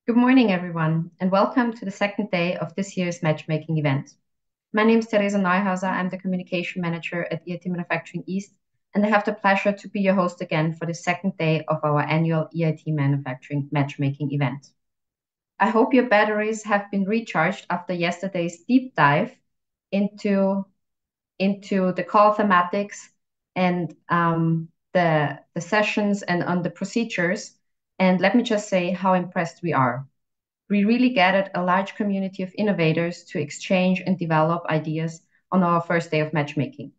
Good morning, everyone, and welcome to the second day of this year's matchmaking event. My name is Teresa Neuhauser. I'm the communication manager at EIT Manufacturing East, and I have the pleasure to be your host again for the second day of our annual EIT Manufacturing matchmaking event. I hope your batteries have been recharged after yesterday's deep dive into the call thematics and the sessions and on the procedures. And let me just say how impressed we are. We really gathered a large community of innovators to exchange and develop ideas on our first day of matchmaking.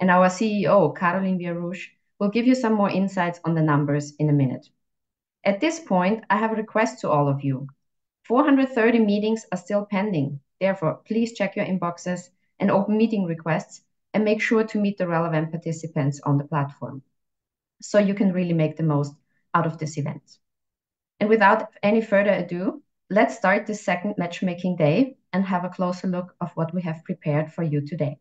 And our CEO, Caroline Viarouche, will give you some more insights on the numbers in a minute. At this point, I have a request to all of you. 430 meetings are still pending. Therefore, please check your inboxes and open meeting requests and make sure to meet the relevant participants on the platform so you can really make the most out of this event. And without any further ado, let's start this second matchmaking day and have a closer look of what we have prepared for you today.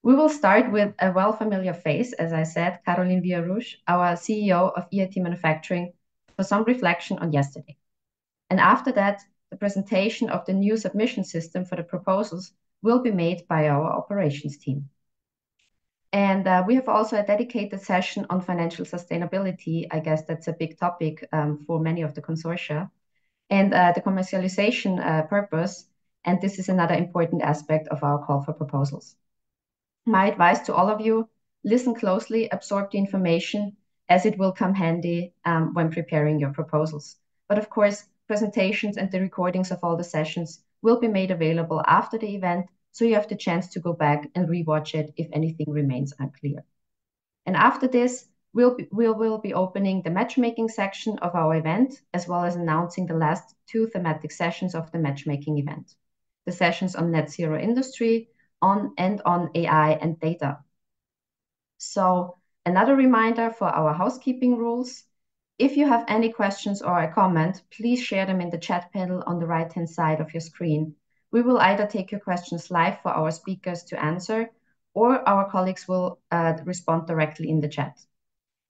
We will start with a well-familiar face, as I said, Caroline Viarouche, our CEO of EIT Manufacturing, for some reflection on yesterday. And after that, the presentation of the new submission system for the proposals will be made by our operations team. And we have also a dedicated session on financial sustainability. I guess that's a big topic for many of the consortia. And the commercialization purpose, and this is another important aspect of our call for proposals. My advice to all of you, listen closely, absorb the information, as it will come handy when preparing your proposals. But of course, presentations and the recordings of all the sessions will be made available after the event, so you have the chance to go back and rewatch it if anything remains unclear. And after this, we will be opening the matchmaking section of our event, as well as announcing the last two thematic sessions of the matchmaking event. The sessions on net zero industry on AI and data. So another reminder for our housekeeping rules. If you have any questions or a comment, please share them in the chat panel on the right-hand side of your screen. We will either take your questions live for our speakers to answer, or our colleagues will respond directly in the chat.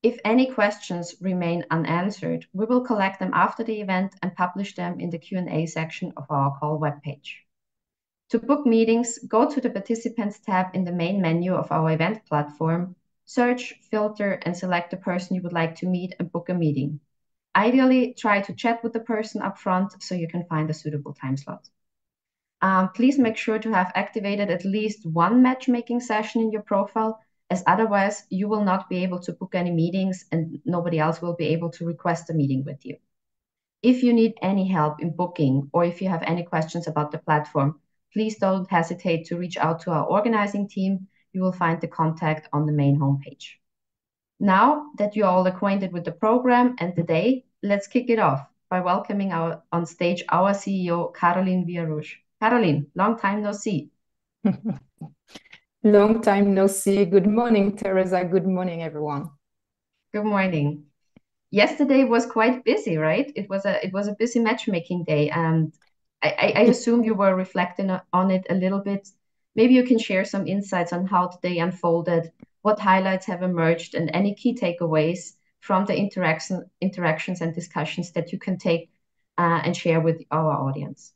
If any questions remain unanswered, we will collect them after the event and publish them in the Q&A section of our call webpage. To book meetings, go to the Participants tab in the main menu of our event platform, search, filter, and select the person you would like to meet and book a meeting. Ideally, try to chat with the person up front so you can find a suitable time slot. Please make sure to have activated at least one matchmaking session in your profile, as otherwise you will not be able to book any meetings and nobody else will be able to request a meeting with you. If you need any help in booking or if you have any questions about the platform, please don't hesitate to reach out to our organizing team. You will find the contact on the main homepage. Now that you're all acquainted with the program and the day, let's kick it off by welcoming on stage our CEO, Caroline Viarouche. Caroline, long time no see. Long time no see. Good morning, Teresa. Good morning, everyone. Good morning. Yesterday was quite busy, right? It was a busy matchmaking day, and I assume you were reflecting on it a little bit. Maybe you can share some insights on how the day unfolded, what highlights have emerged, and any key takeaways from the interactions and discussions that you can take and share with our audience.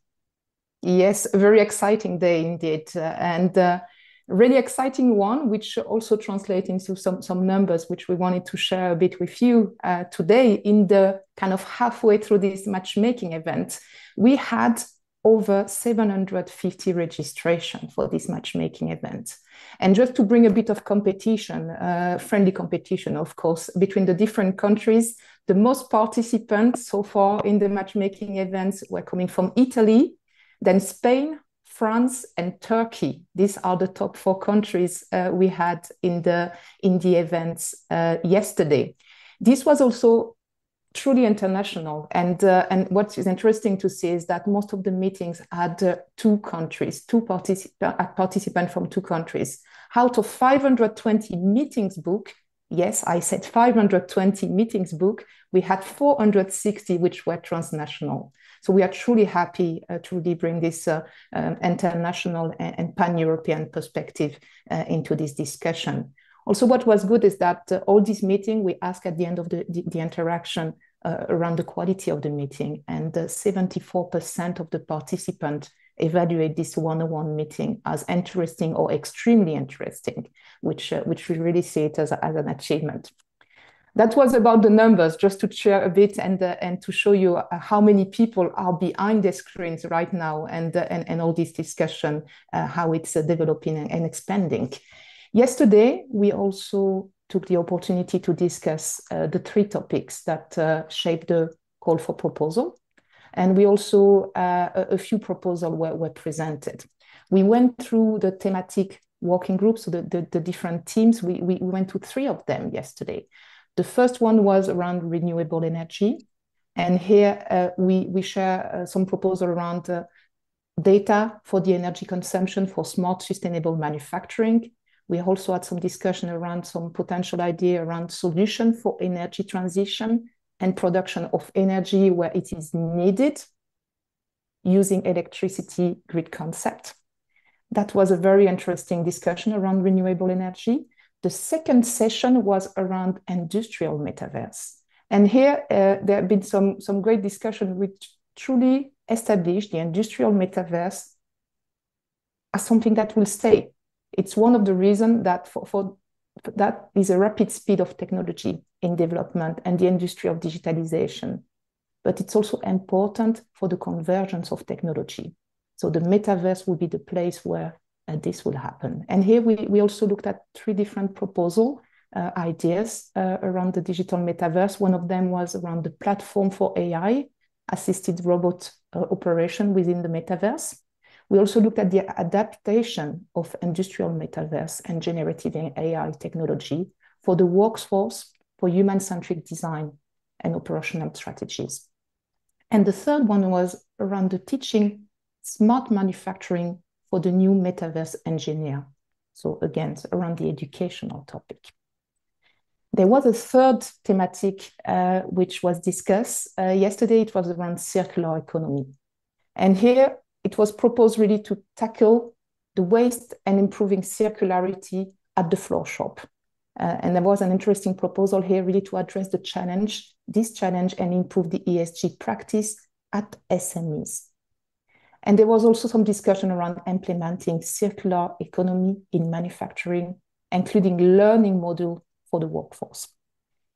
Yes, a very exciting day indeed, and really exciting one, which also translates into some numbers, which we wanted to share a bit with you today. In the kind of halfway through this matchmaking event, we had over 750 registration for this matchmaking event. And just to bring a bit of competition, friendly competition, of course, between the different countries, the most participants so far in the matchmaking events were coming from Italy, then Spain, France, and Turkey. These are the top 4 countries we had in the events yesterday. This was also truly international, and what is interesting to see is that most of the meetings had 2 countries, participants from 2 countries. Out of 520 meetings booked, yes, I said 520 meetings booked, we had 460 which were transnational. So we are truly happy to really bring this international and pan-European perspective into this discussion. Also, what was good is that all these meetings, we ask at the end of the interaction, around the quality of the meeting. And 74% of the participants evaluate this one-on-one meeting as interesting or extremely interesting, which we really see it as an achievement. That was about the numbers, just to share a bit and to show you how many people are behind the screens right now, and all this discussion, how it's developing and expanding. Yesterday, we also took the opportunity to discuss the 3 topics that shaped the call for proposal. And we also, a few proposals were presented. We went through the thematic working groups, so the different teams. We went to 3 of them yesterday. The first one was around renewable energy. And here we share some proposals around data for the energy consumption for smart, sustainable manufacturing. We also had some discussion around some potential idea around solution for energy transition and production of energy where it is needed using electricity grid concept. That was a very interesting discussion around renewable energy. The second session was around industrial metaverse. And here there have been some great discussion which truly established the industrial metaverse as something that will stay. It's one of the reasons that for that is a rapid speed of technology in development and the industry of digitalization. But it's also important for the convergence of technology. So the metaverse will be the place where this will happen. And here we also looked at 3 different proposal ideas around the digital metaverse. One of them was around the platform for AI, assisted robot operation within the metaverse. We also looked at the adaptation of industrial metaverse and generative AI technology for the workforce, for human-centric design and operational strategies. And the third one was around the teaching smart manufacturing for the new metaverse engineer. So again, around the educational topic. There was a third thematic which was discussed yesterday. It was around circular economy. And here it was proposed really to tackle the waste and improving circularity at the floor shop. And there was an interesting proposal here really to address this challenge and improve the ESG practice at SMEs. And there was also some discussion around implementing circular economy in manufacturing, including learning model for the workforce.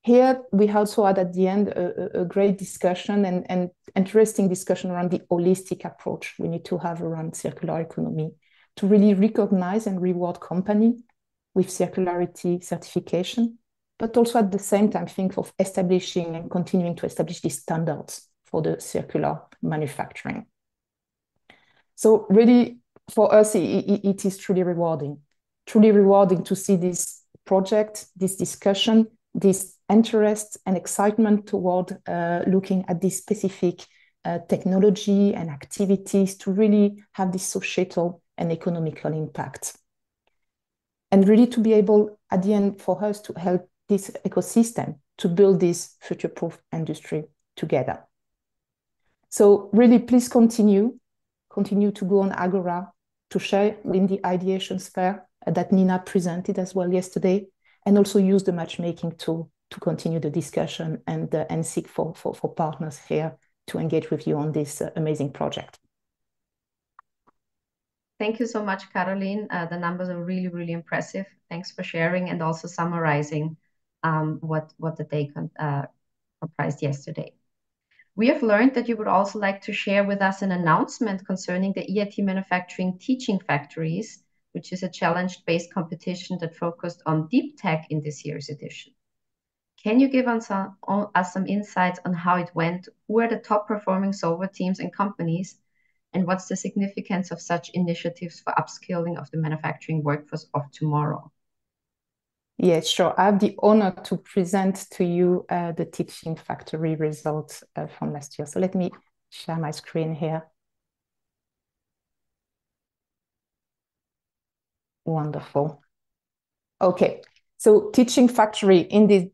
Here, we also had at the end a great discussion and interesting discussion around the holistic approach we need to have around circular economy to really recognize and reward company with circularity certification, but also at the same time think of establishing and continuing to establish these standards for the circular manufacturing. So really, for us, it is truly rewarding to see this project, this discussion, this interest and excitement toward looking at this specific technology and activities to really have this societal and economical impact. And really to be able, at the end, for us to help this ecosystem to build this future-proof industry together. So really, please continue to go on Agora to share in the ideation sphere that Nina presented as well yesterday, and also use the matchmaking tool to continue the discussion and seek for partners here to engage with you on this amazing project. Thank you so much, Caroline. The numbers are really, really impressive. Thanks for sharing and also summarizing what the day comprised yesterday. We have learned that you would also like to share with us an announcement concerning the EIT Manufacturing Teaching Factories, which is a challenge-based competition that focused on deep tech in this year's edition. Can you give us some insights on how it went? Who are the top performing software teams and companies? And what's the significance of such initiatives for upskilling of the manufacturing workforce of tomorrow? Yes, sure. I have the honor to present to you the teaching factory results from last year. So let me share my screen here. Wonderful. Okay, so teaching factory, indeed,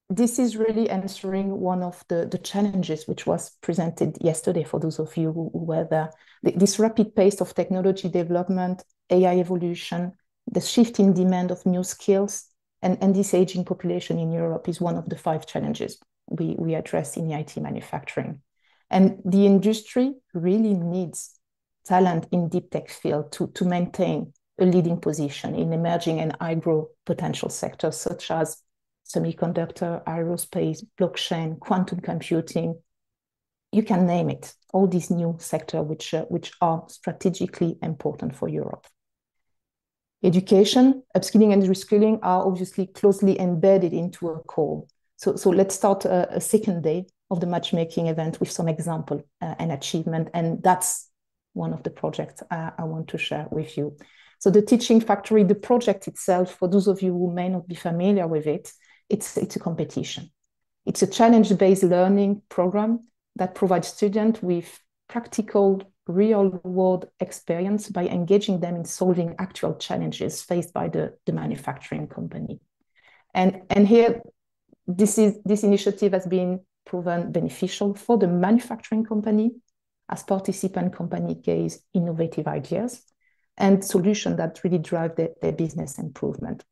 this is really answering one of the challenges which was presented yesterday for those of you who were there. This rapid pace of technology development, AI evolution, the shift in demand of new skills, and this aging population in Europe is one of the 5 challenges we address in the IT manufacturing. And the industry really needs talent in deep tech field to maintain a leading position in emerging and high growth potential sectors such as semiconductor, aerospace, blockchain, quantum computing. You can name it, all these new sectors which are strategically important for Europe. Education, upskilling and reskilling are obviously closely embedded into a core. So let's start a second day of the matchmaking event with some example and achievement. And that's one of the projects I want to share with you. So the Teaching Factory, the project itself, for those of you who may not be familiar with it, it's a competition. It's a challenge-based learning program that provides students with practical, real-world experience by engaging them in solving actual challenges faced by the manufacturing company. And here, this initiative has been proven beneficial for the manufacturing company as participant company gains innovative ideas and solutions that really drive their business improvement.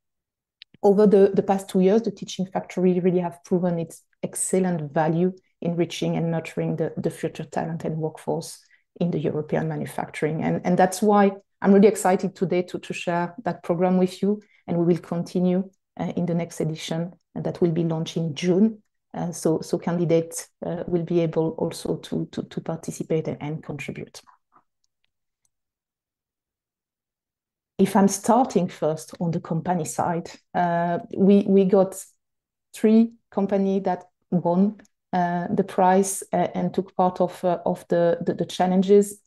Over the past 2 years, the Teaching Factory really have proven its excellent value in reaching and nurturing the future talent and workforce in the European manufacturing. And that's why I'm really excited today to share that program with you. And we will continue in the next edition that will be launched in June. So candidates will be able also to participate and contribute. If I'm starting first on the company side, we got 3 companies that won the prize and took part of the challenges.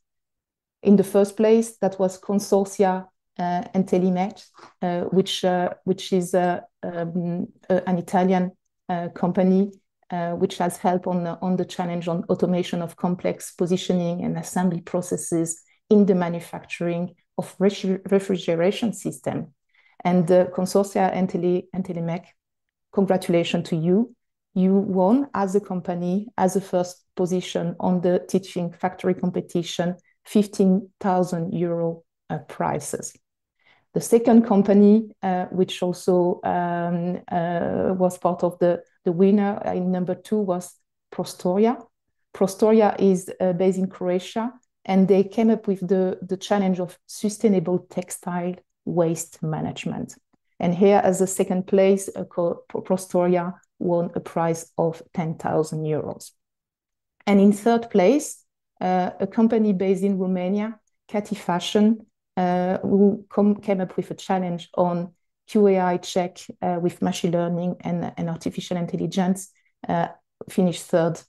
In the first place, that was Consortia and thematic, which is an Italian company which has helped on the challenge on automation of complex positioning and assembly processes in the manufacturing of refrigeration system. And Consortia and thematic, congratulations to you. You won as a company, as a first position on the Teaching Factory competition, 15,000 euro prizes. The second company, which also was part of the winner in number 2, was Prostoria. Prostoria is based in Croatia, and they came up with the challenge of sustainable textile waste management. And here, as a second place, Prostoria won a prize of 10,000 euros. And in third place, a company based in Romania, Cathy Fashion, who came up with a challenge on QAI check with machine learning and artificial intelligence, finished third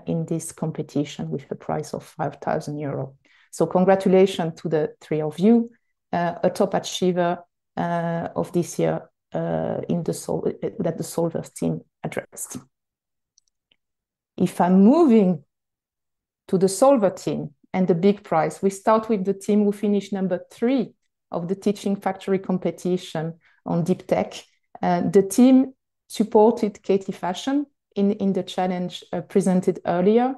in this competition with a prize of 5,000 euros. So congratulations to the 3 of you, a top achiever of this year that the Solvers team addressed. If I'm moving to the Solver team and the big prize, we start with the team who finished number 3 of the Teaching Factory competition on deep tech. The team supported Cathy Fashion in the challenge presented earlier.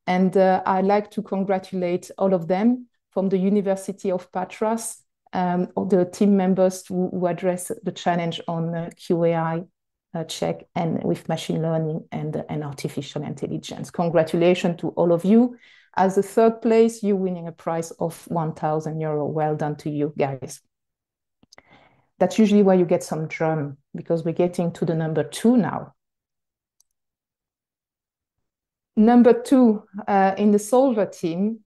And I'd like to congratulate all of them from the University of Patras, all the team members who address the challenge on QAI check and with machine learning and artificial intelligence. Congratulations to all of you. As a third place, you're winning a prize of 1,000 euro. Well done to you guys. That's usually where you get some drum, because we're getting to the number 2 now. Number 2 in the Solver team,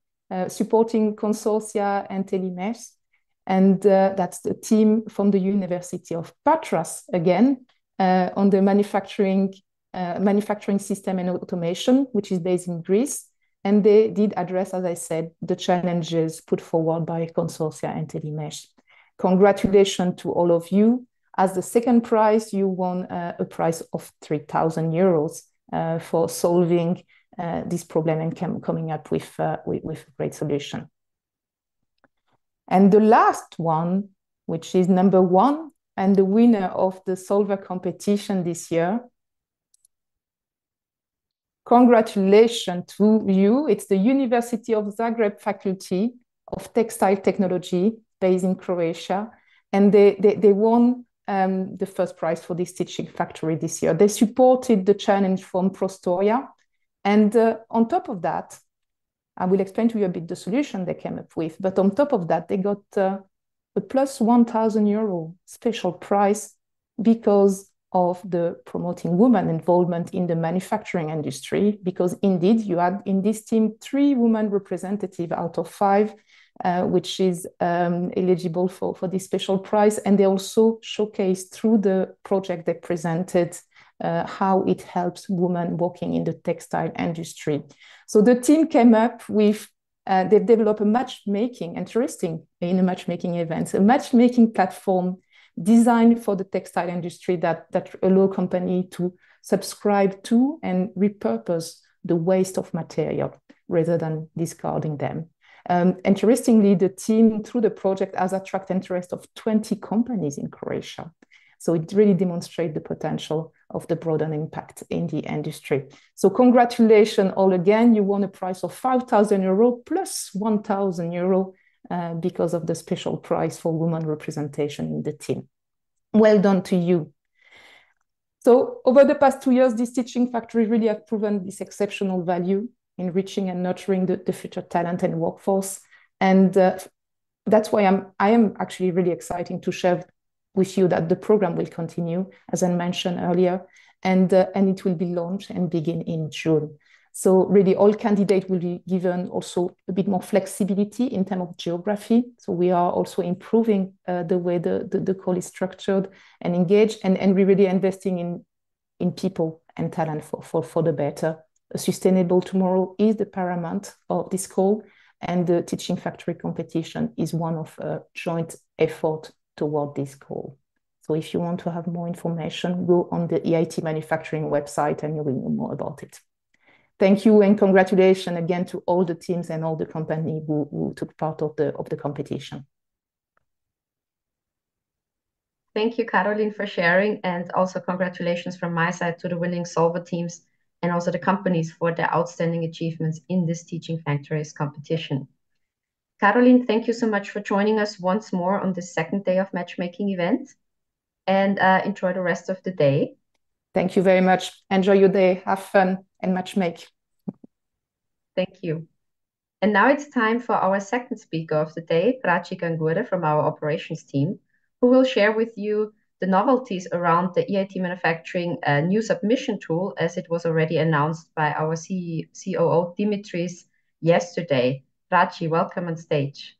supporting Consortia and thematic. And that's the team from the University of Patras, again, on the manufacturing system and automation, which is based in Greece. And they did address, as I said, the challenges put forward by Consortia and thematic. Congratulations to all of you. As the second prize, you won a prize of 3,000 euros for solving this problem and coming up with a great solution. And the last one, which is number 1 and the winner of the Solver competition this year, congratulations to you. It's the University of Zagreb Faculty of Textile Technology based in Croatia. And they won the first prize for this teaching factory this year. They supported the challenge from Prostoria. And on top of that, I will explain to you a bit the solution they came up with. But on top of that, they got a plus 1,000 euro special prize because of the promoting women involvement in the manufacturing industry. Because indeed, you had in this team 3 women representatives out of 5, which is eligible for this special prize. And they also showcased through the project they presented how it helps women working in the textile industry. So the team came up with, they've developed a matchmaking, interesting in a matchmaking event, a matchmaking platform designed for the textile industry that allow company to subscribe to and repurpose the waste of material rather than discarding them. Interestingly, the team through the project has attracted interest of 20 companies in Croatia. So it really demonstrates the potential of the broader impact in the industry. So congratulations all again. You won a prize of 5,000 euro plus 1,000 euro because of the special prize for women representation in the team. Well done to you. So over the past 2 years, this teaching factory really have proven this exceptional value in reaching and nurturing the future talent and workforce. And that's why I am actually really excited to share with you that the program will continue, as I mentioned earlier, and it will be launched and begin in June. So really all candidates will be given also a bit more flexibility in terms of geography. So we are also improving the way the call is structured and engaged, and we're really investing in people and talent for the better. A sustainable tomorrow is the paramount of this call, and the Teaching Factory competition is one of a joint effort toward this goal. So if you want to have more information, go on the EIT Manufacturing website and you will know more about it. Thank you and congratulations again to all the teams and all the companies who took part of the competition. Thank you, Caroline, for sharing, and also congratulations from my side to the winning Solver teams and also the companies for their outstanding achievements in this Teaching Factories competition. Caroline, thank you so much for joining us once more on this second day of Matchmaking Event, and enjoy the rest of the day. Thank you very much. Enjoy your day, have fun, and matchmake. Thank you. And now it's time for our second speaker of the day, Prachi Gangure from our operations team, who will share with you the novelties around the EIT Manufacturing new submission tool, as it was already announced by our COO Dimitris yesterday. Prachi, welcome on stage.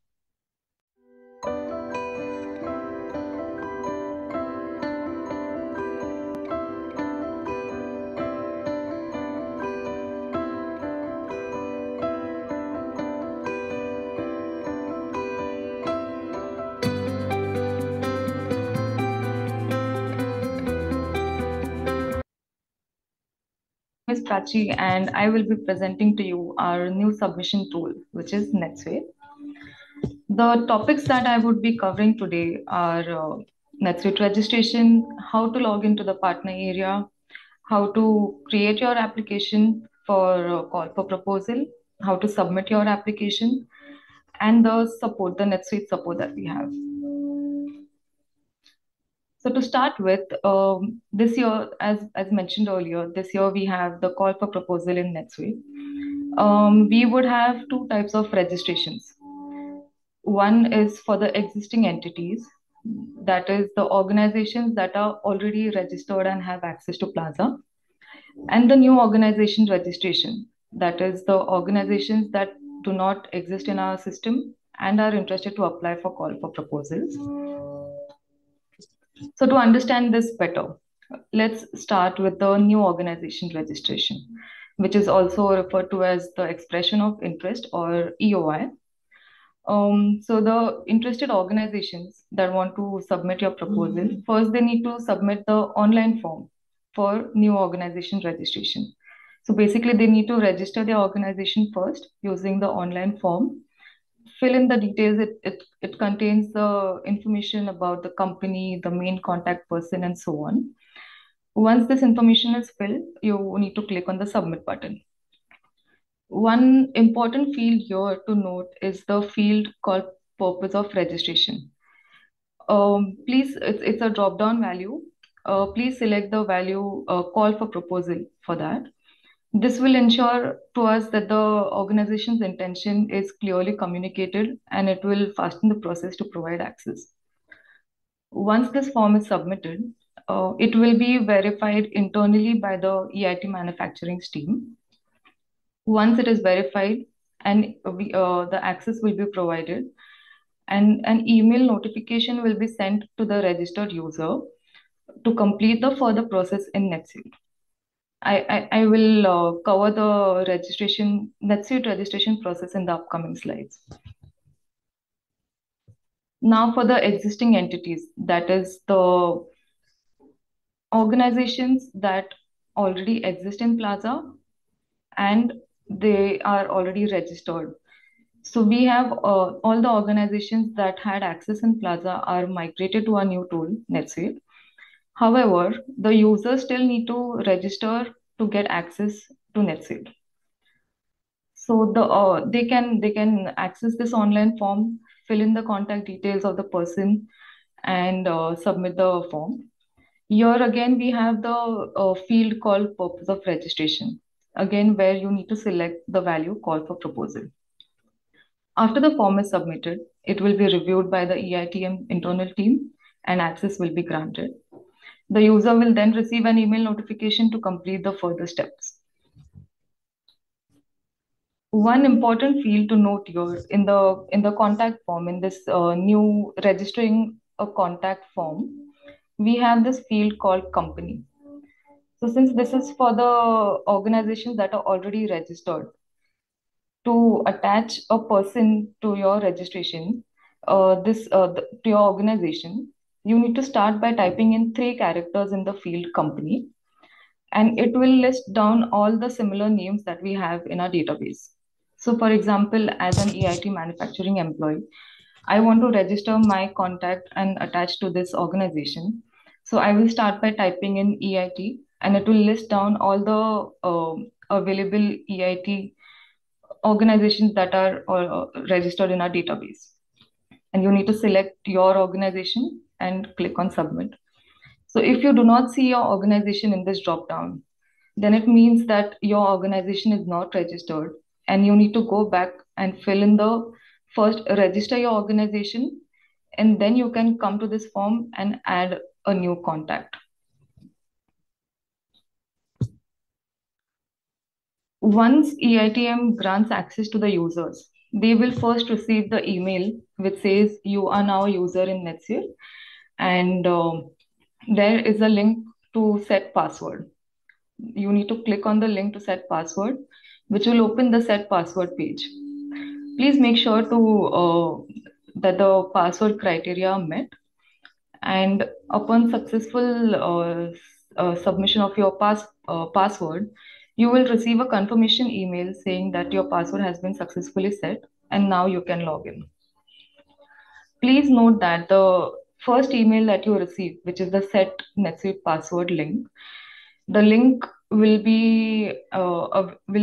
Is Prachi, and I will be presenting to you our new submission tool, which is NetSuite. The topics that I would be covering today are NetSuite registration, how to log into the partner area, how to create your application for call for proposal, how to submit your application, and the support, the NetSuite support that we have. So to start with, this year, as mentioned earlier, this year we have the call for proposal in NetSuite. We would have 2 types of registrations. One is for the existing entities, that is the organizations that are already registered and have access to Plaza, and the new organization registration, that is the organizations that do not exist in our system and are interested to apply for call for proposals. So to understand this better, let's start with the new organization registration, which is also referred to as the expression of interest or EOI. So the interested organizations that want to submit your proposal, first they need to submit the online form for new organization registration. So basically they need to register their organization first using the online form. Fill in the details. It contains the information about the company, the main contact person, and so on. Once this information is filled, you need to click on the submit button. One important field here to note is the field called purpose of registration. Please, it's a drop-down value. Please select the value call for proposal for that. This will ensure to us that the organization's intention is clearly communicated, and it will fasten the process to provide access. Once this form is submitted, it will be verified internally by the EIT manufacturing team. Once it is verified, and the access will be provided, and an email notification will be sent to the registered user to complete the further process in NetSuite. I will cover the NetSuite registration process in the upcoming slides. Now for the existing entities, that is the organizations that already exist in Plaza and they are already registered. So we have all the organizations that had access in Plaza are migrated to our new tool, NetSuite. However, the users still need to register to get access to NetSuite. So they can access this online form, fill in the contact details of the person, and submit the form. Here again, we have the field called purpose of registration. Again, where you need to select the value call for proposal. After the form is submitted, it will be reviewed by the EITM internal team and access will be granted. The user will then receive an email notification to complete the further steps. One important field to note here in the contact form, in this new registering a contact form, we have this field called company. So since this is for the organizations that are already registered, to attach a person to your registration, to your organization, you need to start by typing in 3 characters in the field company, and it will list down all the similar names that we have in our database. So for example, as an EIT manufacturing employee, I want to register my contact and attach to this organization. So I will start by typing in EIT, and it will list down all the available EIT organizations that are registered in our database. And you need to select your organization and click on submit. So if you do not see your organization in this drop down, then it means that your organization is not registered, and you need to go back and fill in the first register your organization, and then you can come to this form and add a new contact. Once EITM grants access to the users, they will first receive the email which says you are now a user in NetSuite, and there is a link to set password. You need to click on the link to set password, which will open the set password page. Please make sure that the password criteria are met, and upon successful submission of your password, you will receive a confirmation email saying that your password has been successfully set and now you can log in. Please note that the first email that you receive, which is the set NetSuite password link, the link will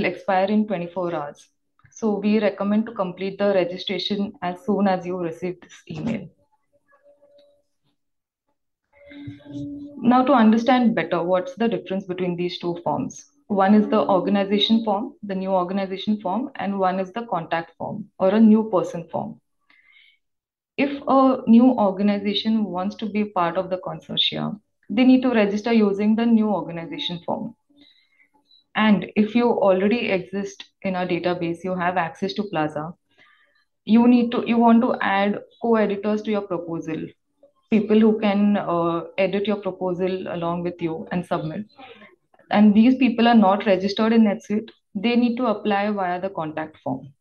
expire in 24 hours. So we recommend to complete the registration as soon as you receive this email. Now, to understand better what's the difference between these 2 forms. One is the organization form, the new organization form, and one is the contact form or a new person form. If a new organization wants to be part of the consortium, they need to register using the new organization form. And if you already exist in a database, you have access to Plaza, you want to add co-editors to your proposal, people who can edit your proposal along with you and submit. And these people are not registered in NetSuite, they need to apply via the contact form.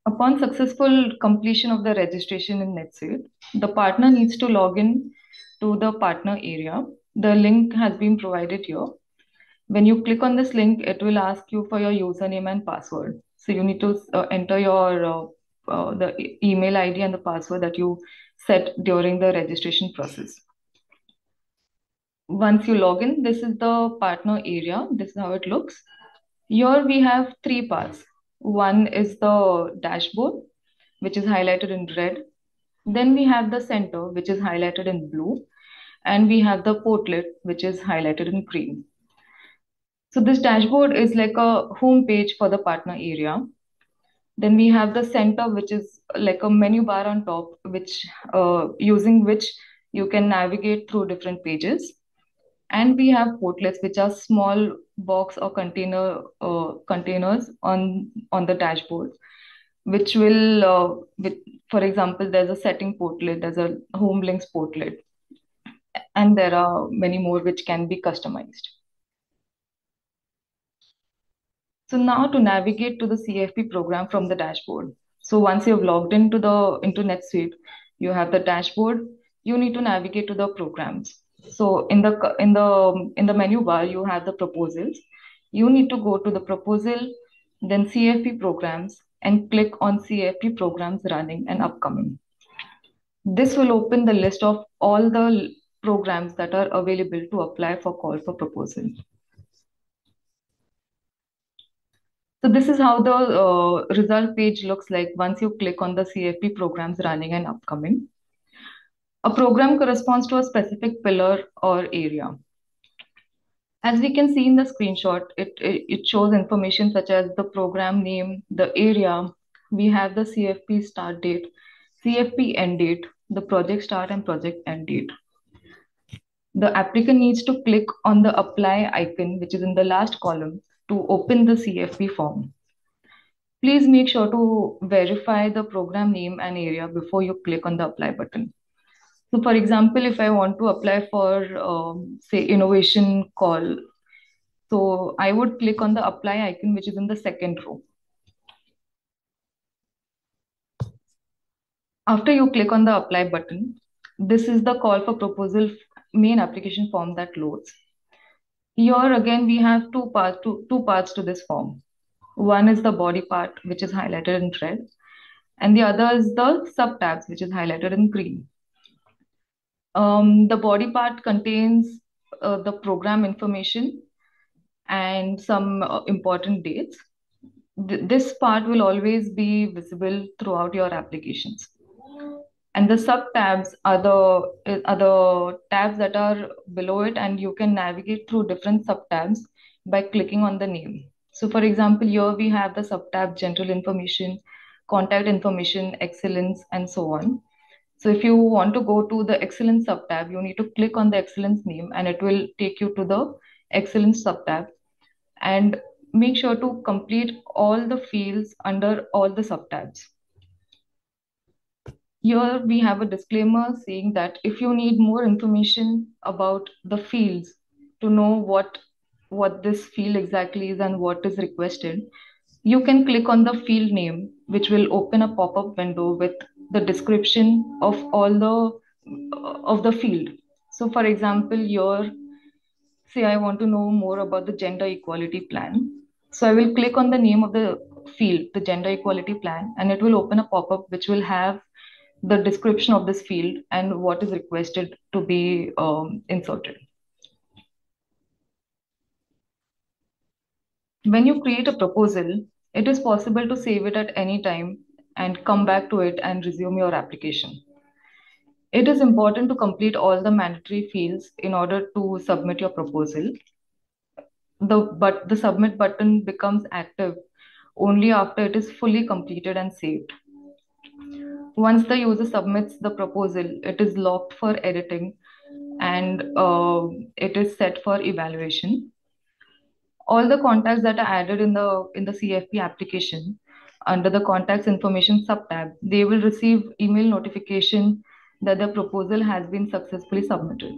Upon successful completion of the registration in NetSuite, the partner needs to log in to the partner area. The link has been provided here. When you click on this link, it will ask you for your username and password. So you need to enter your the email ID and the password that you set during the registration process. Once you log in, this is the partner area. This is how it looks. Here we have 3 parts. One is the dashboard, which is highlighted in red. Then we have the center, which is highlighted in blue. And we have the portlet, which is highlighted in green. So this dashboard is like a home page for the partner area. Then we have the center, which is like a menu bar on top, which using which you can navigate through different pages. And we have portlets, which are small box or containers on the dashboard, which will, for example, there's a setting portlet, there's a home links portlet, and there are many more which can be customized. So now to navigate to the CFP program from the dashboard. So once you've logged into NetSuite, you have the dashboard. You need to navigate to the programs. So in the menu bar, you have the proposals. You need to go to the proposal, then CFP programs, and click on CFP programs running and upcoming. This will open the list of all the programs that are available to apply for call for proposal. So this is how the result page looks like once you click on the CFP programs running and upcoming. A program corresponds to a specific pillar or area. As we can see in the screenshot, it shows information such as the program name, the area. We have the CFP start date, CFP end date, the project start and project end date. The applicant needs to click on the apply icon, which is in the last column, to open the CFP form. Please make sure to verify the program name and area before you click on the apply button. So for example, if I want to apply for, say, innovation call, so I would click on the apply icon, which is in the second row. After you click on the apply button, this is the call for proposal main application form that loads. Here again, we have two parts to this form. One is the body part, which is highlighted in red, and the other is the sub-tabs, which is highlighted in green. The body part contains the program information and some important dates. This part will always be visible throughout your applications. And the sub-tabs are the tabs that are below it, and you can navigate through different sub-tabs by clicking on the name. So for example, here we have the sub-tab general information, contact information, excellence, and so on. So if you want to go to the excellence sub-tab, you need to click on the excellence name and it will take you to the excellence sub-tab. And make sure to complete all the fields under all the sub-tabs. Here we have a disclaimer saying that if you need more information about the fields to know what this field exactly is and what is requested, you can click on the field name, which will open a pop-up window with the description of all the field. So for example, here, say I want to know more about the gender equality plan. So I will click on the name of the field, the gender equality plan, and it will open a pop-up which will have the description of this field and what is requested to be inserted. When you create a proposal, it is possible to save it at any time and come back to it and resume your application. It is important to complete all the mandatory fields in order to submit your proposal. But the submit button becomes active only after it is fully completed and saved. Once the user submits the proposal, it is locked for editing and it is set for evaluation. All the contacts that are added in the CFP application under the contacts information sub-tab, they will receive email notification that the proposal has been successfully submitted.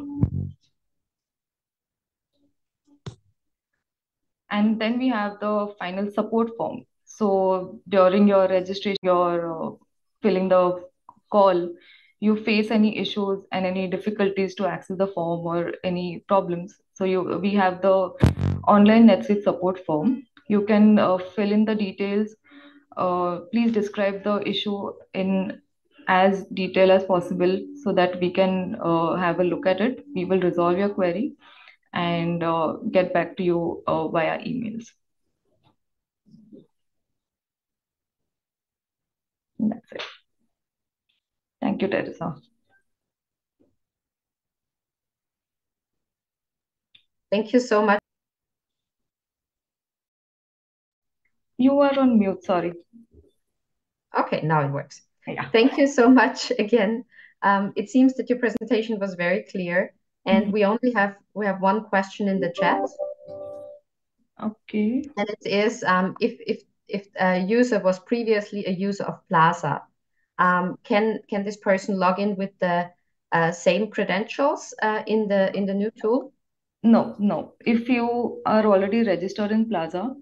And then we have the final support form. So during your registration, your filling the call, you face any issues and any difficulties to access the form or any problems. So we have the online NetSuite support form. You can fill in the details. Please describe the issue in as detail as possible so that we can have a look at it. We will resolve your query and get back to you via emails. Thank you, Teresa. Thank you so much. You are on mute, sorry. Okay, now it works. Yeah. Thank you so much again. It seems that your presentation was very clear, and we have one question in the chat. Okay. And it is if a user was previously a user of Plaza, can this person log in with the same credentials in the new tool? No, no. If you are already registered in Plaza,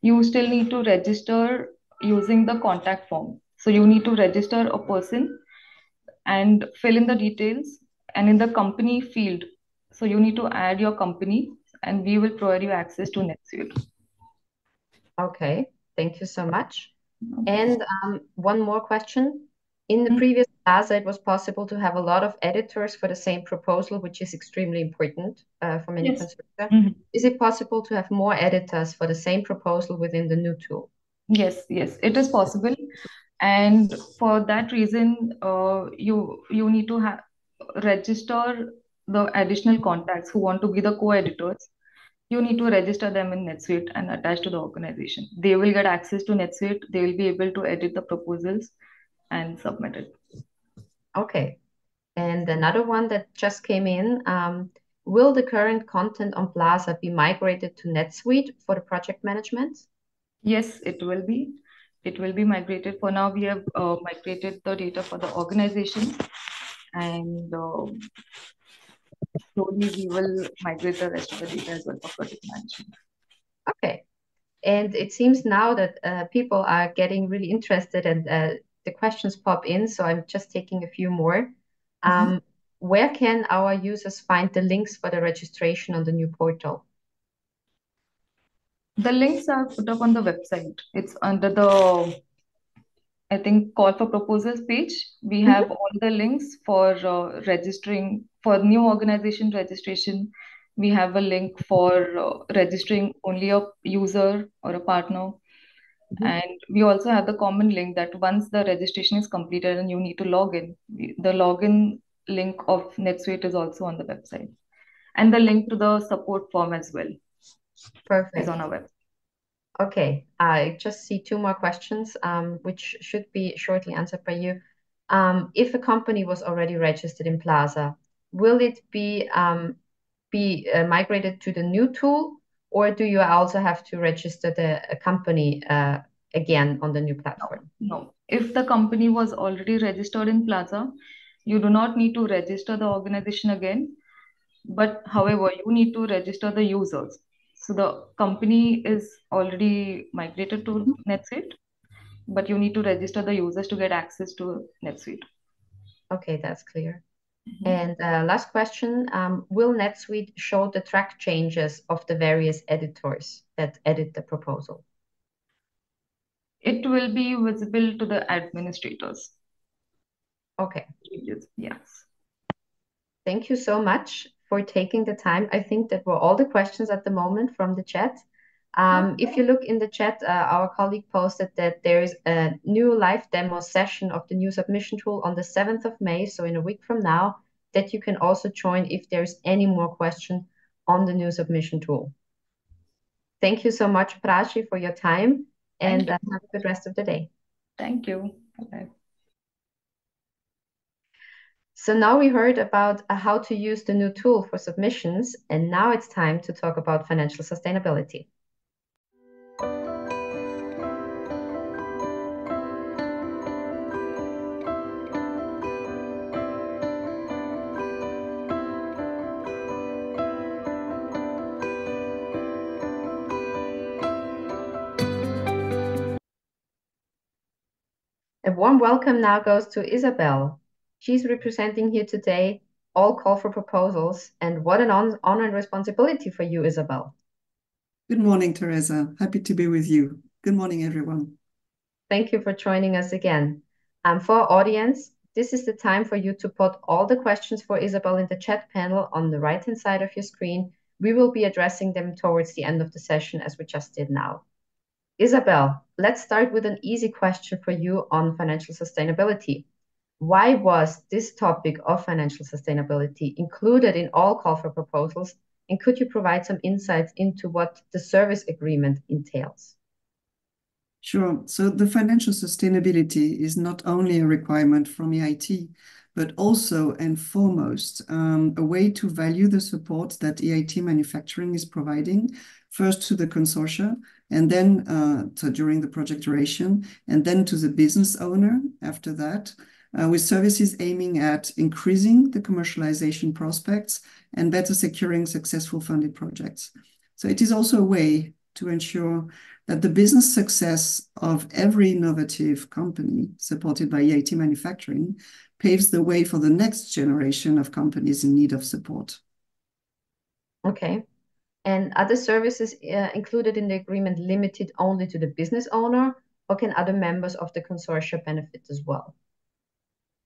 you still need to register using the contact form. So you need to register a person and fill in the details and in the company field. So you need to add your company and we will provide you access to NetSuite. Okay, thank you so much. Okay. And one more question. In the previous Plaza, it was possible to have a lot of editors for the same proposal, which is extremely important for many Yes. constructors. Is it possible to have more editors for the same proposal within the new tool? Yes, yes, it is possible. And for that reason, you need to register the additional contacts who want to be the co-editors. You need to register them in NetSuite and attach to the organization. They will get access to NetSuite. They will be able to edit the proposals and submit it. Okay. And another one that just came in, will the current content on Plaza be migrated to NetSuite for the project management? Yes, it will be. It will be migrated. For now, we have migrated the data for the organization, and slowly we will migrate the rest of the data as well for project management. Okay. And it seems now that people are getting really interested and the questions pop in. So I'm just taking a few more. Where can our users find the links for the registration on the new portal? The links are put up on the website. It's under the, I think, call for proposals page. We have all the links for registering for new organization registration. We have a link for registering only a user or a partner. And we also have the common link that once the registration is completed and you need to log in, the login link of NetSuite is also on the website. And the link to the support form as well is on our website. Okay, I just see two more questions, which should be shortly answered by you. If a company was already registered in Plaza, will it be migrated to the new tool, or do you also have to register the company again on the new platform? No. If the company was already registered in Plaza, you do not need to register the organization again. But however, you need to register the users. So the company is already migrated to NetSuite, but you need to register the users to get access to NetSuite. Okay, that's clear. And last question, will NetSuite show the track changes of the various editors that edit the proposal? It will be visible to the administrators. Okay. Yes. Thank you so much for taking the time. I think that were all the questions at the moment from the chat. If you look in the chat, our colleague posted that there is a new live demo session of the new submission tool on the 7th of May, so in a week from now, that you can also join if there's any more question on the new submission tool. Thank you so much, Prachi, for your time, and have a good rest of the day. Thank you. Bye. So now we heard about how to use the new tool for submissions, and now it's time to talk about financial sustainability. A warm welcome now goes to Isabel. She's representing here today all call for proposals, and what an honor and responsibility for you, Isabel. Good morning, Teresa. Happy to be with you. Good morning, everyone. Thank you for joining us again. For our audience, this is the time for you to put all the questions for Isabel in the chat panel on the right-hand side of your screen. We will be addressing them towards the end of the session, as we just did now. Isabel, let's start with an easy question for you on financial sustainability. Why was this topic of financial sustainability included in all call for proposals? And could you provide some insights into what the service agreement entails? Sure. So the financial sustainability is not only a requirement from EIT, but also and foremost a way to value the support that EIT manufacturing is providing, first to the consortia, and then during the project duration, and then to the business owner after that, with services aiming at increasing the commercialization prospects and better securing successful funded projects. So it is also a way to ensure that the business success of every innovative company supported by EIT manufacturing paves the way for the next generation of companies in need of support. Okay. And are the services included in the agreement limited only to the business owner, or can other members of the consortia benefit as well?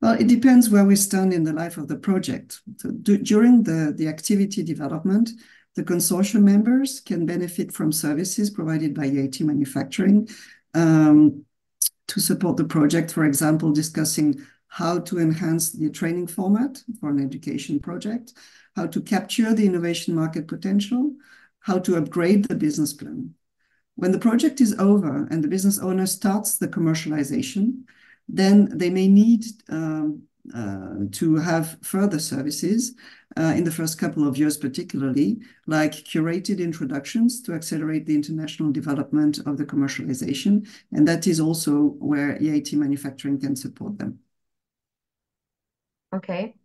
Well, it depends where we stand in the life of the project. So during the activity development, the consortium members can benefit from services provided by EIT manufacturing to support the project, for example, discussing how to enhance the training format for an education project, how to capture the innovation market potential, how to upgrade the business plan. When the project is over and the business owner starts the commercialization, then they may need to have further services in the first couple of years, particularly, like curated introductions to accelerate the international development of the commercialization. And that is also where EIT manufacturing can support them. Okay.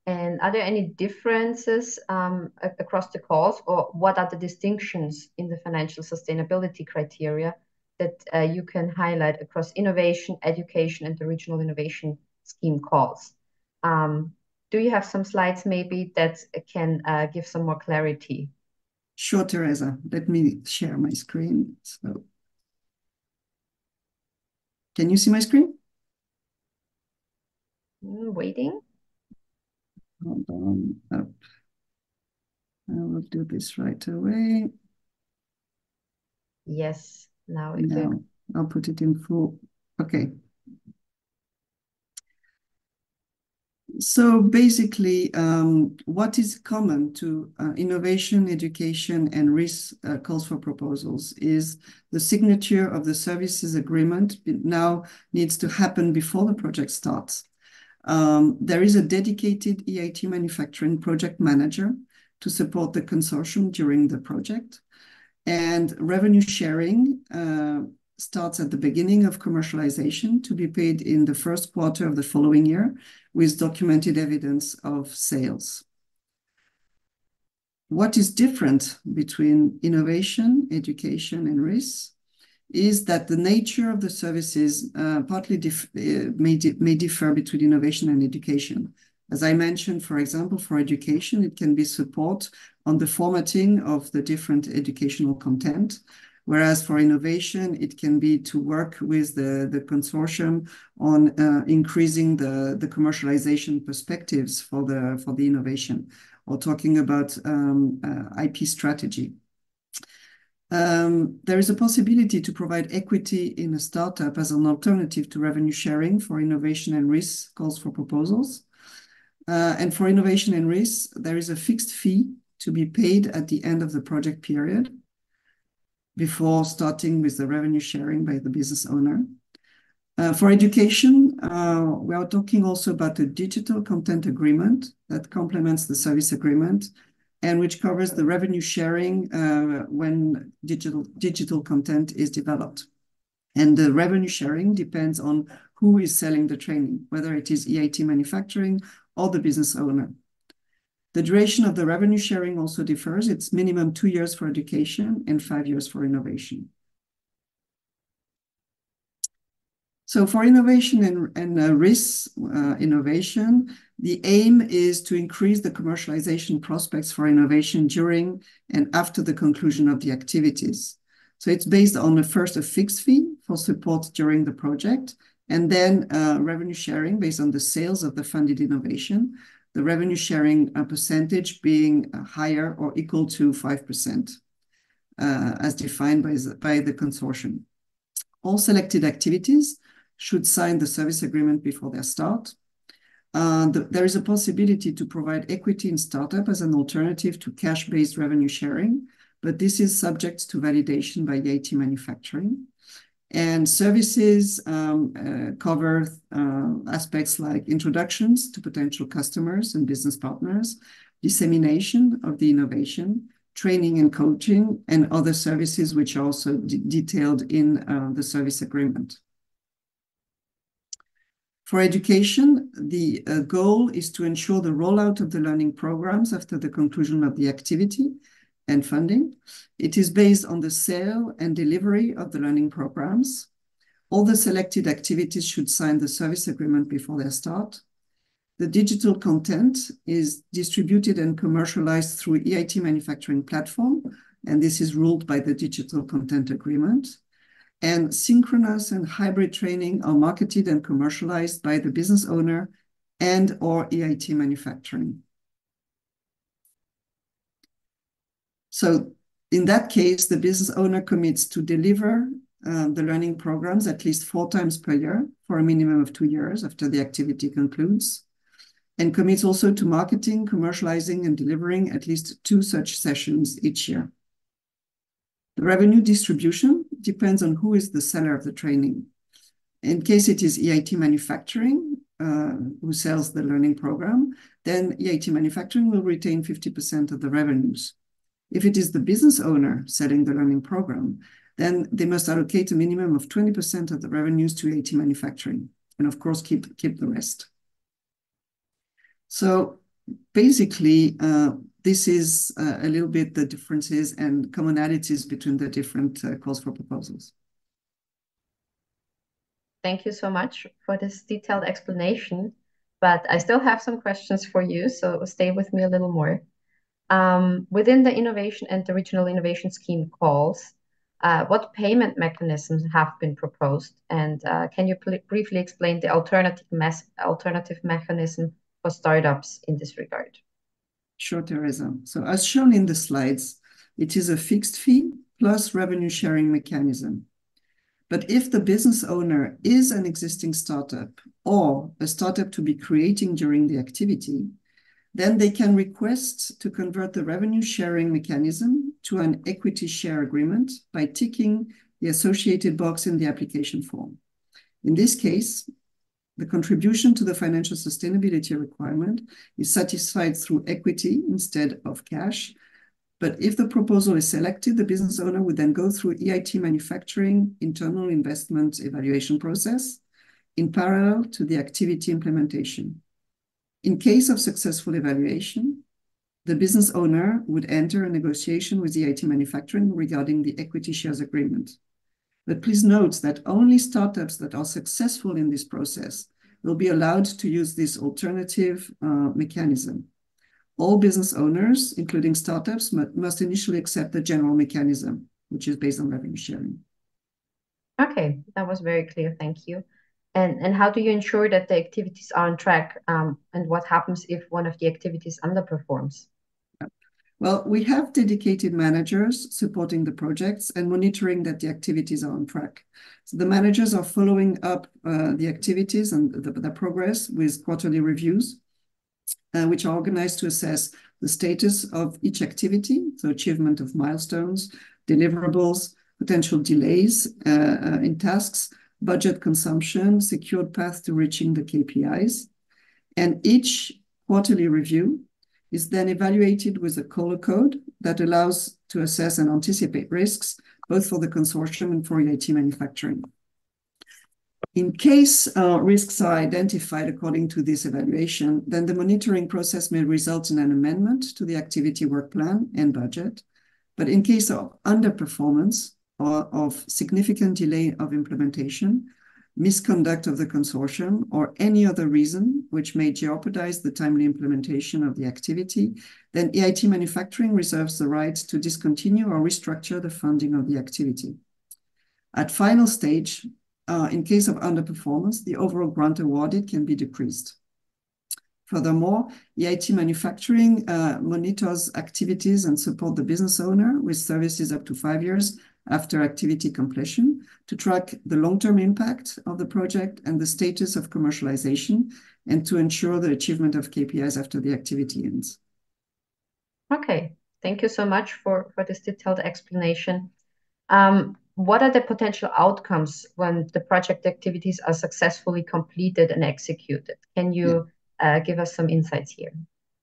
And are there any differences across the calls, or what are the distinctions in the financial sustainability criteria that you can highlight across innovation, education, and the regional innovation scheme calls? Do you have some slides maybe that can give some more clarity? Sure, Teresa. Let me share my screen. So, can you see my screen? Waiting. Hold on. Up. I will do this right away. Yes, now it Now will. I'll put it in full. Okay. So basically, what is common to innovation, education, and risk calls for proposals is the signature of the services agreement now needs to happen before the project starts. There is a dedicated EIT manufacturing project manager to support the consortium during the project. And revenue sharing starts at the beginning of commercialization to be paid in the first quarter of the following year with documented evidence of sales. What is different between innovation, education, and risk is that the nature of the services partly may differ between innovation and education. As I mentioned, for example, for education, it can be support on the formatting of the different educational content, whereas for innovation, it can be to work with the consortium on increasing the commercialization perspectives for the innovation, or talking about IP strategy. There is a possibility to provide equity in a startup as an alternative to revenue sharing for innovation and risk calls for proposals. And for innovation and risk, there is a fixed fee to be paid at the end of the project period before starting with the revenue sharing by the business owner. For education, we are talking also about a digital content agreement that complements the service agreement and which covers the revenue sharing when digital content is developed. And the revenue sharing depends on who is selling the training, whether it is EIT manufacturing or the business owner. The duration of the revenue sharing also differs. It's minimum 2 years for education and 5 years for innovation. So for innovation and risk innovation, the aim is to increase the commercialization prospects for innovation during and after the conclusion of the activities. So it's based on a fixed fee for support during the project, and then revenue sharing based on the sales of the funded innovation, the revenue sharing percentage being higher or equal to 5%, as defined by the consortium. All selected activities should sign the service agreement before their start. there is a possibility to provide equity in startup as an alternative to cash-based revenue sharing, but this is subject to validation by EIT Manufacturing. And services cover aspects like introductions to potential customers and business partners, dissemination of the innovation, training and coaching, and other services which are also detailed in the service agreement. For education, the goal is to ensure the rollout of the learning programs after the conclusion of the activity and funding. It is based on the sale and delivery of the learning programs. All the selected activities should sign the service agreement before their start. The digital content is distributed and commercialized through EIT Manufacturing platform, and this is ruled by the digital content agreement. And synchronous and hybrid training are marketed and commercialized by the business owner and or EIT Manufacturing. So in that case, the business owner commits to deliver the learning programs at least 4 times per year for a minimum of 2 years after the activity concludes, and commits also to marketing, commercializing, and delivering at least 2 such sessions each year. The revenue distribution depends on who is the seller of the training. In case it is EIT Manufacturing who sells the learning program, then EIT Manufacturing will retain 50% of the revenues. If it is the business owner selling the learning program, then they must allocate a minimum of 20% of the revenues to EIT Manufacturing, and of course keep the rest. So basically, this is a little bit the differences and commonalities between the different calls for proposals. Thank you so much for this detailed explanation, but I still have some questions for you, so stay with me a little more. Within the innovation and the regional innovation scheme calls, what payment mechanisms have been proposed? And can you briefly explain the alternative mechanism for startups in this regard? Sure, Teresa. So as shown in the slides, it is a fixed fee plus revenue sharing mechanism. But if the business owner is an existing startup or a startup to be creating during the activity, then they can request to convert the revenue sharing mechanism to an equity share agreement by ticking the associated box in the application form. In this case, the contribution to the financial sustainability requirement is satisfied through equity instead of cash. But if the proposal is selected, the business owner would then go through EIT Manufacturing internal investment evaluation process in parallel to the activity implementation. In case of successful evaluation, the business owner would enter a negotiation with EIT Manufacturing regarding the equity shares agreement. But please note that only startups that are successful in this process will be allowed to use this alternative mechanism. All business owners, including startups, must initially accept the general mechanism, which is based on revenue sharing. Okay, that was very clear. Thank you. And how do you ensure that the activities are on track? And what happens if one of the activities underperforms? Well, we have dedicated managers supporting the projects and monitoring that the activities are on track. So the managers are following up the activities and the progress with quarterly reviews, which are organized to assess the status of each activity, so achievement of milestones, deliverables, potential delays in tasks, budget consumption, secured path to reaching the KPIs. And each quarterly review is then evaluated with a color code that allows to assess and anticipate risks, both for the consortium and for EIT Manufacturing. In case risks are identified according to this evaluation, then the monitoring process may result in an amendment to the activity work plan and budget. But in case of underperformance or of significant delay of implementation, misconduct of the consortium, or any other reason which may jeopardize the timely implementation of the activity, then EIT Manufacturing reserves the right to discontinue or restructure the funding of the activity. At final stage, in case of underperformance, the overall grant awarded can be decreased. Furthermore, EIT Manufacturing monitors activities and support the business owner with services up to 5 years after activity completion to track the long-term impact of the project and the status of commercialization, and to ensure the achievement of KPIs after the activity ends. Okay, thank you so much for this detailed explanation. What are the potential outcomes when the project activities are successfully completed and executed? Can you give us some insights here?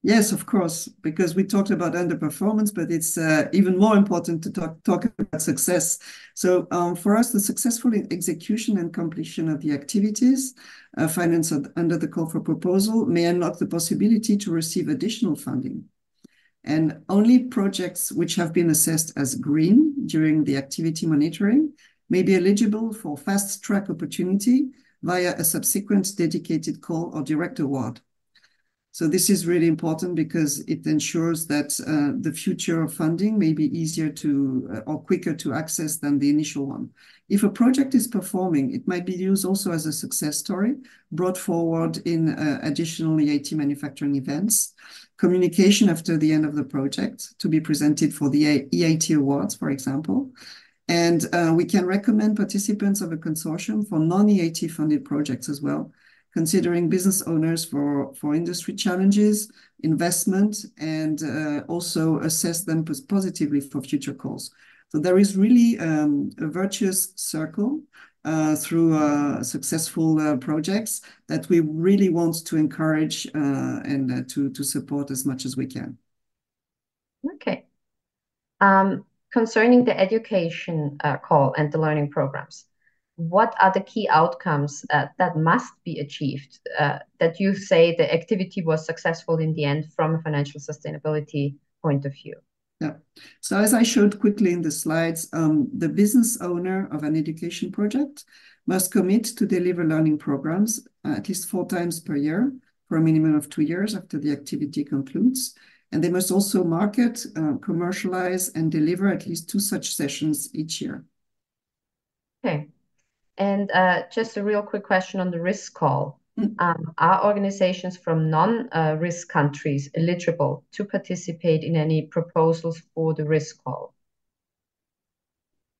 Yes, of course, because we talked about underperformance, but it's even more important to talk about success. So for us, the successful execution and completion of the activities financed under the call for proposal may unlock the possibility to receive additional funding. And only projects which have been assessed as green during the activity monitoring may be eligible for fast track opportunity via a subsequent dedicated call or direct award. So this is really important because it ensures that the future funding may be easier to or quicker to access than the initial one. If a project is performing, it might be used also as a success story, brought forward in additional EIT manufacturing events, communication after the end of the project to be presented for the EIT awards, for example. And we can recommend participants of a consortium for non-EIT funded projects as well, considering business owners for industry challenges, investment, and also assess them positively for future calls. So there is really a virtuous circle through successful projects that we really want to encourage and to support as much as we can. Okay. Concerning the education call and the learning programs, what are the key outcomes that must be achieved that you say the activity was successful in the end from a financial sustainability point of view? Yeah. So as I showed quickly in the slides, the business owner of an education project must commit to deliver learning programs at least 4 times per year for a minimum of 2 years after the activity concludes. And they must also market, commercialize, and deliver at least 2 such sessions each year. Okay. And just a real quick question on the risk call. Are organizations from non-risk countries eligible to participate in any proposals for the risk call?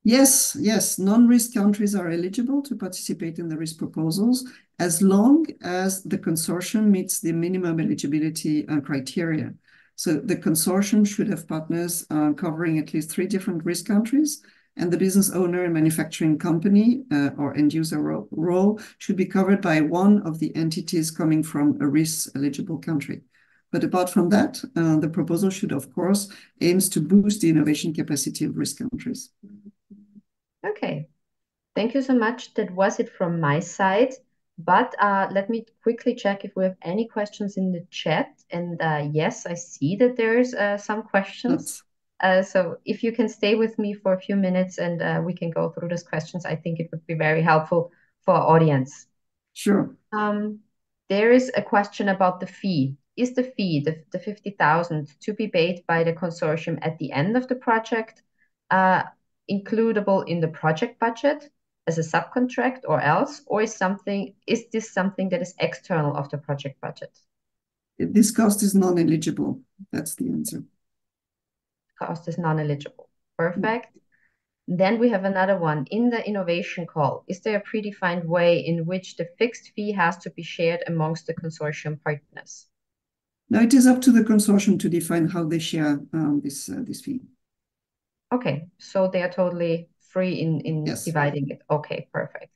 Yes, non-risk countries are eligible to participate in the risk proposals as long as the consortium meets the minimum eligibility criteria. So the consortium should have partners covering at least 3 different risk countries, and the business owner and manufacturing company or end user role should be covered by one of the entities coming from a risk-eligible country. But apart from that, the proposal should, of course, aims to boost the innovation capacity of risk countries. Okay, thank you so much. That was it from my side. But let me quickly check if we have any questions in the chat. And yes, I see that there's some questions. So if you can stay with me for a few minutes and we can go through those questions, I think it would be very helpful for our audience. Sure. There is a question about the fee. Is the fee, the 50,000, to be paid by the consortium at the end of the project, includable in the project budget as a subcontract or else, or is this something that is external of the project budget? This cost is non-eligible. That's the answer. Cost is non-eligible. Perfect. Then we have another one. In the innovation call, is there a predefined way in which the fixed fee has to be shared amongst the consortium partners? No, it is up to the consortium to define how they share this fee. Okay, so they are totally free in Yes. dividing it. Okay, perfect.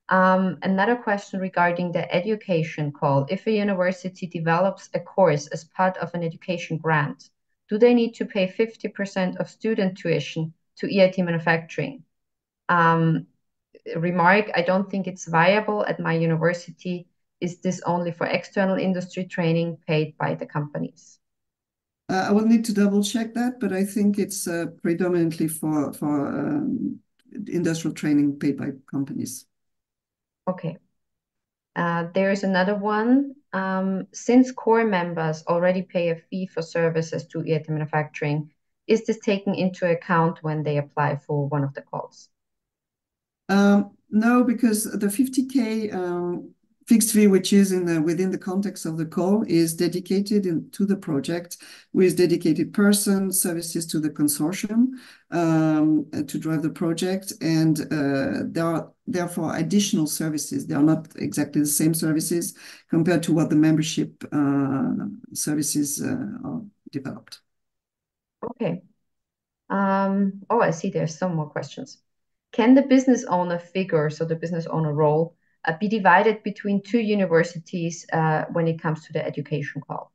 Another question regarding the education call. If a university develops a course as part of an education grant, do they need to pay 50% of student tuition to EIT manufacturing? Remark, I don't think it's viable at my university. Is this only for external industry training paid by the companies? I will need to double check that, but I think it's predominantly for industrial training paid by companies. Okay. There is another one. Since core members already pay a fee for services to EIT manufacturing, is this taken into account when they apply for one of the calls? No, because the 50K Fixed fee, which is within the context of the call, is dedicated to the project with dedicated person, services to the consortium to drive the project. And there are therefore additional services. They are not exactly the same services compared to what the membership services are developed. Okay. Oh, I see there's some more questions. Can the business owner figure, so the business owner role, be divided between two universities when it comes to the education call?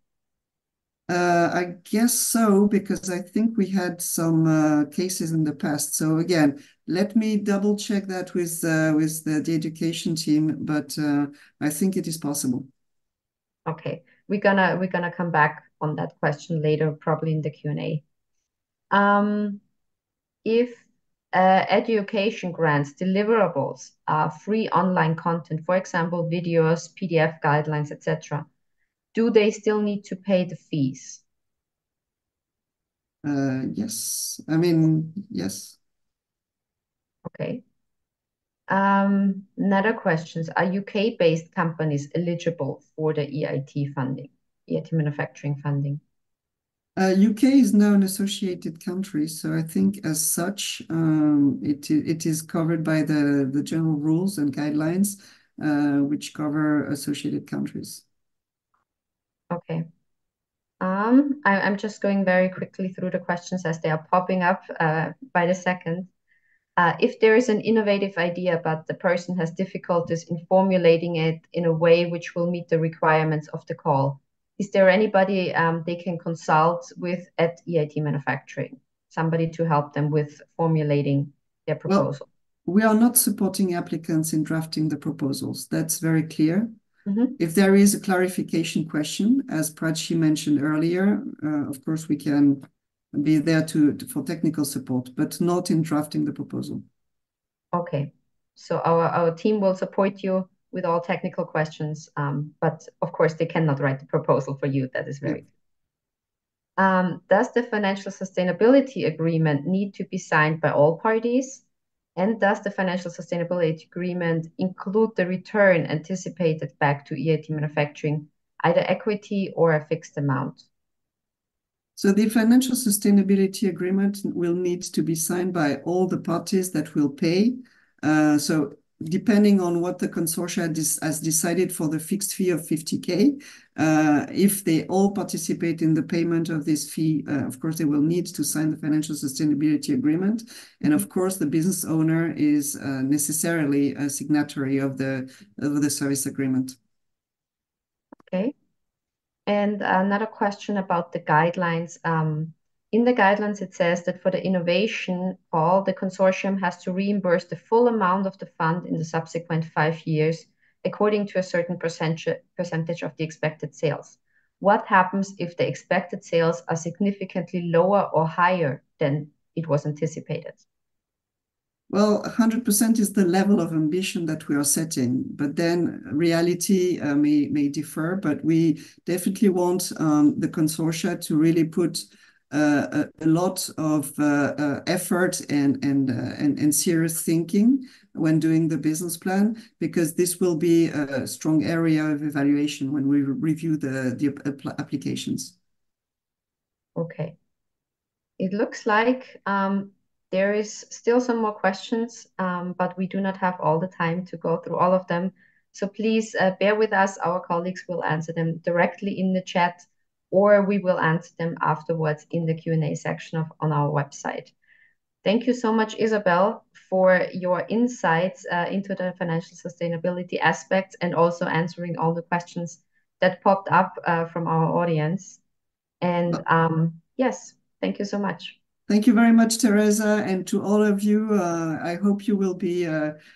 I guess so, because I think we had some cases in the past. So again, let me double check that with the education team, but I think it is possible. Okay, we're gonna come back on that question later, probably in the Q&A. If education grants deliverables are free online content, for example, videos, PDF guidelines, etc., do they still need to pay the fees? Yes, I mean, yes. Okay. Another questions. Are UK-based companies eligible for the EIT funding, EIT manufacturing funding? UK is now an associated country, so I think as such, it is covered by the general rules and guidelines, which cover associated countries. Okay. I'm just going very quickly through the questions as they are popping up by the second. If there is an innovative idea, but the person has difficulties in formulating it in a way which will meet the requirements of the call, is there anybody they can consult with at EIT Manufacturing? Somebody to help them with formulating their proposal? Well, we are not supporting applicants in drafting the proposals. That's very clear. Mm-hmm. If there is a clarification question, as Prachi mentioned earlier, of course, we can be there for technical support, but not in drafting the proposal. Okay. So our team will support you with all technical questions, but of course, they cannot write the proposal for you. That is very clear. Does the financial sustainability agreement need to be signed by all parties? And does the financial sustainability agreement include the return anticipated back to EIT Manufacturing, either equity or a fixed amount? So the financial sustainability agreement will need to be signed by all the parties that will pay. So depending on what the consortia has decided for the fixed fee of 50K, if they all participate in the payment of this fee, of course, they will need to sign the financial sustainability agreement. And of course, the business owner is necessarily a signatory of the service agreement. Okay. And another question about the guidelines. In the guidelines, it says that for the innovation call, the consortium has to reimburse the full amount of the fund in the subsequent 5 years, according to a certain percentage of the expected sales. What happens if the expected sales are significantly lower or higher than it was anticipated? Well, 100% is the level of ambition that we are setting, but then reality may differ. But we definitely want the consortia to really put a lot of effort and serious thinking when doing the business plan, because this will be a strong area of evaluation when we review the applications. Okay. It looks like there is still some more questions, but we do not have all the time to go through all of them. So please bear with us. Our colleagues will answer them directly in the chat, or we will answer them afterwards in the Q&A section on our website. Thank you so much, Isabel, for your insights into the financial sustainability aspects and also answering all the questions that popped up from our audience. And yes, thank you so much. Thank you very much, Teresa, and to all of you. I hope you will be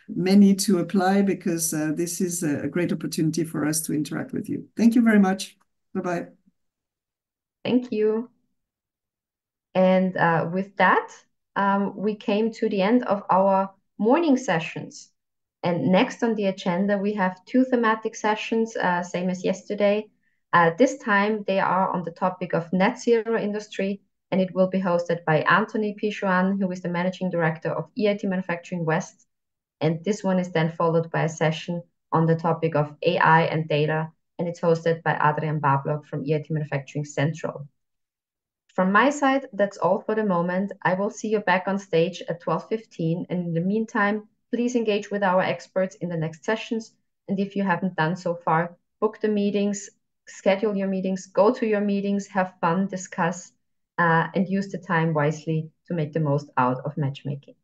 many to apply, because this is a great opportunity for us to interact with you. Thank you very much. Bye-bye. Thank you. And with that, we came to the end of our morning sessions. And next on the agenda, we have 2 thematic sessions, same as yesterday. This time, they are on the topic of net zero industry, and it will be hosted by Anthony Pichuan, who is the Managing Director of EIT Manufacturing West. And this one is then followed by a session on the topic of AI and data, and it's hosted by Adrian Bablock from EIT Manufacturing Central. From my side, that's all for the moment. I will see you back on stage at 12:15, and in the meantime, please engage with our experts in the next sessions. And if you haven't done so far, book the meetings, schedule your meetings, go to your meetings, have fun, discuss, and use the time wisely to make the most out of matchmaking.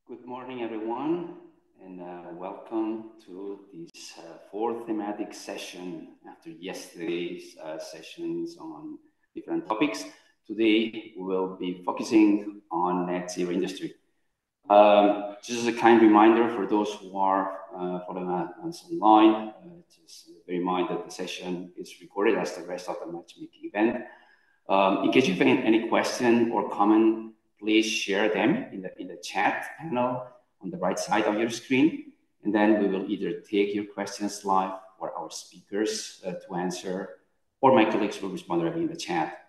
Good morning, everyone, and welcome to this fourth thematic session after yesterday's sessions on different topics. Today, we will be focusing on net zero industry. Just as a kind reminder for those who are following us online, just bear in mind that the session is recorded as the rest of the matchmaking event. In case you have any question or comment, please share them in the chat panel on the right side of your screen, and then we will either take your questions live or our speakers to answer, or my colleagues will respond directly in the chat.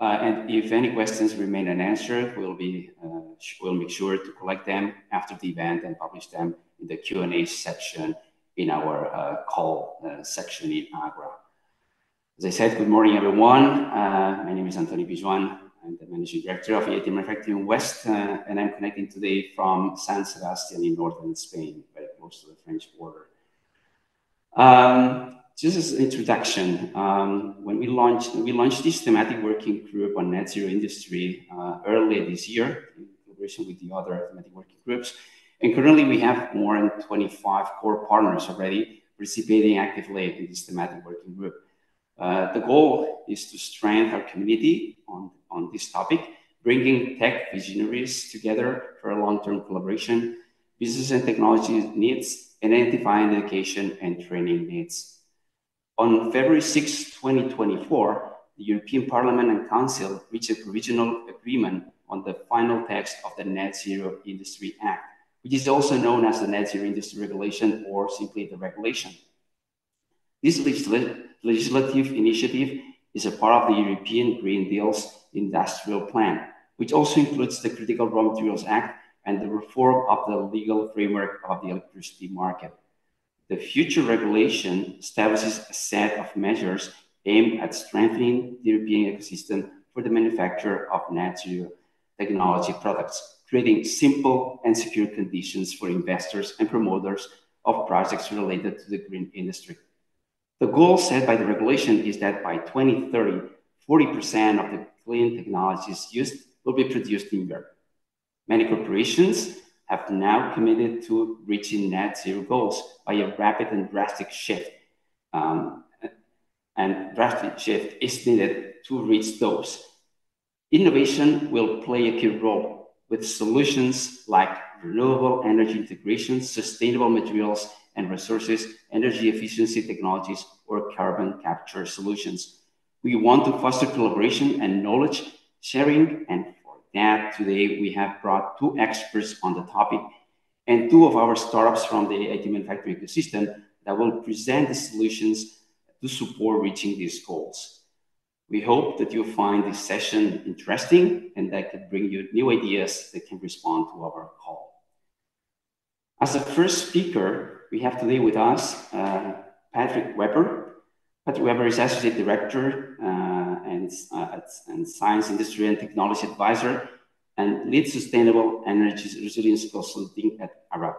And if any questions remain unanswered, we'll make sure to collect them after the event and publish them in the Q&A section in our call section in Agra. As I said, good morning, everyone. My name is Antonio Pijuan. I'm the Managing Director of EIT Manufacturing West, and I'm connecting today from San Sebastian in northern Spain, very close to the French border. Just as an introduction, when we launched this thematic working group on net zero industry earlier this year in collaboration with the other thematic working groups, and currently we have more than 25 core partners already participating actively in this thematic working group. The goal is to strengthen our community on this topic, bringing tech visionaries together for a long-term collaboration, business and technology needs, and identifying education and training needs. On February 6, 2024, the European Parliament and Council reached a provisional agreement on the final text of the Net Zero Industry Act, which is also known as the Net Zero Industry Regulation, or simply the regulation. This legislative initiative is a part of the European Green Deal's industrial plan, which also includes the Critical Raw Materials Act and the reform of the legal framework of the electricity market. The future regulation establishes a set of measures aimed at strengthening the European ecosystem for the manufacture of net zero technology products, creating simple and secure conditions for investors and promoters of projects related to the green industry. The goal set by the regulation is that by 2030, 40% of the clean technologies used will be produced in Europe. Many corporations have now committed to reaching net zero goals by a rapid and drastic shift. And drastic shift is needed to reach those. Innovation will play a key role with solutions like renewable energy integration, sustainable materials and resources, energy efficiency technologies, or carbon capture solutions. We want to foster collaboration and knowledge sharing, and for that, today we have brought two experts on the topic and two of our startups from the EIT manufacturing ecosystem that will present the solutions to support reaching these goals. We hope that you'll find this session interesting and that could bring you new ideas that can respond to our call. As the first speaker, we have today with us Patrick Weber. Patrick Weber is Associate Director and Science, Industry and Technology Advisor and Lead Sustainable Energy Resilience Consulting at Arab.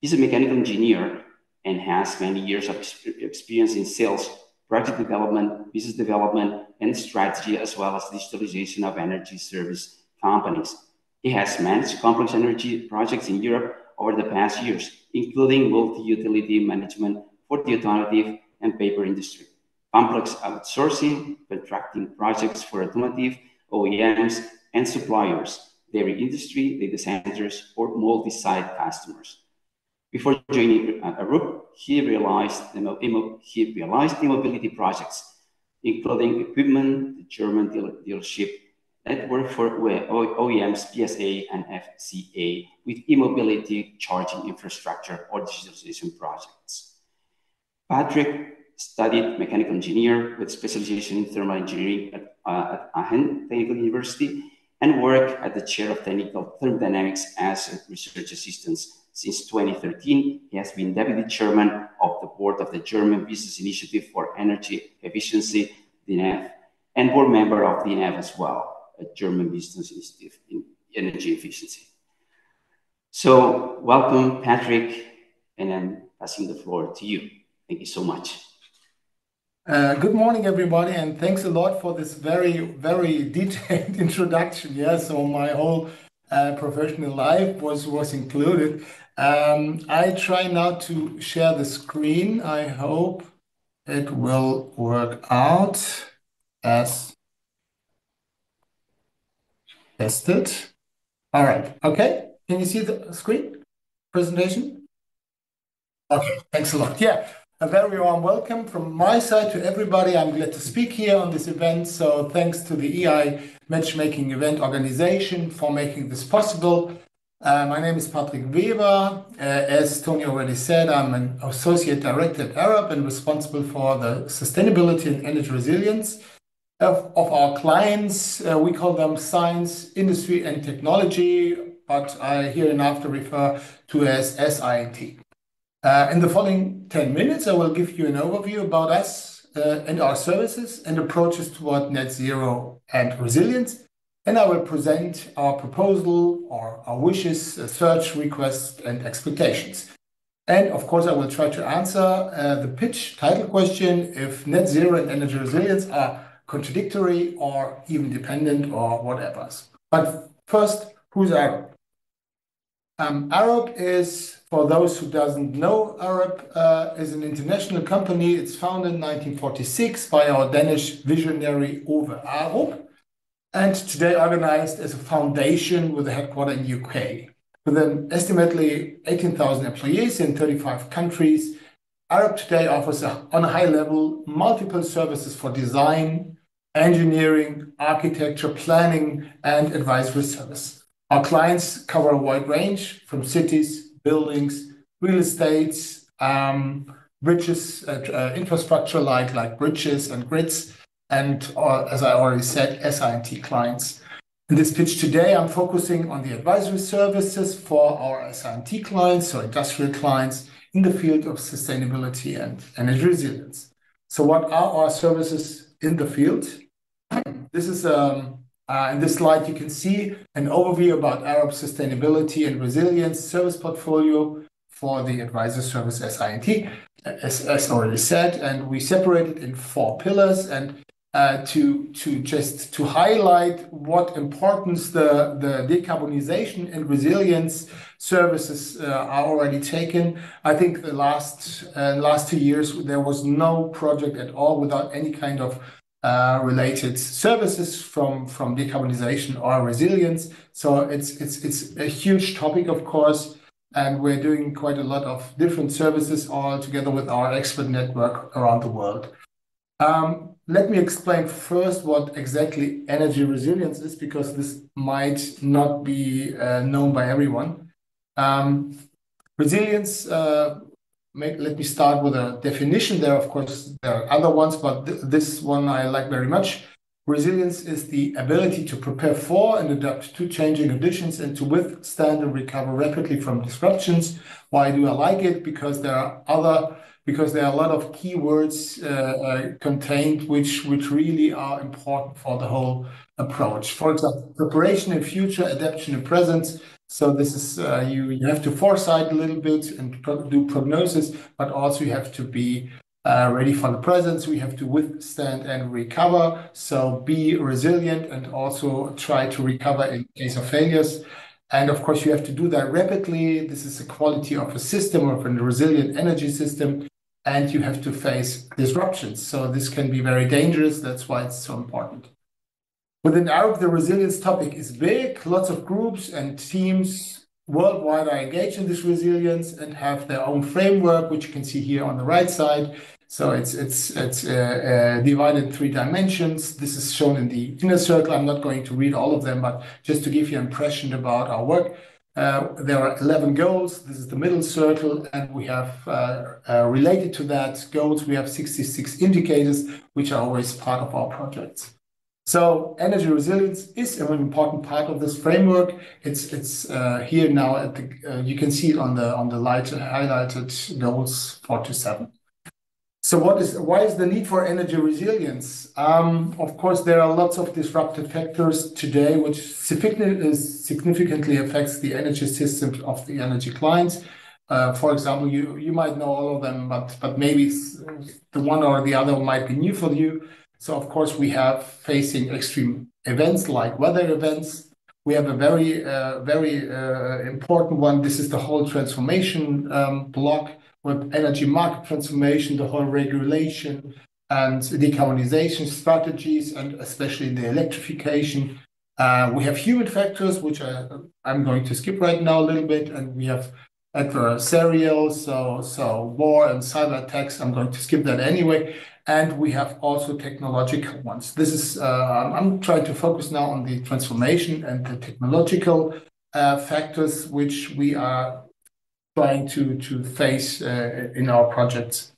He's a mechanical engineer and has many years of experience in sales, project development, business development, and strategy, as well as digitalization of energy service companies. He has managed complex energy projects in Europe over the past years, including multi-utility management for the automotive and paper industry, complex outsourcing, contracting projects for automotive, OEMs, and suppliers, dairy industry, data centers, or multi-site customers. Before joining Arup, he realized e-mobility projects, including equipment, the German dealership network for OEMs, PSA and FCA, with e-mobility charging infrastructure or digitalization projects. Patrick studied mechanical engineer with specialization in thermal engineering at Aachen Technical University and worked at the chair of technical thermodynamics as a research assistant. Since 2013, he has been deputy chairman of the board of the German Business Initiative for Energy Efficiency, DINEF, and board member of DINEF as well, a German business initiative in energy efficiency. So welcome, Patrick, and I'm passing the floor to you. Thank you so much. Good morning, everybody, and thanks a lot for this very, very detailed introduction. Yeah, so my whole professional life was included. I try now to share the screen. I hope it will work out as tested. All right. Okay. Can you see the screen presentation? Okay. Thanks a lot. Yeah. A very warm welcome from my side to everybody. I'm glad to speak here on this event. So thanks to the EI Matchmaking Event organization for making this possible. My name is Patrick Weber. As Tony already said, I'm an associate director at Arab and responsible for the sustainability and energy resilience of our clients. We call them science, industry, and technology, but I hereinafter refer to as SIT. In the following 10 minutes, I will give you an overview about us and our services and approaches toward net zero and resilience. And I will present our proposal or our wishes, search requests, and expectations. And of course, I will try to answer the pitch title question if net zero and energy resilience are contradictory or even dependent or whatever. But first, who's Arab? Arab is, for those who doesn't know, Arab is an international company. It's founded in 1946 by our Danish visionary Ove Arup, and today organized as a foundation with a headquarters in UK. With an estimately 18,000 employees in 35 countries, Arab today offers on a high level multiple services for design, engineering, architecture, planning, and advisory service. Our clients cover a wide range from cities, buildings, real estates, bridges, infrastructure like bridges and grids, and as I already said, SIT clients. In this pitch today, I'm focusing on the advisory services for our SIT clients, so industrial clients in the field of sustainability and energy resilience. So what are our services in the field? This is in this slide, you can see an overview about Arab sustainability and resilience service portfolio for the advisor service SIT, as already said, and we separate it in 4 pillars. And to highlight what importance the decarbonization and resilience services are already taken, I think the last 2 years there was no project at all without any kind of related services from decarbonization or resilience. So it's a huge topic, of course, and we're doing quite a lot of different services all together with our expert network around the world. Let me explain first what exactly energy resilience is, because this might not be known by everyone. Resilience, let me start with a definition there. Of course, there are other ones, but this one I like very much. Resilience is the ability to prepare for and adapt to changing conditions and to withstand and recover rapidly from disruptions. Why do I like it? Because there are a lot of keywords contained which really are important for the whole approach. For example, preparation in future, adaptation in present. So this is you have to foresight a little bit and do prognosis, but also you have to be ready for the present. We have to withstand and recover. So be resilient and also try to recover in case of failures. And of course, you have to do that rapidly. This is the quality of a system, of a resilient energy system. And you have to face disruptions. So this can be very dangerous. That's why it's so important. Within Arab, the resilience topic is big. Lots of groups and teams worldwide are engaged in this resilience and have their own framework, which you can see here on the right side. So it's divided in 3 dimensions. This is shown in the inner circle. I'm not going to read all of them, but just to give you an impression about our work. There are 11 goals. This is the middle circle, and we have related to that goals, we have 66 indicators, which are always part of our projects. So energy resilience is an important part of this framework. It's here now at the you can see it on the light highlighted goals 4 to 7. So why is the need for energy resilience? Of course, there are lots of disruptive factors today, which significantly affects the energy systems of the energy clients. For example, you might know all of them, but maybe the one or the other might be new for you. So of course, we have facing extreme events like weather events. We have a very important one. This is the whole transformation block with energy market transformation, the whole regulation and decarbonization strategies, and especially the electrification. We have human factors, which I'm going to skip right now a little bit, and we have adversarial, so war and cyber attacks. I'm going to skip that anyway. And we have also technological ones. This is I'm trying to focus now on the transformation and the technological factors which we are trying to face in our projects.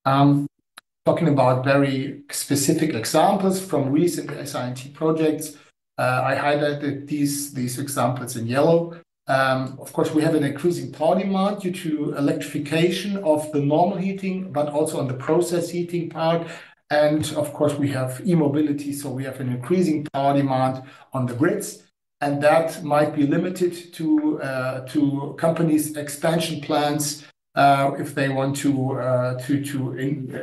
Talking about very specific examples from recent SINT projects, I highlighted these examples in yellow. Of course, we have an increasing power demand due to electrification of the normal heating, but also on the process heating part. And of course, we have e-mobility, so we have an increasing power demand on the grids. And that might be limited to companies' expansion plans if they want to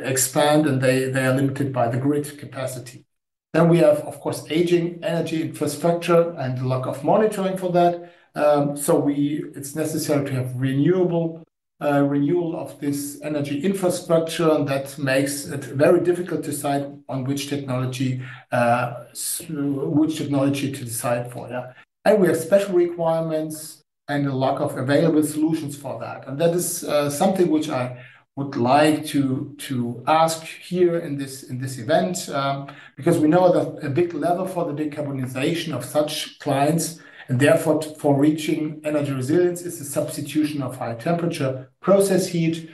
expand, and they are limited by the grid capacity. Then we have, of course, aging energy infrastructure and lack of monitoring for that. So it's necessary to have renewal of this energy infrastructure, and that makes it very difficult to decide on which technology to decide for. Yeah, and we have special requirements and a lack of available solutions for that, and that is something which I would like to ask here in this event, because we know that a big lever for the decarbonization of such clients, and therefore for reaching energy resilience, is the substitution of high temperature process heat,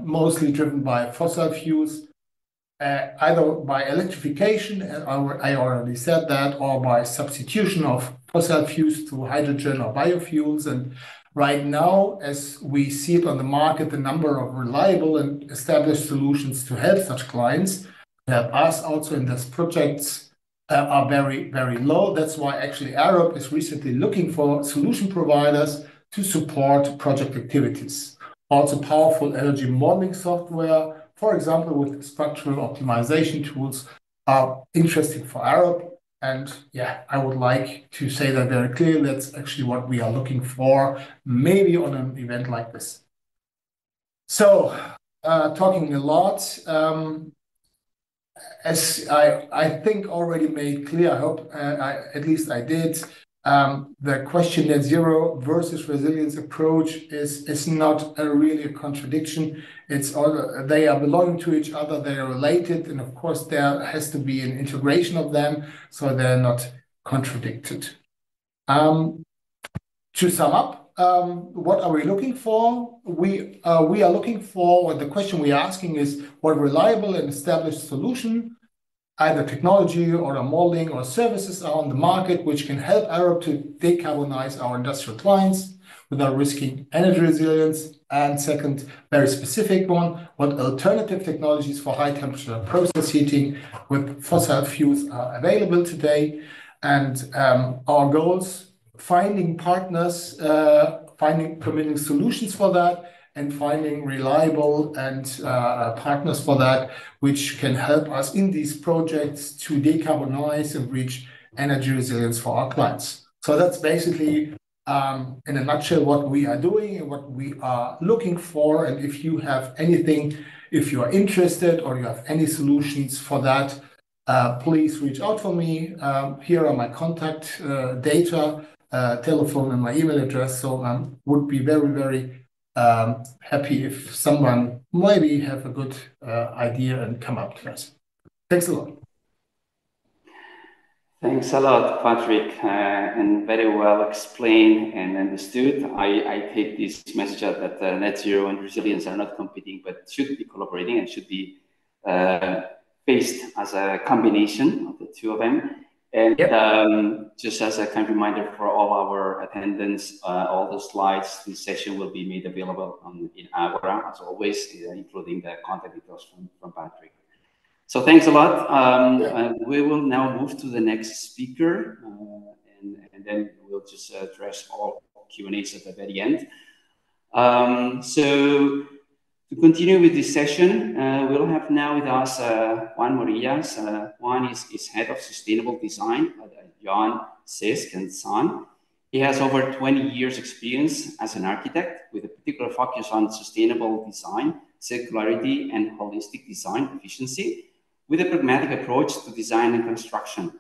mostly driven by fossil fuels, either by electrification, I already said that, or by substitution of fossil fuels to hydrogen or biofuels. And right now, as we see it on the market, the number of reliable and established solutions to help such clients, help us also in these projects, are very, very low. That's why actually Arup is recently looking for solution providers to support project activities. Also powerful energy modeling software, for example, with structural optimization tools, are interesting for Arup. And yeah, I would like to say that very clearly. That's actually what we are looking for, maybe on an event like this. So talking a lot, as I think already made clear, I hope at least I did, the question net zero versus resilience approach is not really a contradiction. It's all, they are belonging to each other, they are related, and of course there has to be an integration of them, so they're not contradicted. To sum up, what are we looking for? We are looking for, or the question we are asking is, what reliable and established solution, either technology or a modeling or services, are on the market which can help Arup to decarbonize our industrial clients without risking energy resilience? And second, very specific one, what alternative technologies for high temperature process heating with fossil fuels are available today? And our goals: finding partners, finding permitting solutions for that, and finding reliable and partners for that, which can help us in these projects to decarbonize and reach energy resilience for our clients. So that's basically, in a nutshell, what we are doing and what we are looking for. And if you have anything, if you are interested or you have any solutions for that, please reach out for me. Here are my contact data, telephone and my email address. So would be very, very happy if someone maybe have a good idea and come up to us. Thanks a lot. Thanks a lot, Patrick, and very well explained and understood. I take this message out that net zero and resilience are not competing, but should be collaborating and should be faced as a combination of the two of them. And yep. Just as a kind reminder for all our attendants, all the slides, this session will be made available in Agora, as always, including the contact details from Patrick. So thanks a lot. We will now move to the next speaker, and then we'll just address all Q&As at the very end. So to continue with this session, we'll have now with us Juan Morillas. Juan is Head of Sustainable Design at John Sisk and Son. He has over 20 years experience as an architect with a particular focus on sustainable design, circularity, and holistic design efficiency, with a pragmatic approach to design and construction.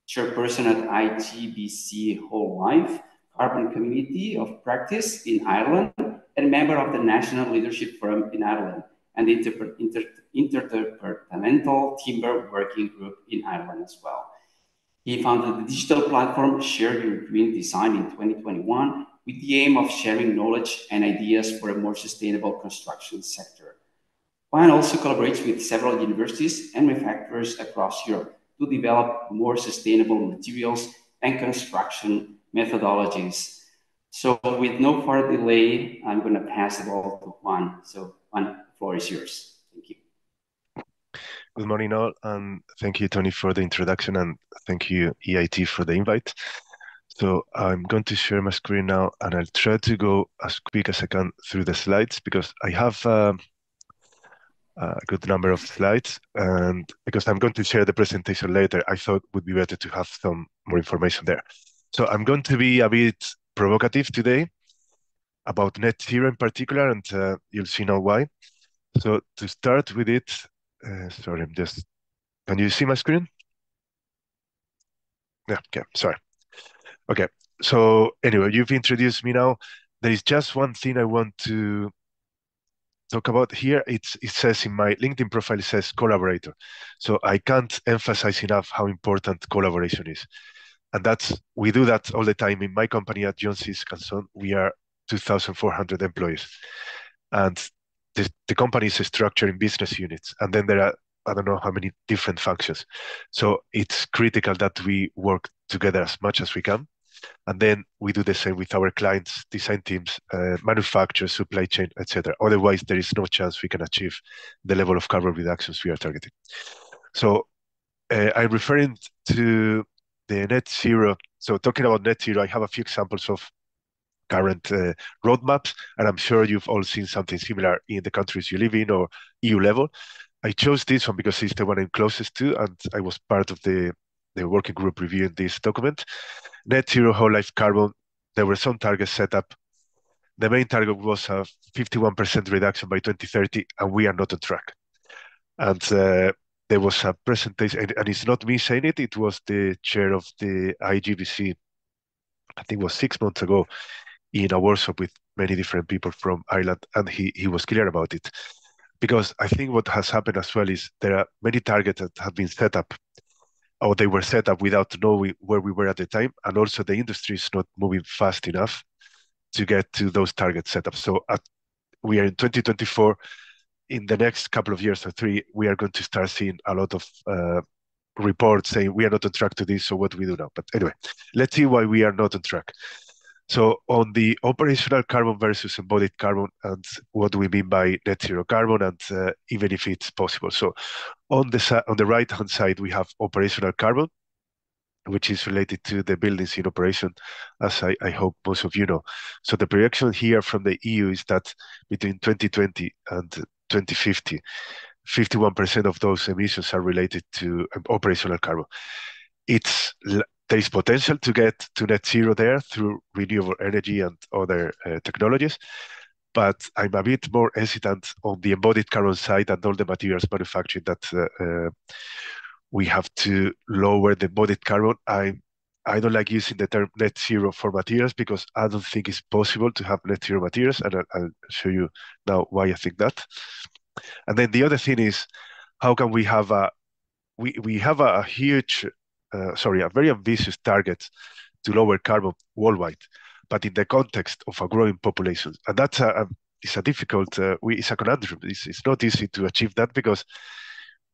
Chairperson at IGBC Whole Life Carbon Community of Practice in Ireland, and member of the National Leadership Forum in Ireland and the Interdepartmental Timber Working Group in Ireland as well. He founded the digital platform Shared European Design in 2021 with the aim of sharing knowledge and ideas for a more sustainable construction sector. Juan also collaborates with several universities and manufacturers across Europe to develop more sustainable materials and construction methodologies. So with no further delay, I'm going to pass it all to Juan. So Juan, the floor is yours. Thank you. Good morning all, and thank you, Tony, for the introduction, and thank you, EIT, for the invite. So I'm going to share my screen now, and I'll try to go as quick as I can through the slides because I have a good number of slides, and because I'm going to share the presentation later, I thought it would be better to have some more information there. So I'm going to be a bit provocative today about net zero in particular, and you'll see now why. So to start with it, sorry, can you see my screen? Yeah, okay, sorry. Okay, so anyway, you've introduced me now. There is just one thing I want to talk about here. It says in my LinkedIn profile, it says collaborator. So I can't emphasize enough how important collaboration is. And we do that all the time in my company at John Sisk & Son. We are 2,400 employees. And the company is structured in business units. And then there are, I don't know how many different functions. So it's critical that we work together as much as we can. And then we do the same with our clients, design teams, manufacturers, supply chain, etc. Otherwise, there is no chance we can achieve the level of carbon reductions we are targeting. So I'm referring to the net zero. So talking about net zero, I have a few examples of current roadmaps, and I'm sure you've all seen something similar in the countries you live in or EU level. I chose this one because it's the one I'm closest to, and I was part of the working group reviewing this document. Net zero whole life carbon, there were some targets set up. The main target was a 51% reduction by 2030, and we are not on track. And there was a presentation, and it's not me saying it, it was the chair of the IGBC, I think it was 6 months ago, in a workshop with many different people from Ireland, and he was clear about it. Because I think what has happened as well is there are many targets that have been set up, or they were set up without knowing where we were at the time, and also the industry is not moving fast enough to get to those targets set up. So we are in 2024. In the next couple of years or 3, we are going to start seeing a lot of reports saying we are not on track to this, so what do we do now? But anyway, let's see why we are not on track. So on the operational carbon versus embodied carbon, and what do we mean by net zero carbon, and even if it's possible. So on the right-hand side, we have operational carbon, which is related to the buildings in operation, as I hope most of you know. So the projection here from the EU is that between 2020 and 2050, 51% of those emissions are related to operational carbon. There is potential to get to net zero there through renewable energy and other technologies, but I'm a bit more hesitant on the embodied carbon side and all the materials manufacturing that we have to lower the embodied carbon. I'm I don't like using the term net zero for materials because I don't think it's possible to have net zero materials, and I'll show you now why I think that. And then the other thing is, how can we have we have a huge, a very ambitious target to lower carbon worldwide, but in the context of a growing population, and that's it's a difficult, it's a conundrum. It's not easy to achieve that because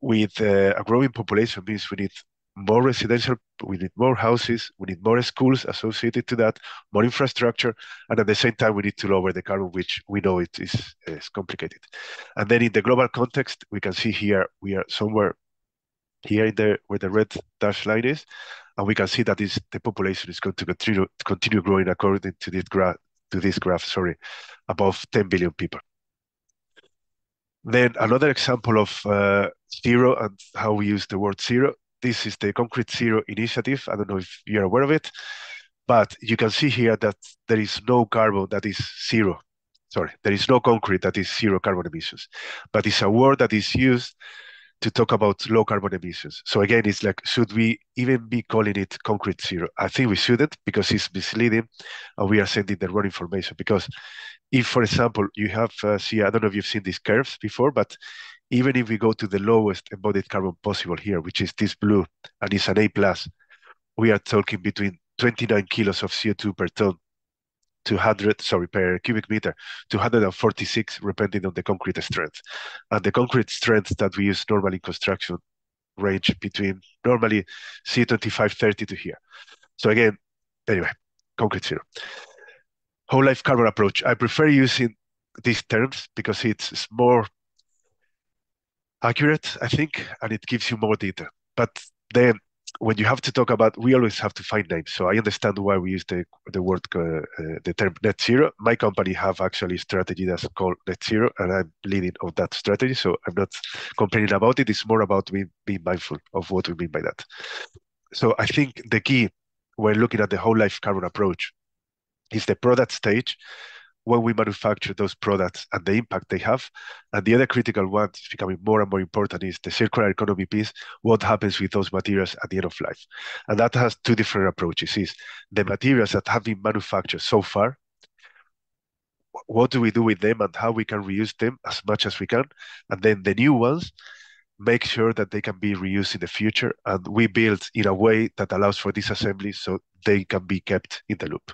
with a growing population means we need more residential, we need more houses, we need more schools associated to that, more infrastructure, and at the same time we need to lower the carbon, which we know it is complicated. And then in the global context, we can see here we are somewhere here in the where the red dashed line is, and we can see that the population is going to continue growing according to this graph, sorry, above 10 billion people. Then another example of zero and how we use the word zero. This is the Concrete Zero initiative. I don't know if you're aware of it, but you can see here that there is no carbon that is zero. Sorry, there is no concrete that is zero carbon emissions, but it's a word that is used to talk about low carbon emissions. So again, it's like, should we even be calling it concrete zero? I think we shouldn't, because it's misleading and we are sending the wrong information. Because if, for example, you have, see, I don't know if you've seen these curves before, but even if we go to the lowest embodied carbon possible here, which is this blue, and it's an A+, we are talking between 29 kilos of CO2 per ton, per cubic meter, to 146, depending on the concrete strength. And the concrete strength that we use normally in construction range between normally C2530 to here. So again, anyway, concrete zero. Whole life carbon approach. I prefer using these terms because it's more accurate, I think, and it gives you more data. But then when you have to talk about, we always have to find names. So I understand why we use the term net zero. My company have actually a strategy that's called net zero, and I'm leading on that strategy. So I'm not complaining about it. It's more about being mindful of what we mean by that. So I think the key when looking at the whole life carbon approach is the product stage, when we manufacture those products and the impact they have. And the other critical one is becoming more and more important is the circular economy piece, what happens with those materials at the end of life. And that has two different approaches, is the materials that have been manufactured so far, what do we do with them and how we can reuse them as much as we can. And then the new ones, make sure that they can be reused in the future. And we build in a way that allows for disassembly so they can be kept in the loop.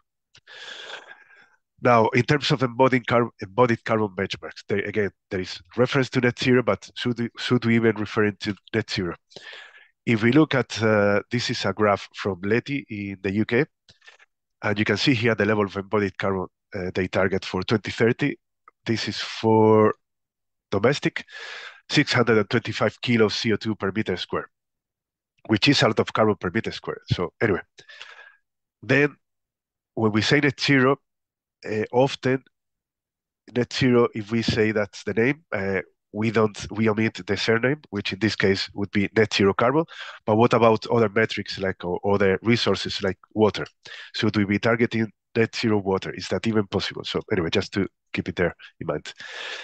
Now, in terms of embodied carbon benchmarks, again, there is reference to net zero, but should we even refer to net zero? If we look at, this is a graph from Leti in the UK, and you can see here the level of embodied carbon they target for 2030. This is for domestic, 625 kilos CO2 per meter square, which is a lot of carbon per meter square. So anyway, then when we say net zero, often net zero, if we say that's the name, we omit the surname, which in this case would be net zero carbon. But what about other metrics like or other resources like water? Should we be targeting net zero water? Is that even possible? So anyway, just to keep it there in mind.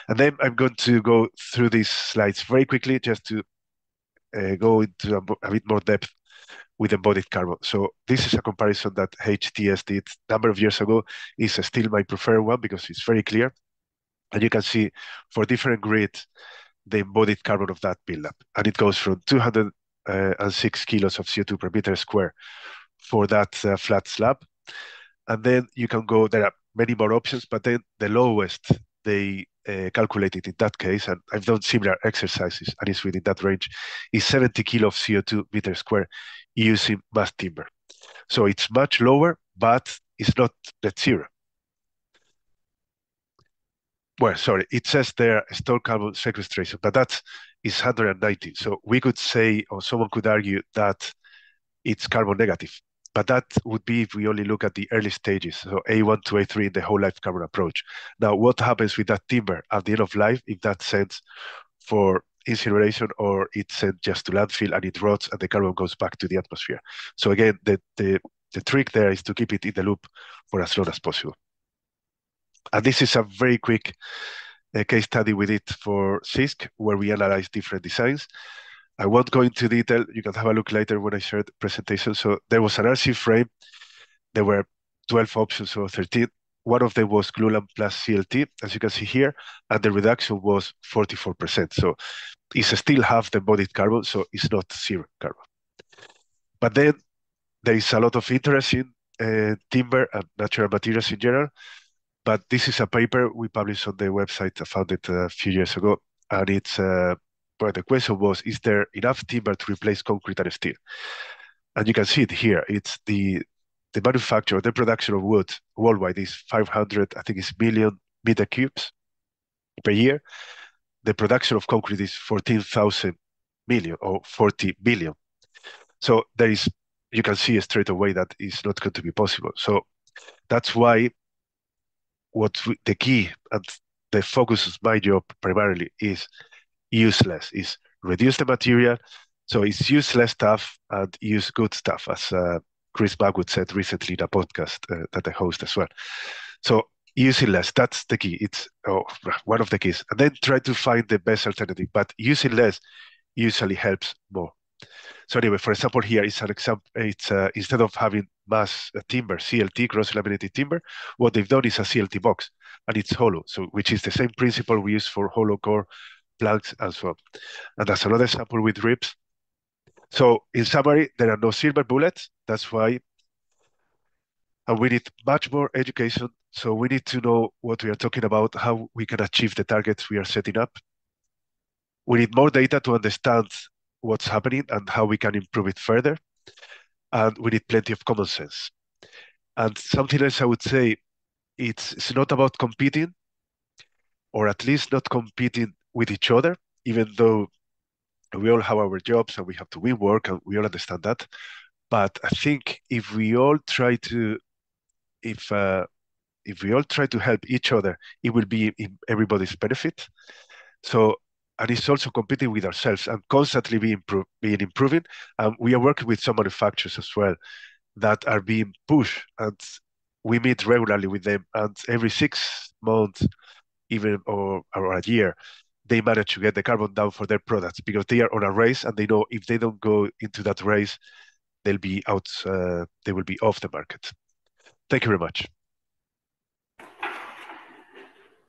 And then I'm going to go through these slides very quickly, just to go into a bit more depth with embodied carbon. So this is a comparison that HTS did a number of years ago. Is still my preferred one because it's very clear. And you can see for different grids, the embodied carbon of that buildup. And it goes from 206 kilos of CO2 per meter square for that flat slab. And then you can go, there are many more options, but then the lowest they calculated in that case, and I've done similar exercises, and it's within that range, is 70 kilo of CO2 meter square using mass timber. So it's much lower, but it's not net zero. Well, sorry, it says there stored carbon sequestration, but that is 190. So we could say, or someone could argue that it's carbon negative, but that would be if we only look at the early stages, so A1 to A3 in the whole life carbon approach. Now, what happens with that timber at the end of life if that's sent for incineration or it's sent just to landfill and it rots and the carbon goes back to the atmosphere? So again, the trick there is to keep it in the loop for as long as possible. And this is a very quick case study we did for CISC, where we analyzed different designs. I won't go into detail. You can have a look later when I share the presentation. So there was an RC frame. There were 12 options or 13. One of them was glulam plus CLT, as you can see here, and the reduction was 44%. So it's still half the embodied carbon, so it's not zero carbon. But then there is a lot of interest in timber and natural materials in general. But this is a paper we published on the website. I found it a few years ago, and it's but the question was: is there enough timber to replace concrete and steel? And you can see it here. It's the manufacture, the production of wood worldwide is 500, I think it's million meter cubes per year. The production of concrete is 14,000 million or 40 billion. So there is, you can see straight away that it's not going to be possible. So that's why the key and the focus of my job primarily is useless, is reduce the material. So it's use less stuff and use good stuff, as Chris Bagwood said recently in a podcast that I host as well. So using less, that's the key. It's one of the keys. And then try to find the best alternative. But using less usually helps more. So anyway, for example, here is an example. It's instead of having mass timber, CLT, cross-laminated timber, what they've done is a CLT box, and it's hollow. So which is the same principle we use for hollow core planks and so on. And that's another example with ribs. So in summary, there are no silver bullets. That's why, and we need much more education. So we need to know what we are talking about, how we can achieve the targets we are setting up. We need more data to understand what's happening and how we can improve it further. And we need plenty of common sense. And something else I would say, it's not about competing, or at least not competing with each other, even though we all have our jobs and we have to win work and we all understand that. But I think if we all try to help each other, it will be in everybody's benefit. So, and it's also competing with ourselves and constantly being improving. We are working with some manufacturers as well that are being pushed, and we meet regularly with them. And every 6 months, even or a year, they manage to get the carbon down for their products because they are on a race and they know if they don't go into that race, they'll be out. They will be off the market. Thank you very much.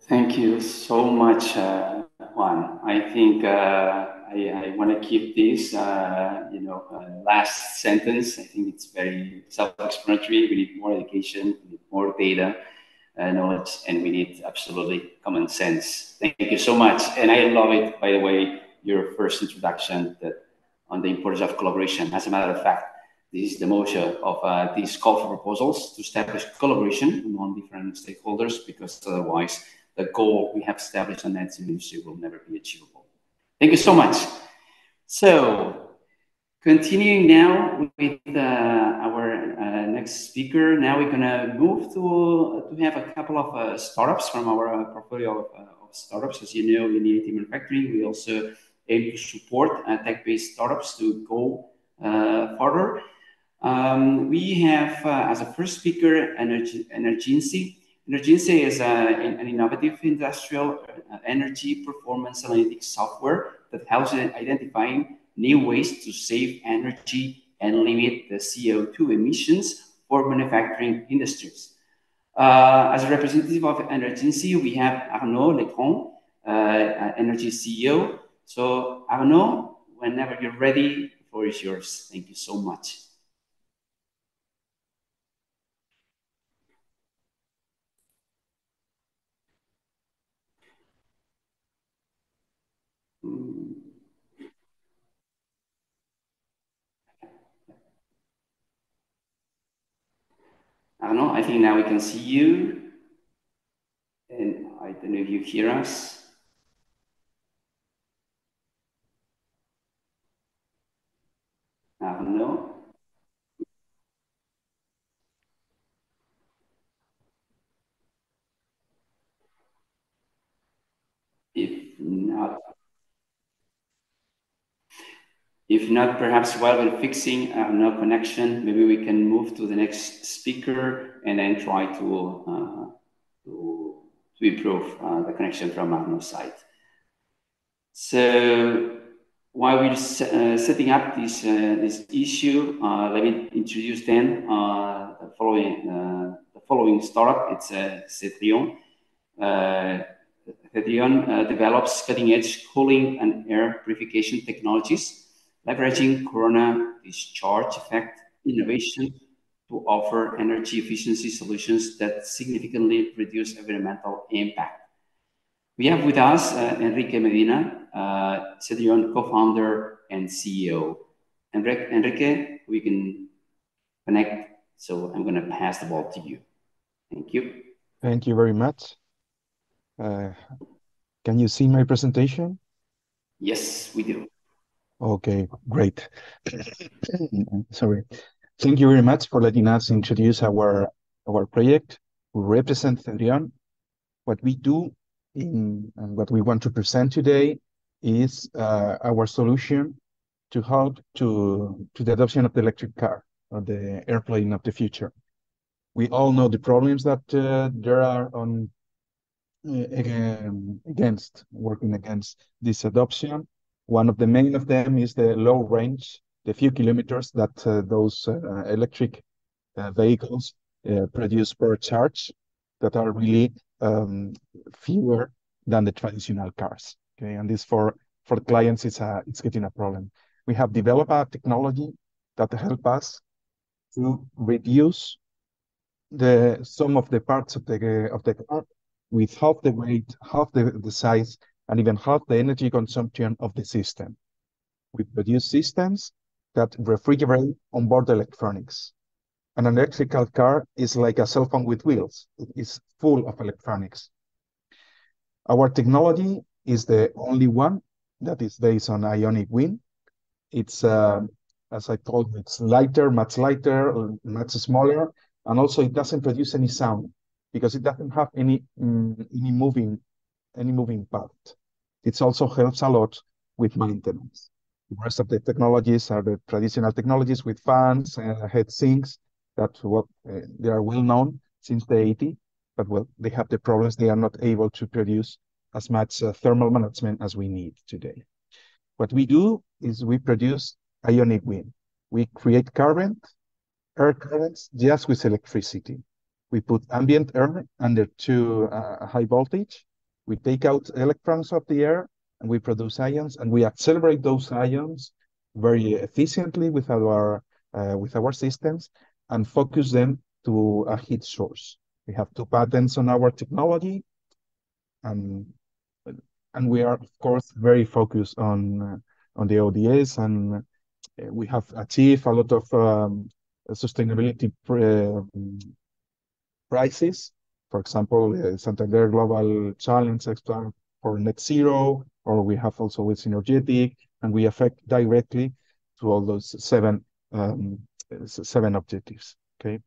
Thank you so much, Juan. I think I want to keep this, last sentence. I think it's very self-explanatory. We need more education, we need more data, knowledge, and we need absolutely common sense. Thank you so much. And I love it, by the way, your first introduction on the importance of collaboration. As a matter of fact, this is the motion of this call for proposals to establish collaboration among different stakeholders, because otherwise the goal we have established on net zero industry will never be achievable. Thank you so much. So continuing now with our next speaker, now we're gonna move to have a couple of startups from our portfolio of startups. As you know, in additive manufacturing, we also aim to support tech-based startups to go further. We have as a first speaker, Energincy. Energincy is an innovative industrial energy performance analytics software that helps in identifying new ways to save energy and limit the CO2 emissions for manufacturing industries. As a representative of Energincy, we have Arnaud Legrand, Energy CEO. So Arnaud, whenever you're ready, the floor is yours. Thank you so much. Arnaud, I think now we can see you. And I don't know if you hear us. Arnaud? If not, perhaps while we're fixing no connection, maybe we can move to the next speaker and then try to improve the connection from Arnaud's side. So while we're setting up this issue, let me introduce then the following startup. It's Cetrion. Cetrion develops cutting-edge cooling and air purification technologies, leveraging corona discharge effect innovation to offer energy efficiency solutions that significantly reduce environmental impact. We have with us Enrique Medina, Cetrion co-founder and CEO. Enrique, we can connect, so I'm going to pass the ball to you. Thank you. Thank you very much. Can you see my presentation? Yes, we do. Okay, great. Sorry. Thank you very much for letting us introduce our project. We represent Cetrion. What we do and what we want to present today is our solution to help to the adoption of the electric car or the airplane of the future. We all know the problems that there are on working against this adoption. One of the main of them is the low range, the few kilometers that those electric vehicles produce per charge, that are really fewer than the traditional cars. Okay, and this for the clients, it's getting a problem. We have developed a technology that help us to reduce some of the parts of the car with half the weight, half the size, and even half the energy consumption of the system. We produce systems that refrigerate onboard electronics. An electrical car is like a cell phone with wheels. It is full of electronics. Our technology is the only one that is based on ionic wind. It's, as I told you, it's lighter, much smaller, and also it doesn't produce any sound because it doesn't have any moving part. It also helps a lot with maintenance. The rest of the technologies are the traditional technologies with fans and heat sinks. That's what they are well known since the 80s, but well, they have the problems. They are not able to produce as much thermal management as we need today. What we do is we produce ionic wind. We create air currents just with electricity. We put ambient air under to high voltage. We take out electrons of the air and we produce ions, and we accelerate those ions very efficiently with our systems and focus them to a heat source. We have 2 patents on our technology, and we are of course very focused on the ODS, and we have achieved a lot of sustainability prizes. For example, Santander Global Challenge for Net Zero, or we have also with Synergetic, and we affect directly to all those seven objectives. Okay,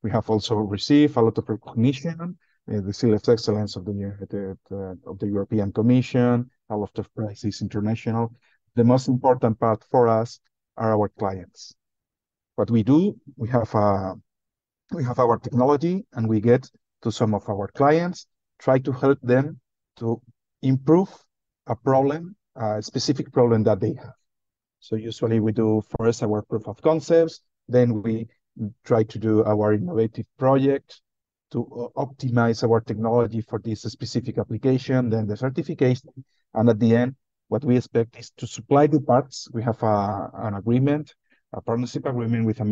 we have also received a lot of recognition, the Seal of Excellence of the European Commission, a lot of prizes international. The most important part for us are our clients. What we do, we have our technology, and we get to some of our clients, try to help them to improve a specific problem that they have. So usually we do first our proof of concepts, then we try to do our innovative project to optimize our technology for this specific application, then the certification, and at the end, what we expect is to supply the parts. We have an agreement, a partnership agreement with a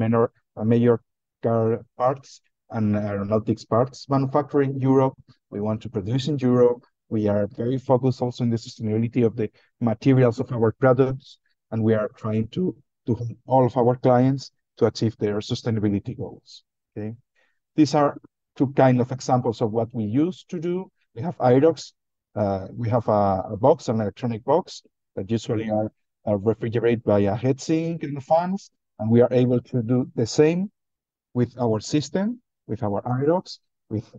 major car parts and aeronautics parts manufacturer in Europe. We want to produce in Europe. We are very focused also in the sustainability of the materials of our products, and we are trying to help all of our clients to achieve their sustainability goals. Okay, these are 2 kind of examples of what we used to do. We have IROX. We have a box, an electronic box that usually are refrigerated by a heatsink and fans, and we are able to do the same with our system, with our IROX, with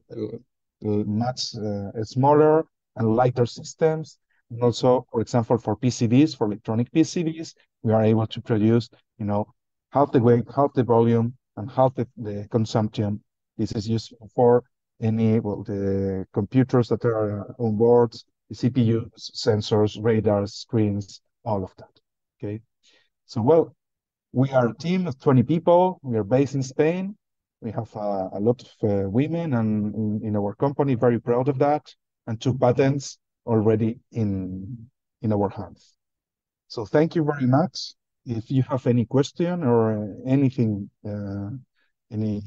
much smaller and lighter systems. And also, for example, for PCBs, for electronic PCBs, we are able to produce, half the weight, half the volume, and half the consumption. This is useful for the computers that are on board, the CPUs, sensors, radars, screens, all of that. Okay. So, well, we are a team of 20 people. We are based in Spain. We have a lot of women and in our company, very proud of that, and 2 patents already in our hands. So thank you very much. If you have any question or anything, any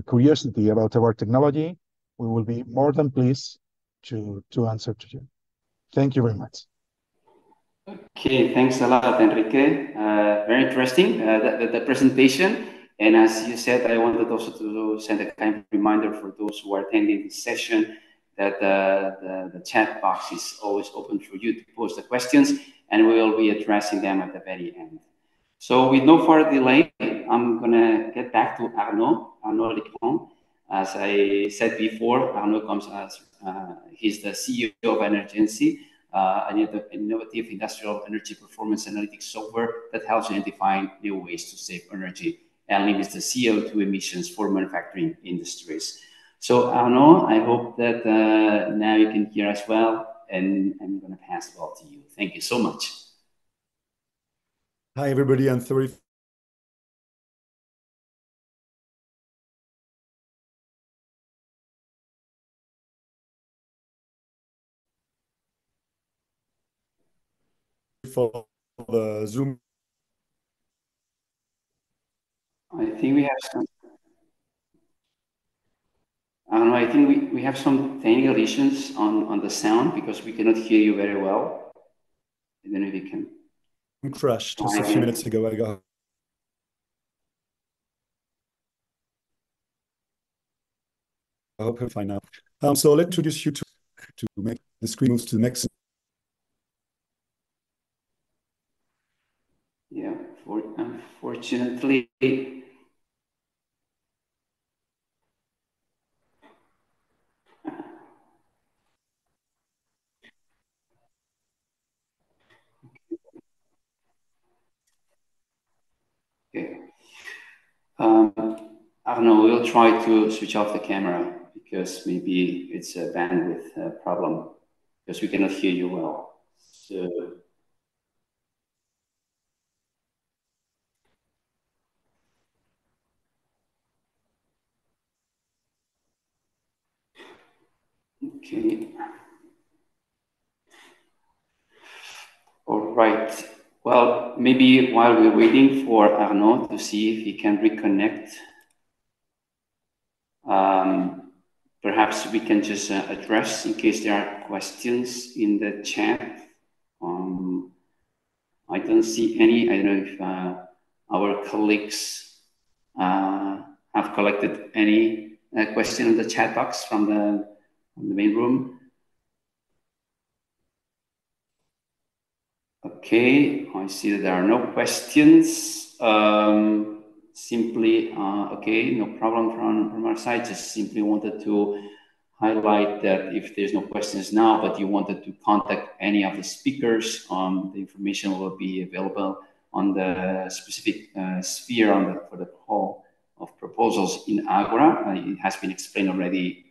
curiosity about our technology, we will be more than pleased to answer to you. Thank you very much. Okay, thanks a lot, Enrique. Very interesting, the presentation. And as you said, I wanted also to send a kind of reminder for those who are attending this session that the chat box is always open for you to post the questions, and we will be addressing them at the very end. So with no further delay, I'm going to get back to Arnaud Lecran. As I said before, Arnaud comes as, he's the CEO of Energency, an innovative industrial energy performance analytics software that helps identify new ways to save energy and limits the CO2 emissions for manufacturing industries. So Arnaud, I hope that now you can hear us well, and I'm going to pass it all to you. Thank you so much. Hi, everybody. I'm sorry for the Zoom. I think we have some. I don't know. I think we have some technical issues on the sound because we cannot hear you very well. I don't know if you can. Crashed just a few minutes ago. I hope I'm fine now. So I'll introduce you to make the screen moves to the next. Yeah, unfortunately. Okay. Arnaud, we'll try to switch off the camera because maybe it's a bandwidth problem because we cannot hear you well. So. Okay. All right. Well, maybe while we're waiting for Arnaud to see if he can reconnect, perhaps we can just address in case there are questions in the chat. I don't see any. I don't know if our colleagues have collected any question in the chat box from the main room. Okay, I see that there are no questions. Simply, okay, no problem from our side. Just simply wanted to highlight that if there's no questions now, but you wanted to contact any of the speakers, the information will be available on the specific sphere for the call of proposals in Agora. It has been explained already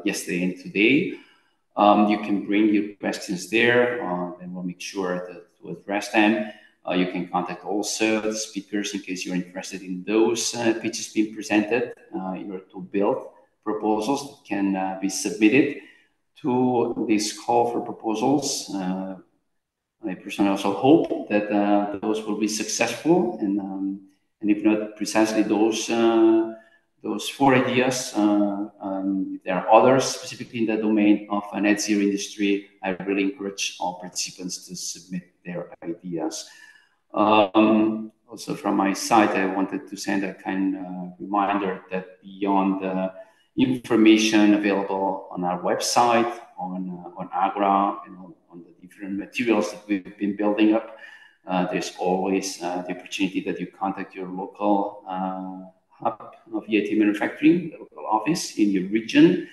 yesterday and today. You can bring your questions there, and we'll make sure to address them. You can contact also the speakers in case you're interested in those pitches being presented in order to build proposals that can be submitted to this call for proposals. I personally also hope that those will be successful, and if not precisely those 4 ideas, there are others specifically in the domain of a net zero industry. I really encourage all participants to submit their ideas. Also from my side, I wanted to send a kind reminder that beyond the information available on our website, on Agora, and on the different materials that we've been building up, there's always the opportunity that you contact your local hub of EIT manufacturing, the local office in your region,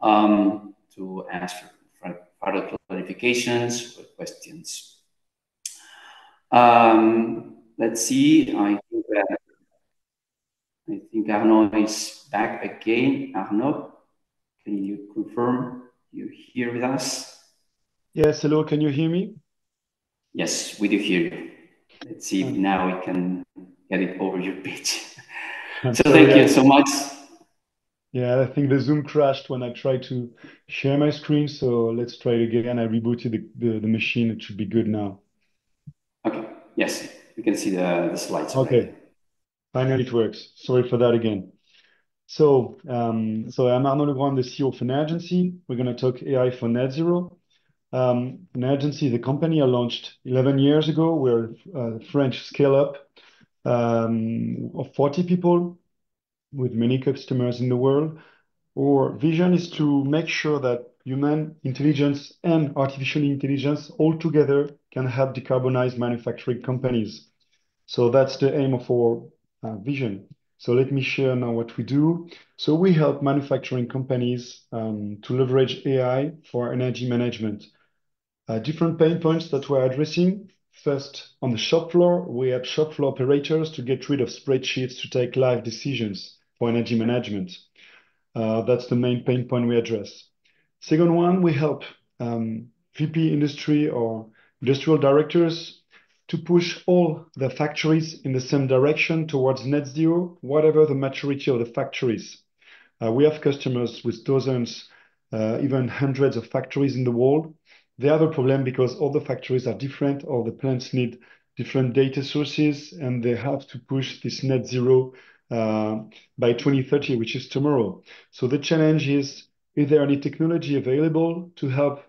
to ask for further clarifications or questions. Let's see. I think Arnaud is back again. Arnaud, can you confirm you're here with us? Yes. Hello. Can you hear me? Yes, we do hear you. Let's see if now we can get it over your pitch. So thank you so much. Yeah, I think the Zoom crashed when I tried to share my screen, so let's try it again. I rebooted the machine. It should be good now. Okay, yes, we can see the slides already. Okay, finally it works. Sorry for that again. So I'm Arnaud Legrand, the CEO of an agency. We're going to talk AI for net zero. An agency is a company I launched 11 years ago. We're a French scale-up of 40 people with many customers in the world. Our vision is to make sure that human intelligence and artificial intelligence all together can help decarbonize manufacturing companies. So that's the aim of our vision. So let me share now what we do. So we help manufacturing companies to leverage AI for energy management. Different pain points that we're addressing. First, on the shop floor, we help shop floor operators to get rid of spreadsheets to take live decisions for energy management. That's the main pain point we address. Second one, we help VP industry or industrial directors to push all the factories in the same direction towards net zero, whatever the maturity of the factories. We have customers with dozens, even hundreds of factories in the world. They have a problem because all the factories are different, all the plants need different data sources, and they have to push this net zero by 2030, which is tomorrow. So the challenge is there any technology available to help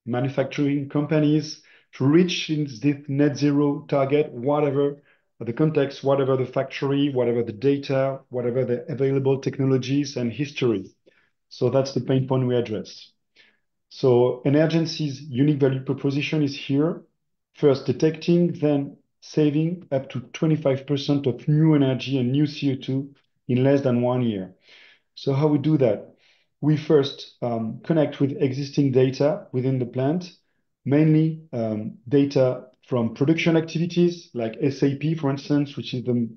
manufacturing companies to reach this net zero target, whatever the context, whatever the factory, whatever the data, whatever the available technologies and history. So that's the pain point we address. So an agency's unique value proposition is here. First, detecting, then saving up to 25% of new energy and new CO2 in less than 1 year. So how we do that? We first connect with existing data within the plant, mainly data from production activities like SAP, for instance, which is the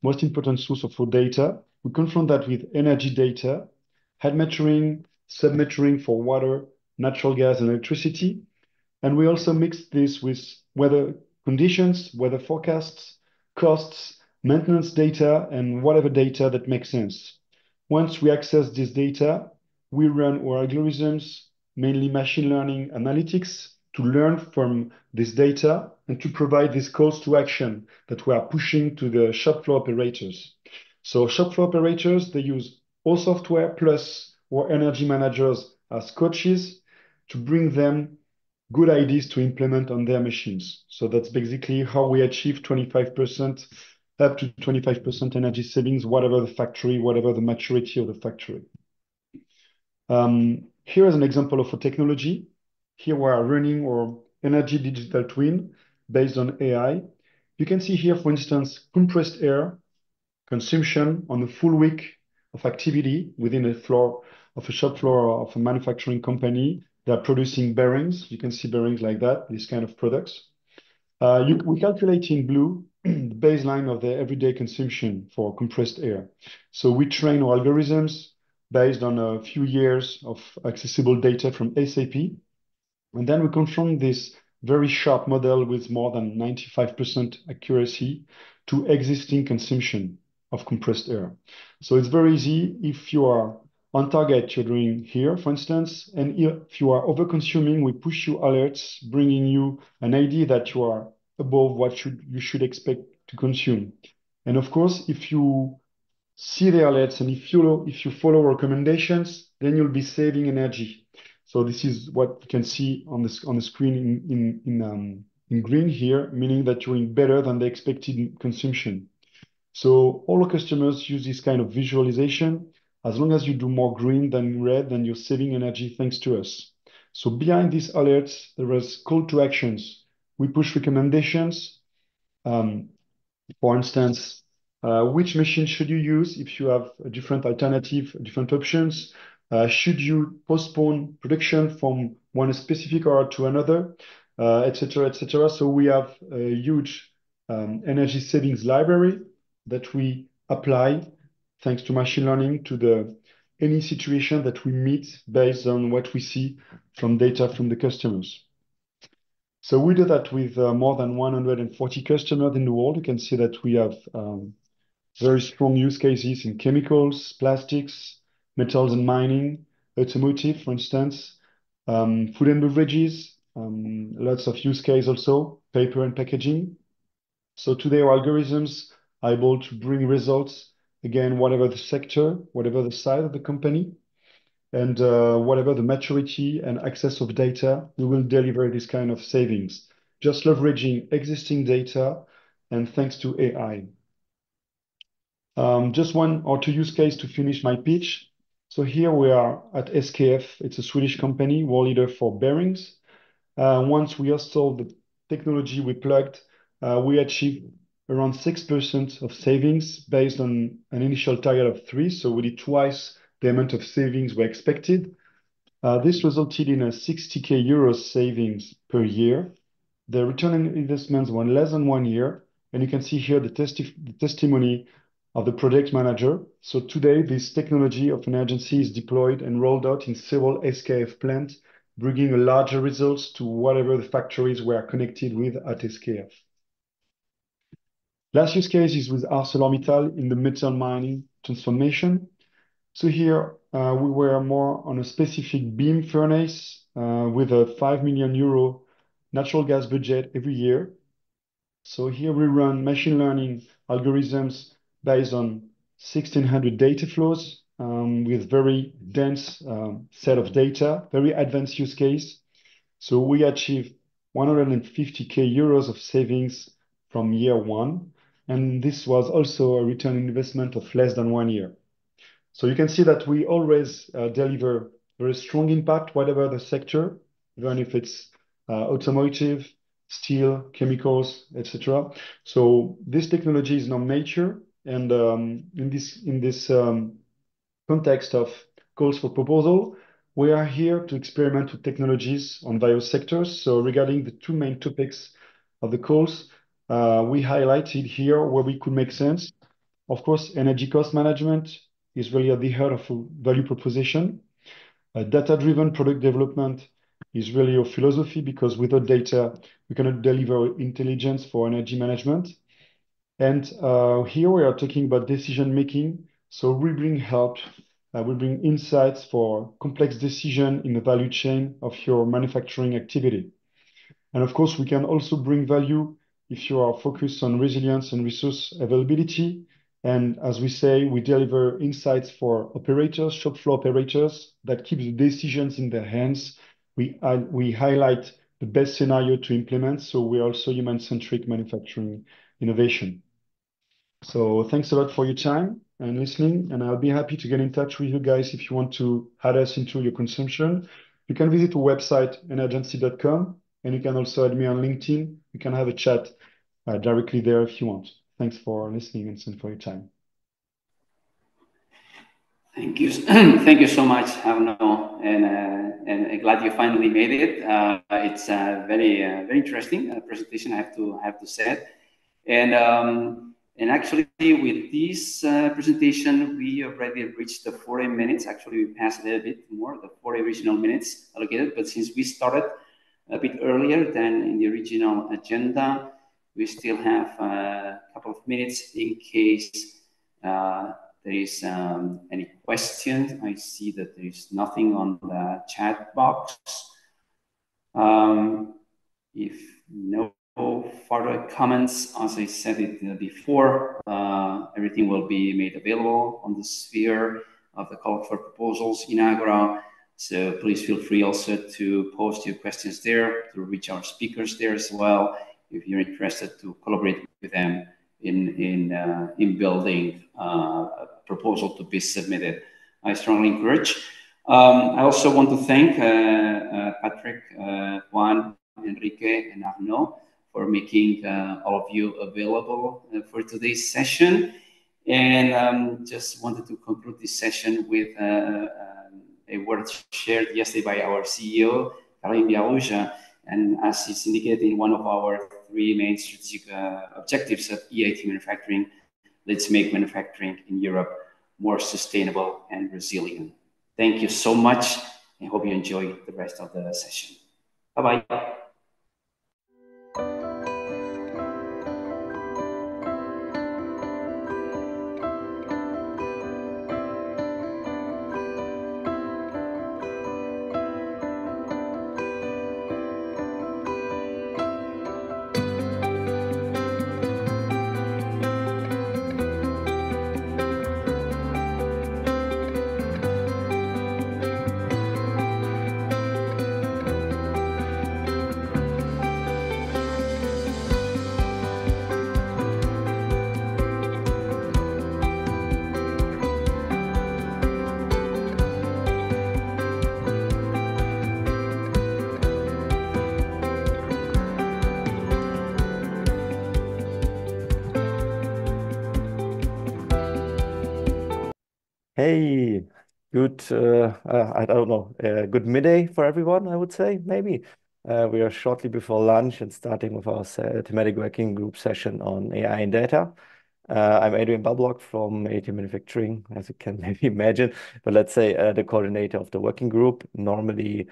most important source of our data. We confront that with energy data, head metering, sub-metering for water, natural gas, and electricity. And we also mix this with weather conditions, weather forecasts, costs, maintenance data, and whatever data that makes sense. Once we access this data, we run our algorithms, mainly machine learning analytics, to learn from this data and to provide these calls to action that we are pushing to the shop floor operators. So shop floor operators, they use all software plus our energy managers as coaches to bring them good ideas to implement on their machines. So that's basically how we achieve 25%, up to 25% energy savings, whatever the factory, whatever the maturity of the factory. Here is an example of a technology. Here we are running our energy digital twin based on AI. You can see here, for instance, compressed air consumption on a full week of activity within a floor of a shop floor of a manufacturing company. They are producing bearings. You can see bearings like that, these kind of products. We calculate in blue the baseline of the everyday consumption for compressed air. So we train our algorithms based on a few years of accessible data from SAP. And then we confront this very sharp model with more than 95% accuracy to existing consumption of compressed air. So it's very easy if you are on target, you're doing here, for instance, and if you are over-consuming, we push you alerts, bringing you an idea that you are above what you should expect to consume. And of course, if you see the alerts and if you follow recommendations, then you'll be saving energy. So this is what you can see on the screen in green here, meaning that you're in better than the expected consumption. So all our customers use this kind of visualization. As long as you do more green than red, then you're saving energy thanks to us. So behind these alerts, there is call to actions. We push recommendations. For instance, which machine should you use if you have a different alternative, different options? Should you postpone production from one specific hour to another, etc., etc. So we have a huge energy savings library that we apply thanks to machine learning to any situation that we meet based on what we see from data from the customers. So we do that with more than 140 customers in the world. You can see that we have very strong use cases in chemicals, plastics, metals and mining, automotive, for instance, food and beverages, lots of use case also, paper and packaging. So today our algorithms are able to bring results, again, whatever the sector, whatever the size of the company, and whatever the maturity and access of data, we will deliver this kind of savings, just leveraging existing data and thanks to AI. Just one or two use case to finish my pitch. So here we are at SKF. It's a Swedish company, world leader for bearings. Once we installed the technology we plugged, we achieved around 6% of savings based on an initial target of 3. So we did twice the amount of savings we expected. This resulted in a 60K euros savings per year. The return on investments were less than 1 year, and you can see here the testimony of the project manager. So today, this technology of an agency is deployed and rolled out in several SKF plants, bringing a larger results to whatever the factories we are connected with at SKF. Last use case is with ArcelorMittal in the metal mining transformation. So here we were more on a specific beam furnace with a 5 million euro natural gas budget every year. So here we run machine learning algorithms based on 1,600 data flows with very dense set of data, very advanced use case. So we achieved 150K euros of savings from year 1. And this was also a return on investment of less than 1 year. So you can see that we always deliver very strong impact, whatever the sector, even if it's automotive, steel, chemicals, etc. So this technology is now mature, and in this context of calls for proposal, we are here to experiment with technologies on various sectors. So regarding the two main topics of the calls, we highlighted here where we could make sense. Of course, energy cost management is really at the heart of a value proposition. Data-driven product development is really a philosophy, because without data, we cannot deliver intelligence for energy management. And here we are talking about decision-making. So we bring help, we bring insights for complex decision in the value chain of your manufacturing activity. And of course, we can also bring value if you are focused on resilience and resource availability. And as we say, we deliver insights for operators, shop floor operators, that keep the decisions in their hands. We highlight the best scenario to implement. So we're also human-centric manufacturing innovation. So thanks a lot for your time and listening. And I'll be happy to get in touch with you guys if you want to add us into your consumption. You can visit our website, energency.com, and you can also add me on LinkedIn. We can have a chat directly there if you want. Thanks for listening and for your time. Thank you. Thank you so much, Arnaud, and glad you finally made it. It's a very interesting presentation, I have to say. And actually, with this presentation, we already reached the 40 minutes. Actually, we passed a little bit more, the 40 original minutes allocated. But since we started a bit earlier than in the original agenda, we still have a couple of minutes in case there is any questions. I see that there is nothing on the chat box. If no further comments, as I said it before, everything will be made available on the sphere of the call for proposals in Agora. So please feel free also to post your questions there, to reach our speakers there as well, if you're interested to collaborate with them in building a proposal to be submitted. I strongly encourage. I also want to thank Patrick, Juan, Enrique, and Arnaud for making all of you available for today's session. And just wanted to conclude this session with a word shared yesterday by our CEO, Karim Biarouja. And as is indicated in one of our 3 main strategic objectives of EIT Manufacturing, let's make manufacturing in Europe more sustainable and resilient. Thank you so much. I hope you enjoy the rest of the session. Bye-bye. Hey, good, I don't know, good midday for everyone, I would say, maybe. We are shortly before lunch and starting with our thematic working group session on AI and data. I'm Adrian Bablock from AT Manufacturing, as you can maybe imagine, but let's say the coordinator of the working group. Normally,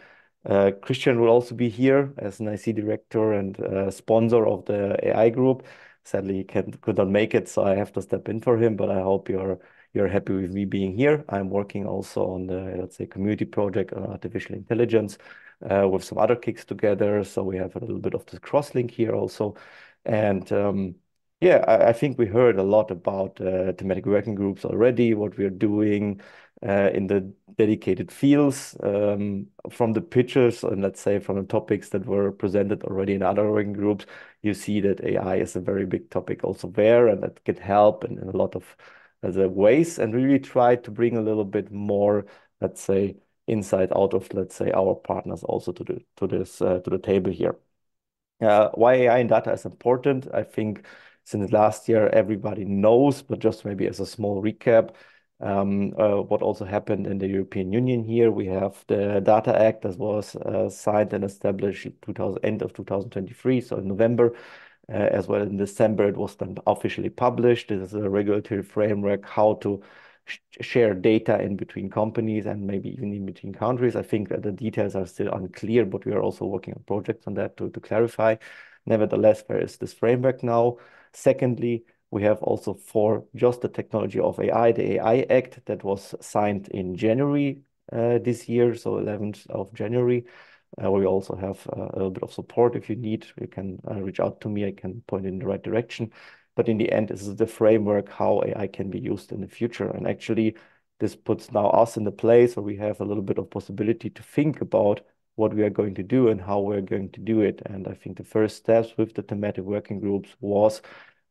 Christian will also be here as an IC director and sponsor of the AI group. Sadly, he could not make it, so I have to step in for him, but I hope you're happy with me being here. I'm working also on the, let's say, community project on artificial intelligence with some other kicks together. So we have a little bit of the cross-link here also. And yeah, I think we heard a lot about thematic working groups already, what we're doing in the dedicated fields from the pictures and let's say from the topics that were presented already in other working groups. You see that AI is a very big topic also there, and that can help in a lot of ways, and really try to bring a little bit more, let's say, insight out of, let's say, our partners also to the table here. Why AI and data is important, I think since last year everybody knows, but just maybe as a small recap, what also happened in the European Union here. We have the Data Act that was signed and established end of 2023, so in November. As well in December, it was then officially published. This is a regulatory framework how to share data in between companies and maybe even in between countries. I think that the details are still unclear, but we are also working on projects on that to clarify. Nevertheless, there is this framework now. Secondly, we have also for just the technology of AI, the AI Act that was signed in January this year, so 11th of January. We also have a little bit of support if you need. You can reach out to me. I can point in the right direction. But in the end, this is the framework how AI can be used in the future. And actually, this puts now us in the place where we have a little bit of possibility to think about what we are going to do and how we're going to do it. And I think the first steps with the thematic working groups was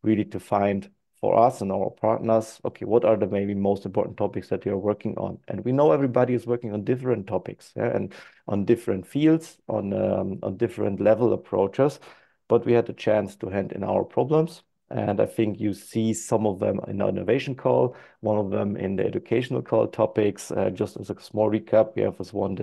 really to find for us and our partners, okay, what are the maybe most important topics that you're working on? And we know everybody is working on different topics, yeah, and on different fields, on different level approaches, but we had the chance to hand in our problems. And I think you see some of them in the innovation call, one of them in the educational call topics. Just as a small recap, we have this one,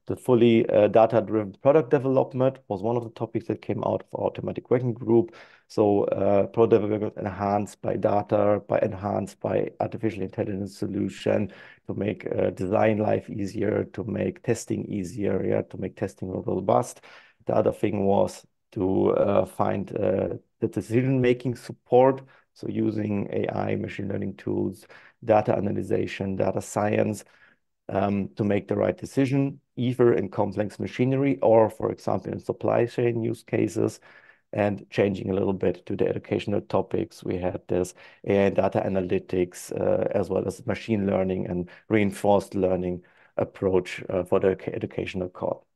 the fully data-driven product development was one of the topics that came out of our thematic working group. So product development enhanced by data, enhanced by artificial intelligence solution to make design life easier, to make testing easier, yeah, to make testing robust. The other thing was to find the decision-making support. So using AI, machine learning tools, data analysis, data science, to make the right decision, either in complex machinery or, for example, in supply chain use cases. And changing a little bit to the educational topics, we had this AI and data analytics, as well as machine learning and reinforced learning approach for the educational call.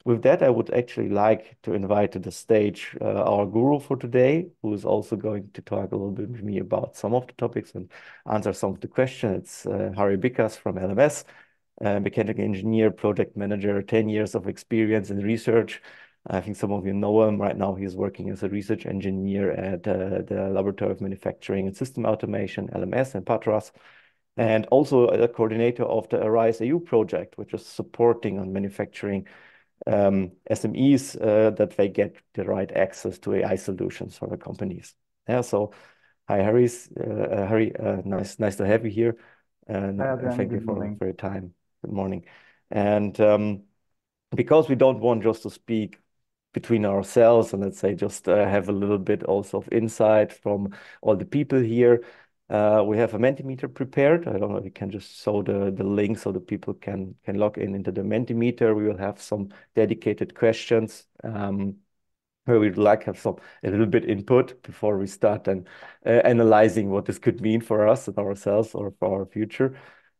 With that, I would actually like to invite to the stage our guru for today, who is also going to talk a little bit with me about some of the topics and answer some of the questions. It's Harry Bikas from LMS, mechanical engineer, project manager, 10 years of experience in research. I think some of you know him. Right now, he's working as a research engineer at the Laboratory of Manufacturing and System Automation, LMS, in Patras, and also a coordinator of the Arise EU project, which is supporting on manufacturing SMEs that they get the right access to AI solutions for the companies. Yeah, so hi, Harry. Nice to have you here. And thank you for your time. Good morning. And because we don't want just to speak between ourselves and let's say just have a little bit also of insight from all the people here, we have a Mentimeter prepared. I don't know if you can just show the link so the people can log in into the Mentimeter. We will have some dedicated questions where we'd like to have a little bit input before we start and analyzing what this could mean for us and ourselves or for our future.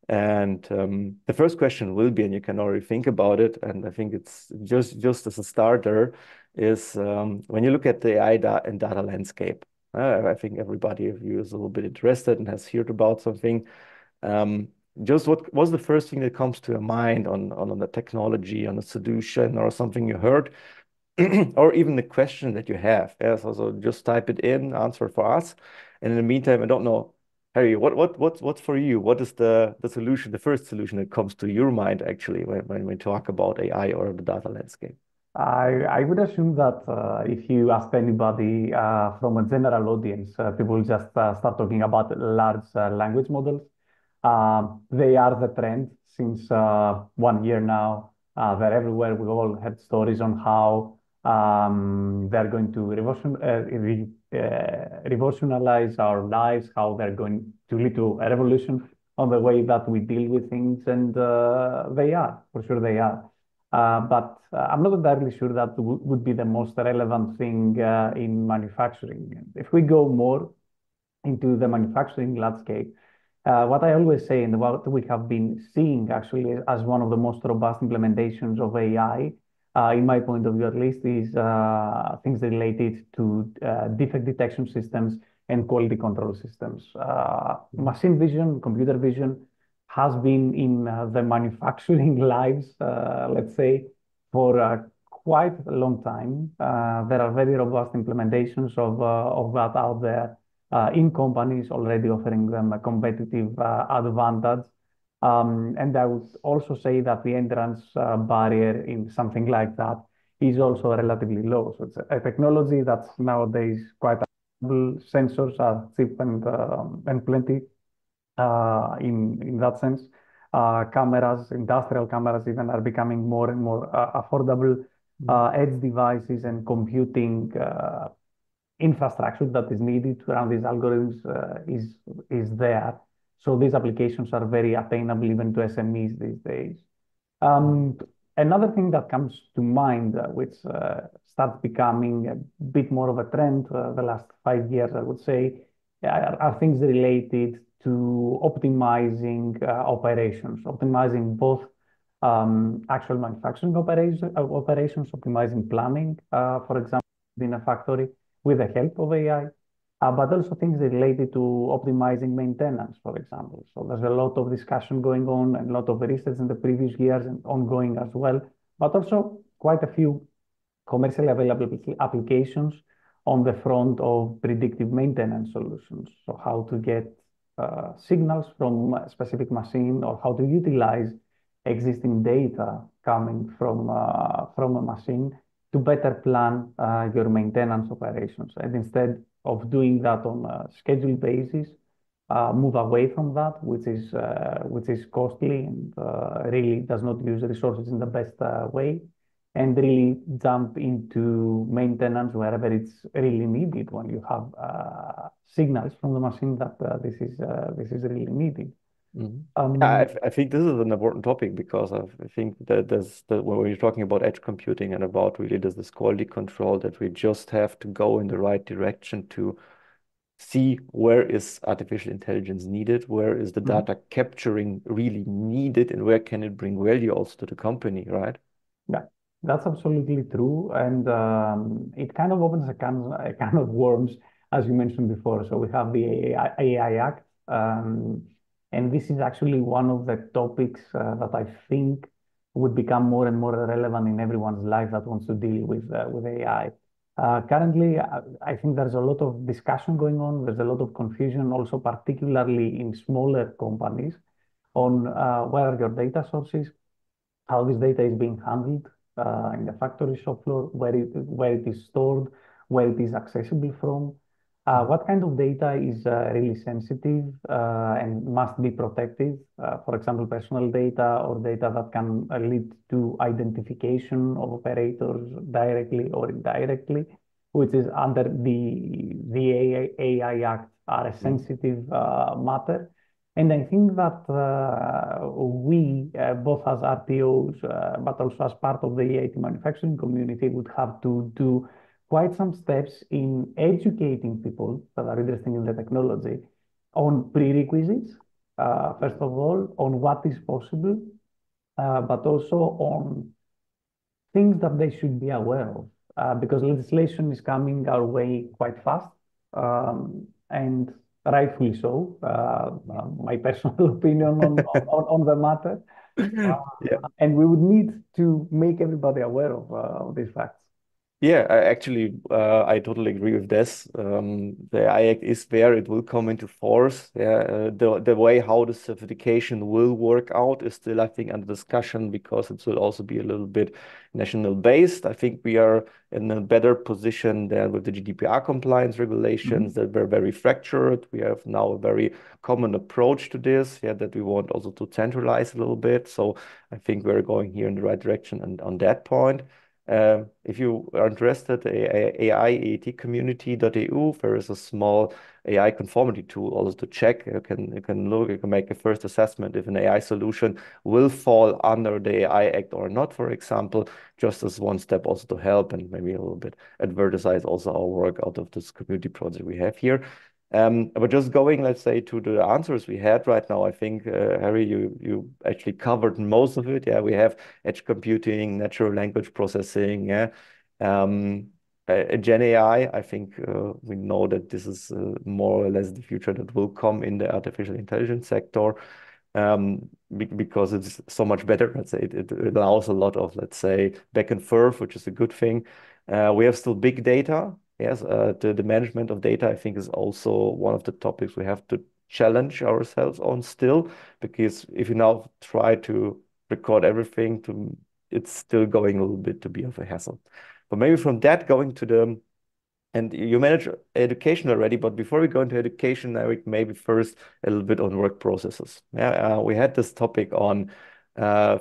And the first question will be, and you can already think about it, and I think it's just as a starter, is when you look at the AI and data landscape, I think everybody of you is a little bit interested and has heard about something. Just what was the first thing that comes to your mind on the technology, on a solution, or something you heard, or even the question that you have? Yeah, so just type it in, answer for us, And in the meantime, I don't know, Harry, what's for you? What is the solution, the first solution that comes to your mind actually when we talk about AI or the data landscape? I would assume that if you ask anybody from a general audience, people just start talking about large language models. They are the trend since 1 year now. They're everywhere. We all heard stories on how they're going to revolutionize our lives, how they're going to lead to a revolution on the way that we deal with things, and they are, for sure they are. But I'm not entirely sure that would be the most relevant thing in manufacturing. If we go more into the manufacturing landscape, what I always say and what we have been seeing actually as one of the most robust implementations of AI, in my point of view at least, is things related to defect detection systems and quality control systems. Machine vision, computer vision has been in the manufacturing lives, let's say, for quite a long time. There are very robust implementations of that out there in companies already offering them a competitive advantage. And I would also say that the entrance barrier in something like that is also relatively low. So it's a technology that's nowadays quite available. Sensors are cheap and plenty in that sense. Cameras, industrial cameras even are becoming more and more affordable. Edge devices and computing infrastructure that is needed to run these algorithms is there. So these applications are very attainable even to SMEs these days. Another thing that comes to mind, which starts becoming a bit more of a trend the last 5 years, I would say, are things related to optimizing operations, optimizing both actual manufacturing operations, optimizing planning, for example, in a factory with the help of AI, but also things related to optimizing maintenance, for example. So there's a lot of discussion going on and a lot of research in the previous years and ongoing as well, but also quite a few commercially available applications on the front of predictive maintenance solutions. So how to get signals from a specific machine or how to utilize existing data coming from a machine to better plan your maintenance operations. And instead of doing that on a scheduled basis, move away from that, which is costly and really does not use resources in the best way, and really jump into maintenance wherever it's really needed when you have signals from the machine that this is really needed. I think this is an important topic because I think that when we're talking about edge computing and about really this quality control, that we just have to go in the right direction to see where is artificial intelligence needed, where is the data capturing really needed, and where can it bring value also to the company, right? Yeah, that's absolutely true. And it kind of opens a can of worms, as you mentioned before. So we have the AI Act. And this is actually one of the topics that I think would become more and more relevant in everyone's life that wants to deal with AI. Currently, I think there's a lot of discussion going on. There's a lot of confusion, also particularly in smaller companies, on where are your data sources, how this data is being handled in the factory shop floor, where it is stored, where it is accessible from, what kind of data is really sensitive and must be protected. For example, personal data or data that can lead to identification of operators directly or indirectly, which is under the AI Act, are a sensitive matter. And I think that we, both as RTOs, but also as part of the EIT manufacturing community, would have to do quite some steps in educating people that are interested in the technology on prerequisites, first of all, on what is possible, but also on things that they should be aware of, because legislation is coming our way quite fast, and rightfully so. My personal opinion on the matter. Yeah. And we would need to make everybody aware of these facts. Yeah, I totally agree with this. The AI Act is there; it will come into force. Yeah, the way how the certification will work out is still, I think, under discussion because it will also be a little bit national based. I think we are in a better position than with the GDPR compliance regulations that were very fractured. We have now a very common approach to this, yeah, that we want also to centralize a little bit. So I think we're going here in the right direction and on that point. If you are interested, AI community.eu, there is a small AI conformity tool also to check. You can look, you can make a first assessment if an AI solution will fall under the AI Act or not, for example, just as one step also to help and maybe a little bit advertise also our work out of this community project we have here. But just going, let's say, to the answers we had right now, I think, Harry, you actually covered most of it. Yeah, we have edge computing, natural language processing. Yeah, Gen AI. I think we know that this is more or less the future that will come in the artificial intelligence sector. Because it's so much better. Let's say it allows a lot of, let's say, back and forth, which is a good thing. We have still big data. Yes, the management of data, I think, is also one of the topics we have to challenge ourselves on still, because if you now try to record everything, it's still going a little bit to be of a hassle. But maybe from that going to the, and you manage education already, but before we go into education, Eric, maybe first a little bit on work processes. Yeah, we had this topic on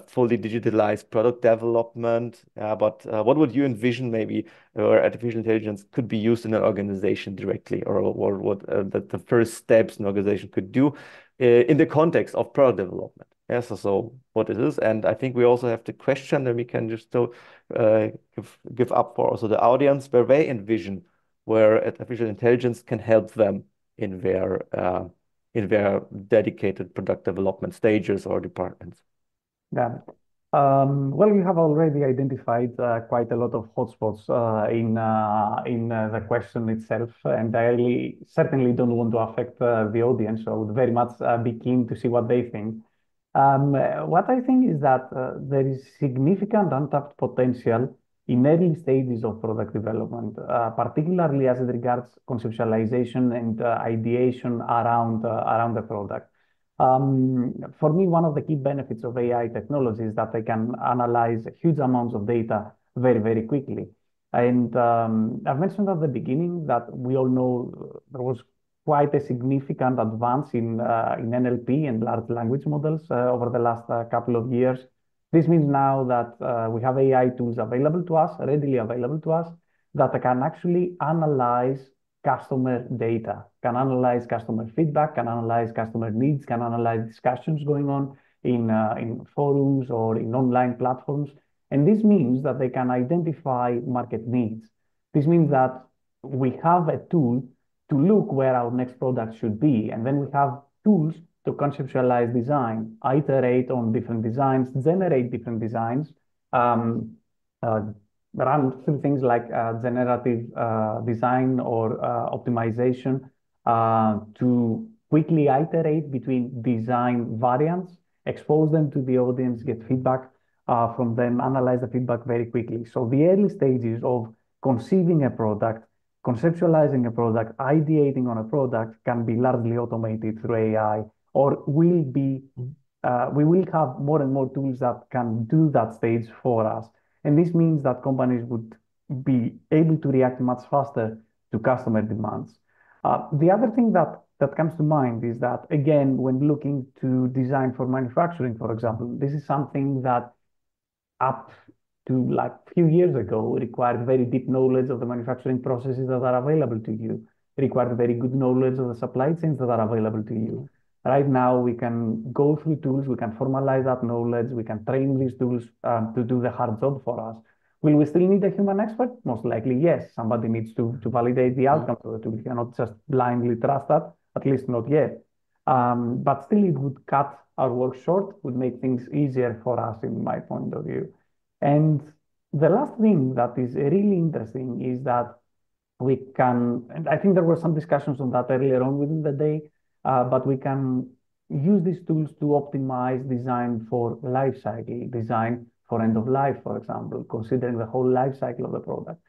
fully digitalized product development, but what would you envision maybe where artificial intelligence could be used in an organization directly, or what the first steps an organization could do in the context of product development? Yeah, so what it is, and I think we also have the question that we can just still give up for also the audience where they envision where artificial intelligence can help them in their dedicated product development stages or departments. Yeah. Well, you have already identified quite a lot of hotspots in the question itself, and I really certainly don't want to affect the audience. So I would very much be keen to see what they think. What I think is that there is significant untapped potential in early stages of product development, particularly as it regards conceptualization and ideation around the product. For me, one of the key benefits of AI technology is that they can analyze huge amounts of data very, very quickly. And I've mentioned at the beginning that we all know there was quite a significant advance in NLP and large language models over the last couple of years. This means now that we have AI tools available to us, readily available to us, that can actually analyze customer data, can analyze customer feedback, can analyze customer needs, can analyze discussions going on in forums or in online platforms. And this means that they can identify market needs. This means that we have a tool to look where our next product should be. And then we have tools to conceptualize design, iterate on different designs, generate different designs, run through things like generative design or optimization to quickly iterate between design variants, expose them to the audience, get feedback from them, analyze the feedback very quickly. So the early stages of conceiving a product, conceptualizing a product, ideating on a product can be largely automated through AI, or we will have more and more tools that can do that stage for us. And this means that companies would be able to react much faster to customer demands. The other thing that comes to mind is that, again, when looking to design for manufacturing, for example, this is something that up to like a few years ago required very deep knowledge of the manufacturing processes that are available to you, required very good knowledge of the supply chains that are available to you. Right now, we can go through tools, we can formalize that knowledge, we can train these tools to do the hard job for us. Will we still need a human expert? Most likely, yes. Somebody needs to validate the outcomes of the tool. We cannot just blindly trust that, at least not yet. But still, it would cut our work short, would make things easier for us, in my point of view. And the last thing that is really interesting is that we can, and I think there were some discussions on that earlier on within the day, but we can use these tools to optimize design for life cycle, design for end of life, for example, considering the whole life cycle of the product.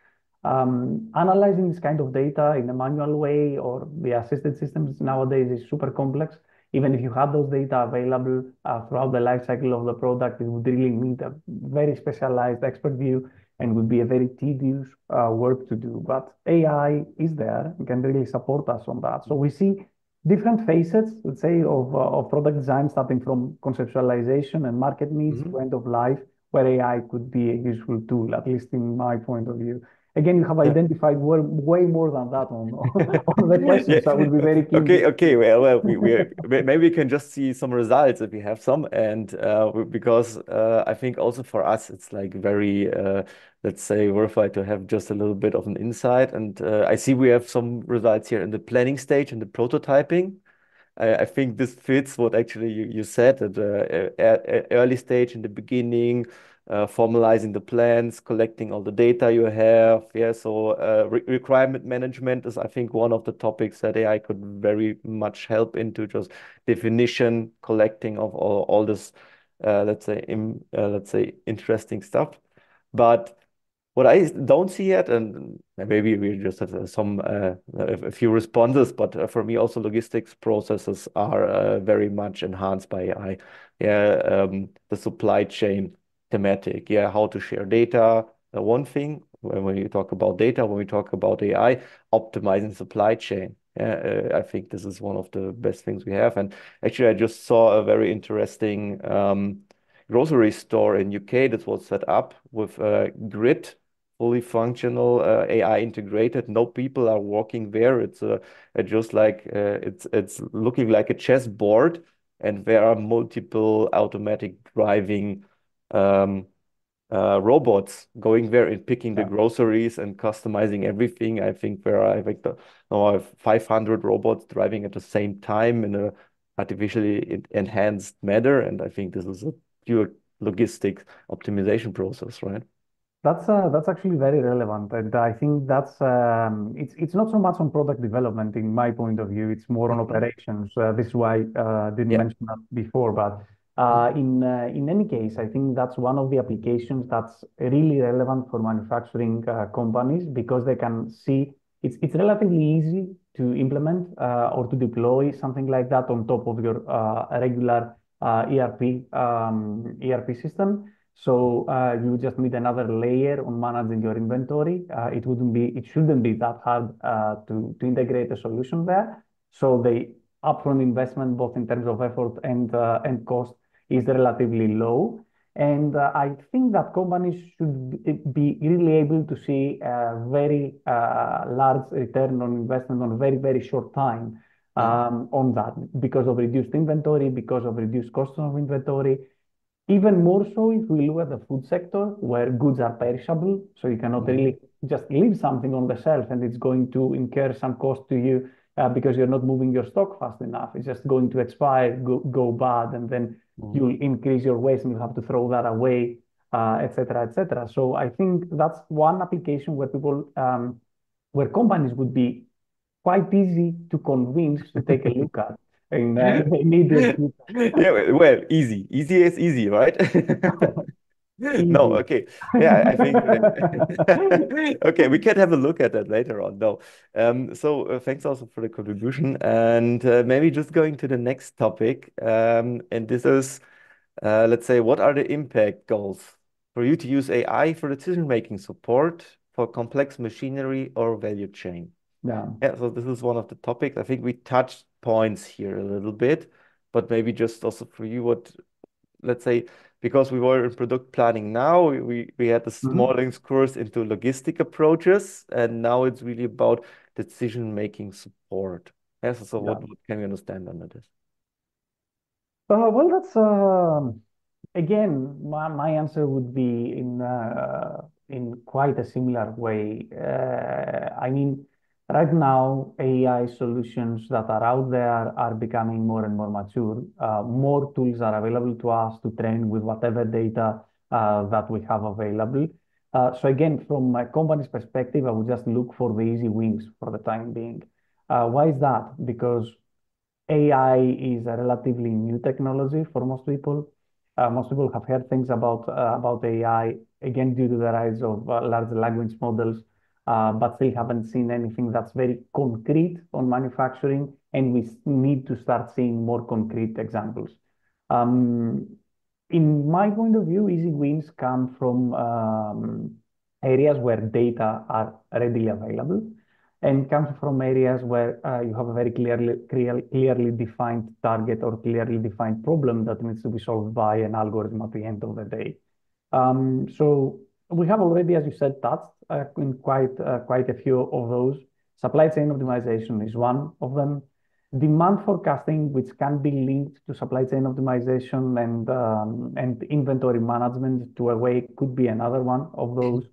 Analyzing this kind of data in a manual way or the assisted systems nowadays is super complex. Even if you have those data available throughout the life cycle of the product, it would really need a very specialized expert view and would be a very tedious work to do. But AI is there and can really support us on that. So we see different facets, let's say, of product design, starting from conceptualization and market needs to end of life, where AI could be a useful tool, at least in my point of view. Again, you have identified way more than that on the questions. Yeah. I would be very keen. Okay. Well, maybe we can just see some results if we have some, and because I think also for us it's like very let's say worthwhile to have just a little bit of an insight. And I see we have some results here in the planning stage and the prototyping. I think this fits what actually you said at the early stage in the beginning, formalizing the plans, collecting all the data you have. Yeah, so requirement management is, I think, one of the topics that AI could very much help into, just definition, collecting of all this, let's say interesting stuff. But what I don't see yet, and maybe we just have a few responses, but for me also logistics processes are very much enhanced by AI. Yeah, the supply chain thematic. Yeah, how to share data. One thing when you talk about data, when we talk about AI, optimizing supply chain. Yeah, I think this is one of the best things we have. And actually, I just saw a very interesting grocery store in UK that was set up with a grid, fully functional, AI integrated. No people are walking there. It's just like it's looking like a chessboard, and there are multiple automatic driving robots going there and picking the groceries and customizing everything. I think there are, I think, now 500 robots driving at the same time in a artificially enhanced manner, and I think this is a pure logistics optimization process, right? That's actually very relevant, and I think that's it's not so much on product development in my point of view. It's more on operations. This is why I didn't mention that before, but in any case, I think that's one of the applications that's really relevant for manufacturing companies because they can see it's relatively easy to implement or to deploy something like that on top of your regular ERP system. So you just need another layer on managing your inventory. It shouldn't be that hard to integrate a solution there. So the upfront investment, both in terms of effort and cost, is relatively low. And I think that companies should be really able to see a very large return on investment on a very, very short time on that because of reduced inventory, because of reduced cost of inventory. Even more so if we look at the food sector where goods are perishable, so you cannot really just leave something on the shelf and it's going to incur some cost to you because you're not moving your stock fast enough. It's just going to expire, go bad, and then you'll increase your waste and you have to throw that away, etc., etc. So I think that's one application where where companies would be quite easy to convince to take a look at in the immediate future. Yeah, well, easy. Easy is easy, right? No, okay. Yeah, I think okay, we can have a look at that later on. No. So thanks also for the contribution. And maybe just going to the next topic. And this is, let's say, what are the impact goals for you to use AI for decision-making support for complex machinery or value chain? Yeah. Yeah, so this is one of the topics. I think we touched points here a little bit, but maybe just also for you, what, let's say, because we were in product planning now, we had a small course into logistic approaches, and now it's really about decision-making support. Yes, so what can we understand under this? Well, that's again, my answer would be in quite a similar way. I mean, right now, AI solutions that are out there are becoming more and more mature. More tools are available to us to train with whatever data that we have available. So again, from my company's perspective, I would just look for the easy wins for the time being. Why is that? Because AI is a relatively new technology for most people. Most people have heard things about AI, again, due to the rise of large language models. but still haven't seen anything that's very concrete on manufacturing, and we need to start seeing more concrete examples. In my point of view, easy wins come from areas where data are readily available and comes from areas where you have a very clearly defined target or clearly defined problem that needs to be solved by an algorithm at the end of the day. So we have already, as you said, touched in quite a few of those. Supply chain optimization is one of them. Demand forecasting, which can be linked to supply chain optimization and inventory management to a way, could be another one of those.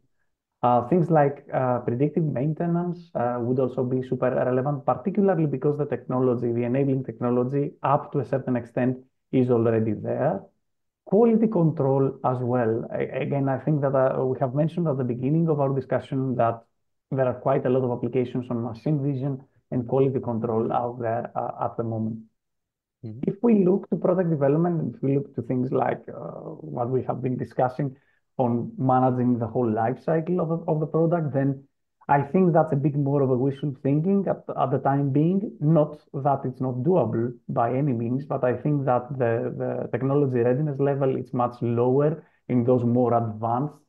Things like predictive maintenance would also be super relevant, particularly because the technology, the enabling technology, up to a certain extent, is already there. Quality control as well. Again, I think that we have mentioned at the beginning of our discussion that there are quite a lot of applications on machine vision and quality control out there at the moment. If we look to product development, and if we look to things like what we have been discussing on managing the whole life cycle of the product, then I think that's a bit more of a wishful thinking at the time being. Not that it's not doable by any means, but I think that the technology readiness level is much lower in those more advanced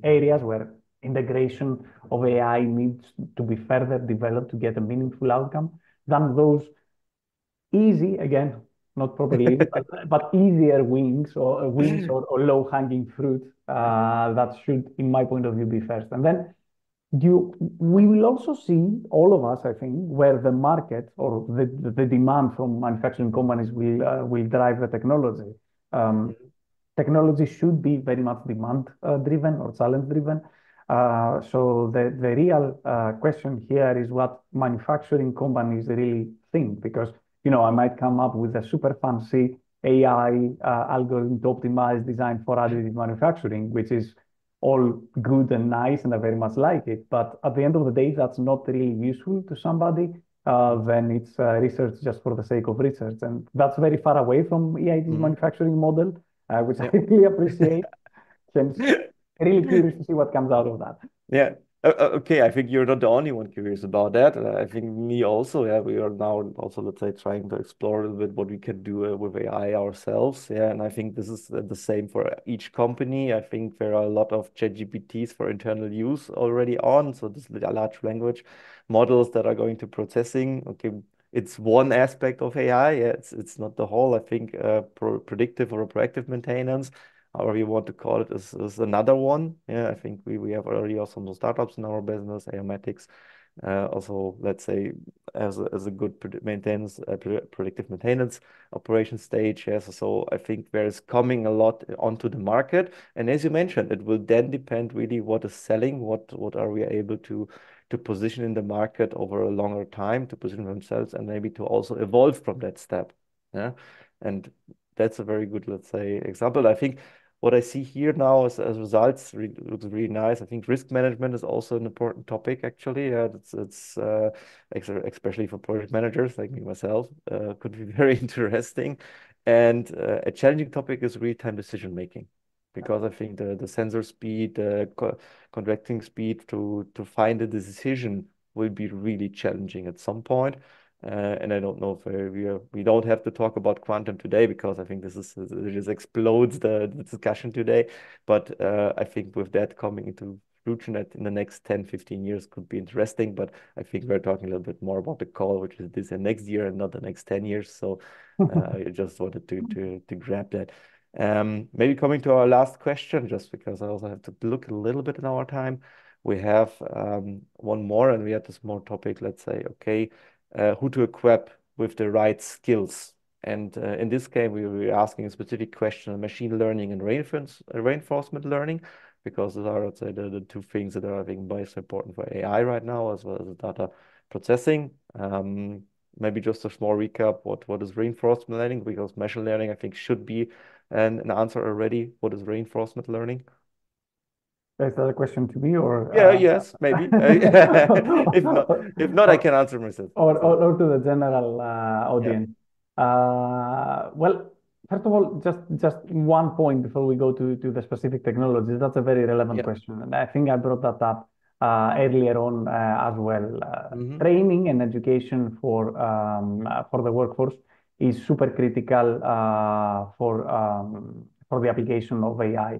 areas where integration of AI needs to be further developed to get a meaningful outcome than those easy, again, not properly, but easier wins or low-hanging fruit that should, in my point of view, be first. And then we will also see, all of us, I think, where the market or the demand from manufacturing companies will drive the technology. Technology should be very much demand driven or challenge driven. So the real question here is what manufacturing companies really think, because I might come up with a super fancy AI algorithm to optimize design for additive manufacturing, which is all good and nice, and I very much like it. But at the end of the day, that's not really useful to somebody. Then it's research just for the sake of research, and that's very far away from EIT's manufacturing model, which I really appreciate. Hence, really curious to see what comes out of that. Yeah. Okay, I think you're not the only one curious about that. I think me also. Yeah, we are now also, let's say, trying to explore a little bit what we can do with AI ourselves. Yeah, and I think this is the same for each company. I think there are a lot of ChatGPTs for internal use already on. So this large language models that are going to processing. Okay, it's one aspect of AI. Yeah, it's not the whole. I think predictive or proactive maintenance, however you want to call it, is another one. Yeah, I think we have already also some startups in our business, Aeomatics, also, let's say, as a good predictive maintenance operation stage. Yes, so I think there is coming a lot onto the market, and as you mentioned, it will then depend really what is selling, what are we able to position in the market over a longer time, to position themselves, and maybe to also evolve from that step. Yeah, and that's a very good, let's say, example. I think what I see here now as results looks really nice. I think risk management is also an important topic, actually. It's especially for project managers like me myself, could be very interesting. And a challenging topic is real-time decision making, because I think the sensor speed, contracting speed to find a decision will be really challenging at some point. And I don't know if we don't have to talk about quantum today, because I think it just explodes the discussion today. But I think with that coming into FutureNet in the next 10, 15 years could be interesting. But I think we're talking a little bit more about the call, which is this and next year and not the next 10 years. So I just wanted to grab that. Maybe coming to our last question, just because I also have to look a little bit in our time. We have one more, and we had this more topic, let's say, okay, who to equip with the right skills. And in this case, we were asking a specific question on machine learning and reinforcement learning, because those are, let's say, the two things that are, I think, most important for AI right now, as well as data processing. Maybe just a small recap, what is reinforcement learning? Because machine learning, I think, should be an answer already. What is reinforcement learning? Is that a question to me, or? Yeah, yes, maybe. If not, I can answer myself. Or to the general audience. Well, first of all, just one point before we go to the specific technologies. That's a very relevant question, and I think I brought that up earlier on as well. Training and education for the workforce is super critical for the application of AI.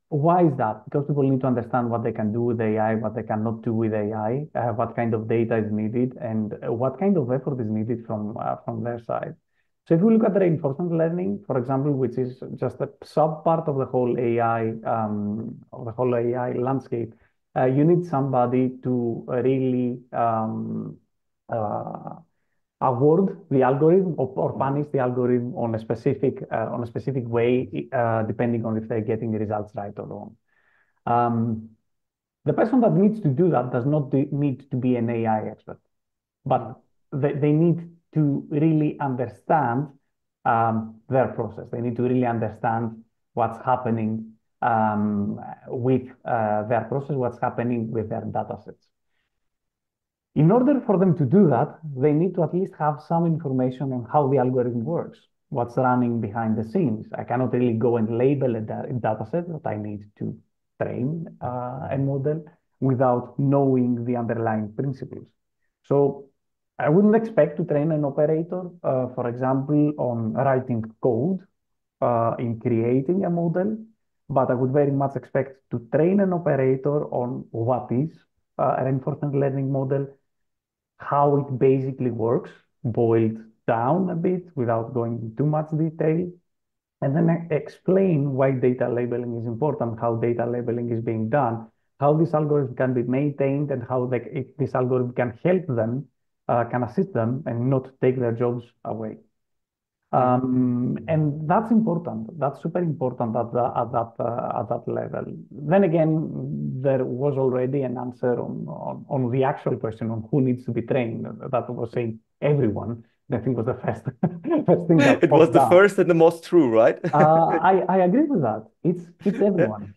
Why is that? Because people need to understand what they can do with AI, what they cannot do with AI, what kind of data is needed, and what kind of effort is needed from their side. So if we look at reinforcement learning, for example, which is just a sub part of the whole AI landscape, you need somebody to really award the algorithm or punish the algorithm on a specific way, depending on if they're getting the results right or wrong. The person that needs to do that does not need to be an AI expert, but they need to really understand their process. They need to really understand what's happening with their process, what's happening with their data sets. In order for them to do that, they need to at least have some information on how the algorithm works, what's running behind the scenes. I cannot really go and label a data set that I need to train a model without knowing the underlying principles. So I wouldn't expect to train an operator, for example, on writing code in creating a model, but I would very much expect to train an operator on what is a reinforcement learning model, how it basically works, boiled down a bit without going into too much detail, and then explain why data labeling is important, how data labeling is being done, how this algorithm can be maintained, and how this algorithm can help them, can assist them, and not take their jobs away. And that's important. That's super important at that level. Then again, there was already an answer on the actual question on who needs to be trained. That was saying everyone. I think was the first thing that It was the popped up. first and the most true, right? I agree with that. It's everyone.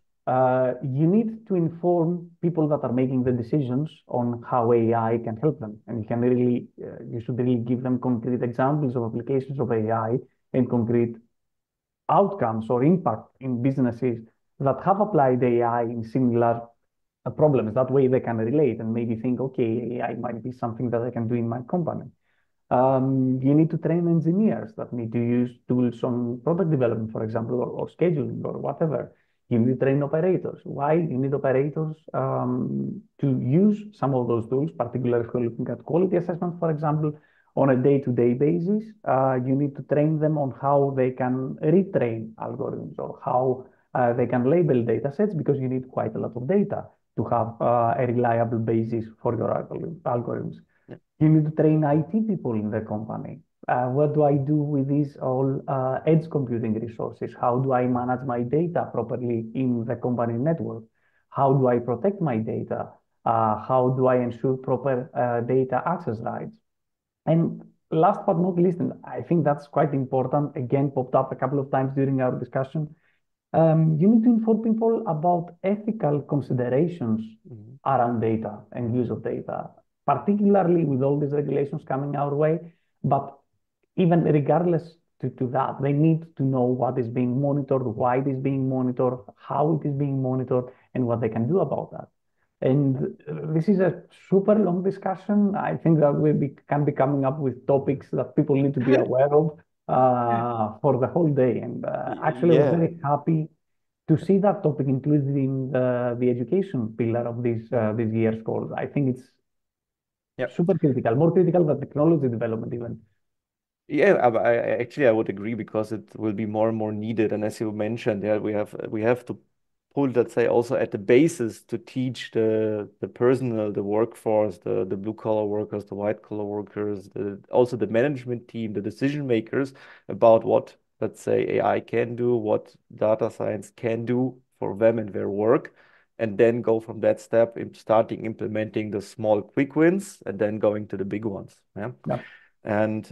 You need to inform people that are making the decisions on how AI can help them, and you should really give them concrete examples of applications of AI and concrete outcomes or impact in businesses that have applied AI in similar problems. That way they can relate and maybe think, okay, AI might be something that I can do in my company. You need to train engineers that need to use tools on product development, for example, or scheduling or whatever. You need to train operators. Why? You need operators to use some of those tools, particularly if you're looking at quality assessment, for example, on a day-to-day basis. You need to train them on how they can retrain algorithms or how they can label data sets, because you need quite a lot of data to have a reliable basis for your algorithms. You need to train IT people in the company. What do I do with these all edge computing resources? How do I manage my data properly in the company network? How do I protect my data? How do I ensure proper data access rights? And last but not least, and I think that's quite important, again, popped up a couple of times during our discussion, you need to inform people about ethical considerations around data and use of data, particularly with all these regulations coming our way. But even regardless to that, they need to know what is being monitored, why it is being monitored, how it is being monitored, and what they can do about that. And this is a super long discussion. I think that can be coming up with topics that people need to be aware of for the whole day. And actually, I was very happy to see that topic included in the education pillar of this year's course. I think it's super critical, more critical than technology development even. Yeah, I would agree, because it will be more and more needed. And as you mentioned, we have to pull, let's say, also at the basis to teach the personnel, the workforce, the blue collar workers, the white collar workers, also the management team, the decision makers, about what, let's say, AI can do, what data science can do for them and their work, and then go from that step in starting implementing the small quick wins and then going to the big ones. Yeah. And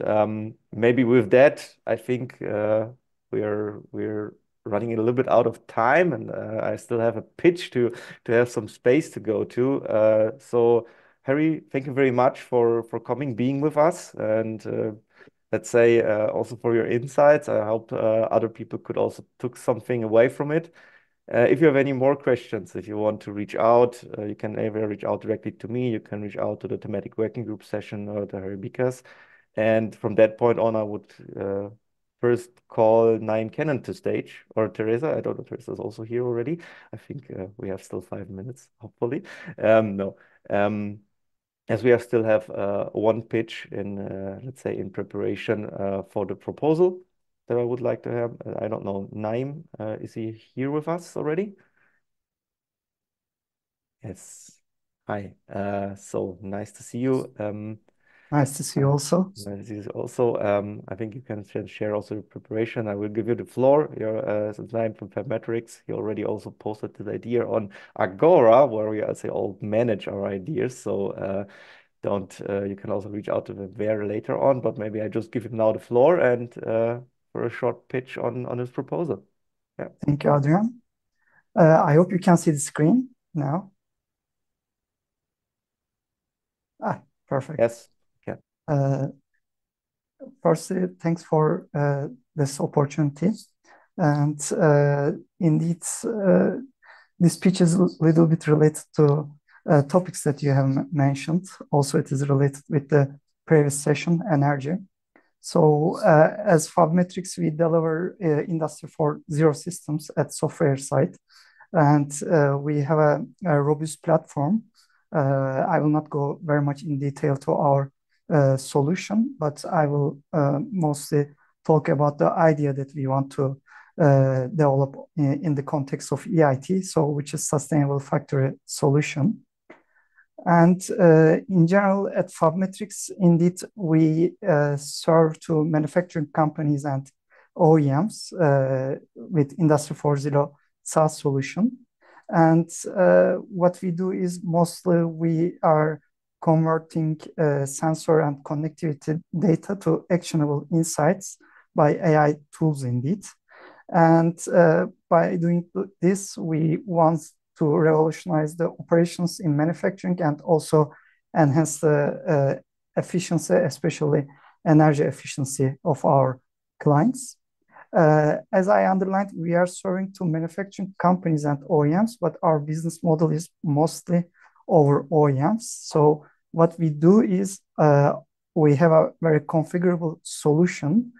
maybe with that, I think we're running a little bit out of time, and I still have a pitch to have some space to go to. So Harry, thank you very much for coming, being with us, and let's say also for your insights. I hope other people could also took something away from it. If you have any more questions, if you want to reach out, you can either reach out directly to me, you can reach out to the thematic working group session or the Haribikas. And from that point on, I would first call Nine Cannon to stage, or Teresa. I don't know if Teresa's also here already. I think we have still 5 minutes, hopefully. No. As we still have one pitch in, let's say, in preparation for the proposal that I would like to have. I don't know, Naim, is he here with us already? Yes. Hi. So nice to see you. Nice to see you also. Nice to see you also. I think you can share also your preparation. I will give you the floor. You're Naim from Thematic. He already also posted this idea on Agora, where we, I'd say, all manage our ideas. So you can also reach out to him there later on, but maybe I just give him now the floor and for a short pitch on his proposal. Yeah. Thank you, Adrian. I hope you can see the screen now. Perfect. Yes. Yeah. Firstly, thanks for this opportunity. And indeed, this pitch is a little bit related to topics that you have mentioned. Also, it is related with the previous session, energy. So as Fabmetrics, we deliver Industry 4.0 systems at software side. And we have a robust platform. I will not go very much in detail to our solution, but I will mostly talk about the idea that we want to develop in the context of EIT, so which is Sustainable Factory Solution. And in general, at Fabmetrics, indeed, we serve to manufacturing companies and OEMs with Industry 4.0 SaaS solution. And what we do is mostly we are converting sensor and connectivity data to actionable insights by AI tools indeed. And by doing this, we want to revolutionize the operations in manufacturing and also enhance the efficiency, especially energy efficiency of our clients. As I underlined, we are serving to manufacturing companies and OEMs, but our business model is mostly over OEMs. So what we do is we have a very configurable solution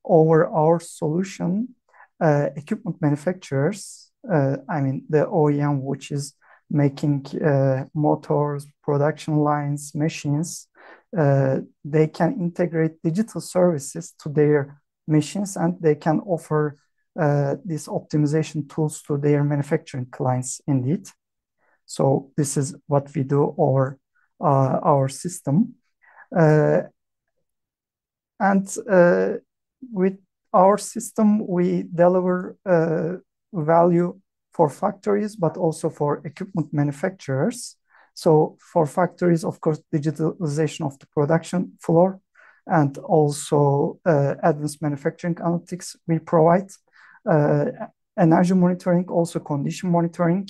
over our solution. Equipment manufacturers, I mean the OEM, which is making motors, production lines, machines, they can integrate digital services to their machines and they can offer these optimization tools to their manufacturing clients indeed. So this is what we do over our system. And with our system, we deliver value for factories, but also for equipment manufacturers. So for factories, of course, digitalization of the production floor and also advanced manufacturing analytics we provide. Energy monitoring, also condition monitoring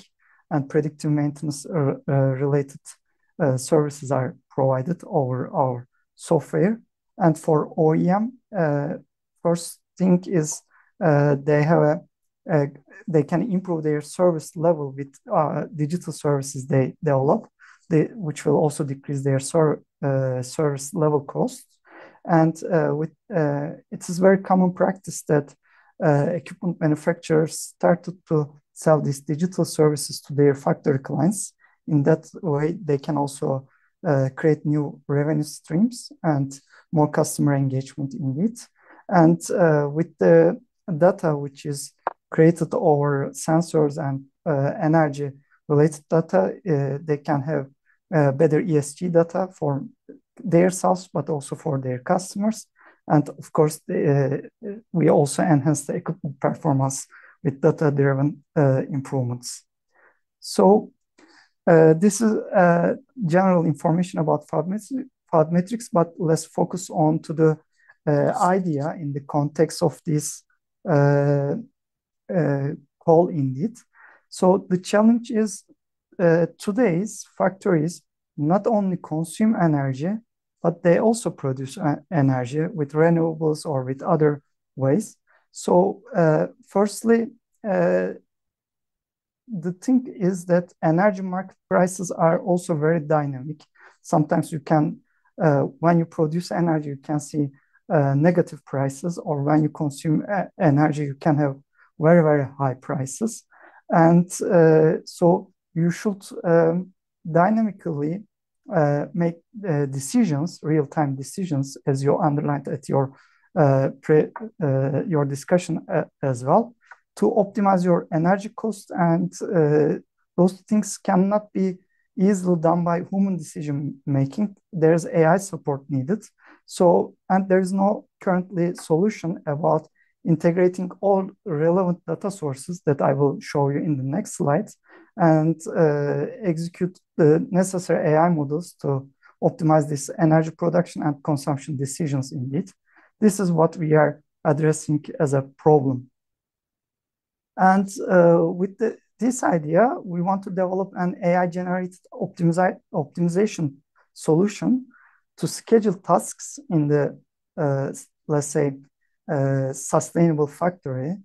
and predictive maintenance related services are provided over our software. And for OEM, first thing is they can improve their service level with digital services they develop, which will also decrease their service level costs. And it is very common practice that equipment manufacturers started to sell these digital services to their factory clients. In that way, they can also create new revenue streams and more customer engagement indeed. And with the data which is created over sensors and energy related data, they can have better ESG data for themselves, but also for their customers. And of course, we also enhance the equipment performance with data-driven improvements. So this is general information about Fabmetrics, but let's focus on to the idea in the context of this call indeed. So the challenge is today's factories not only consume energy, but they also produce energy with renewables or with other ways. So firstly, the thing is that energy market prices are also very dynamic. Sometimes you can, when you produce energy, you can see negative prices, or when you consume energy, you can have very, very high prices. And so you should dynamically make decisions, real-time decisions, as you underlined at your your discussion as well, to optimize your energy cost. And those things cannot be easily done by human decision making. There's AI support needed. So, and there is no currently solution about integrating all relevant data sources that I will show you in the next slides, and execute the necessary AI models to optimize this energy production and consumption decisions indeed. This is what we are addressing as a problem. And with this idea, we want to develop an AI-generated optimization solution to schedule tasks in the, let's say, sustainable factory.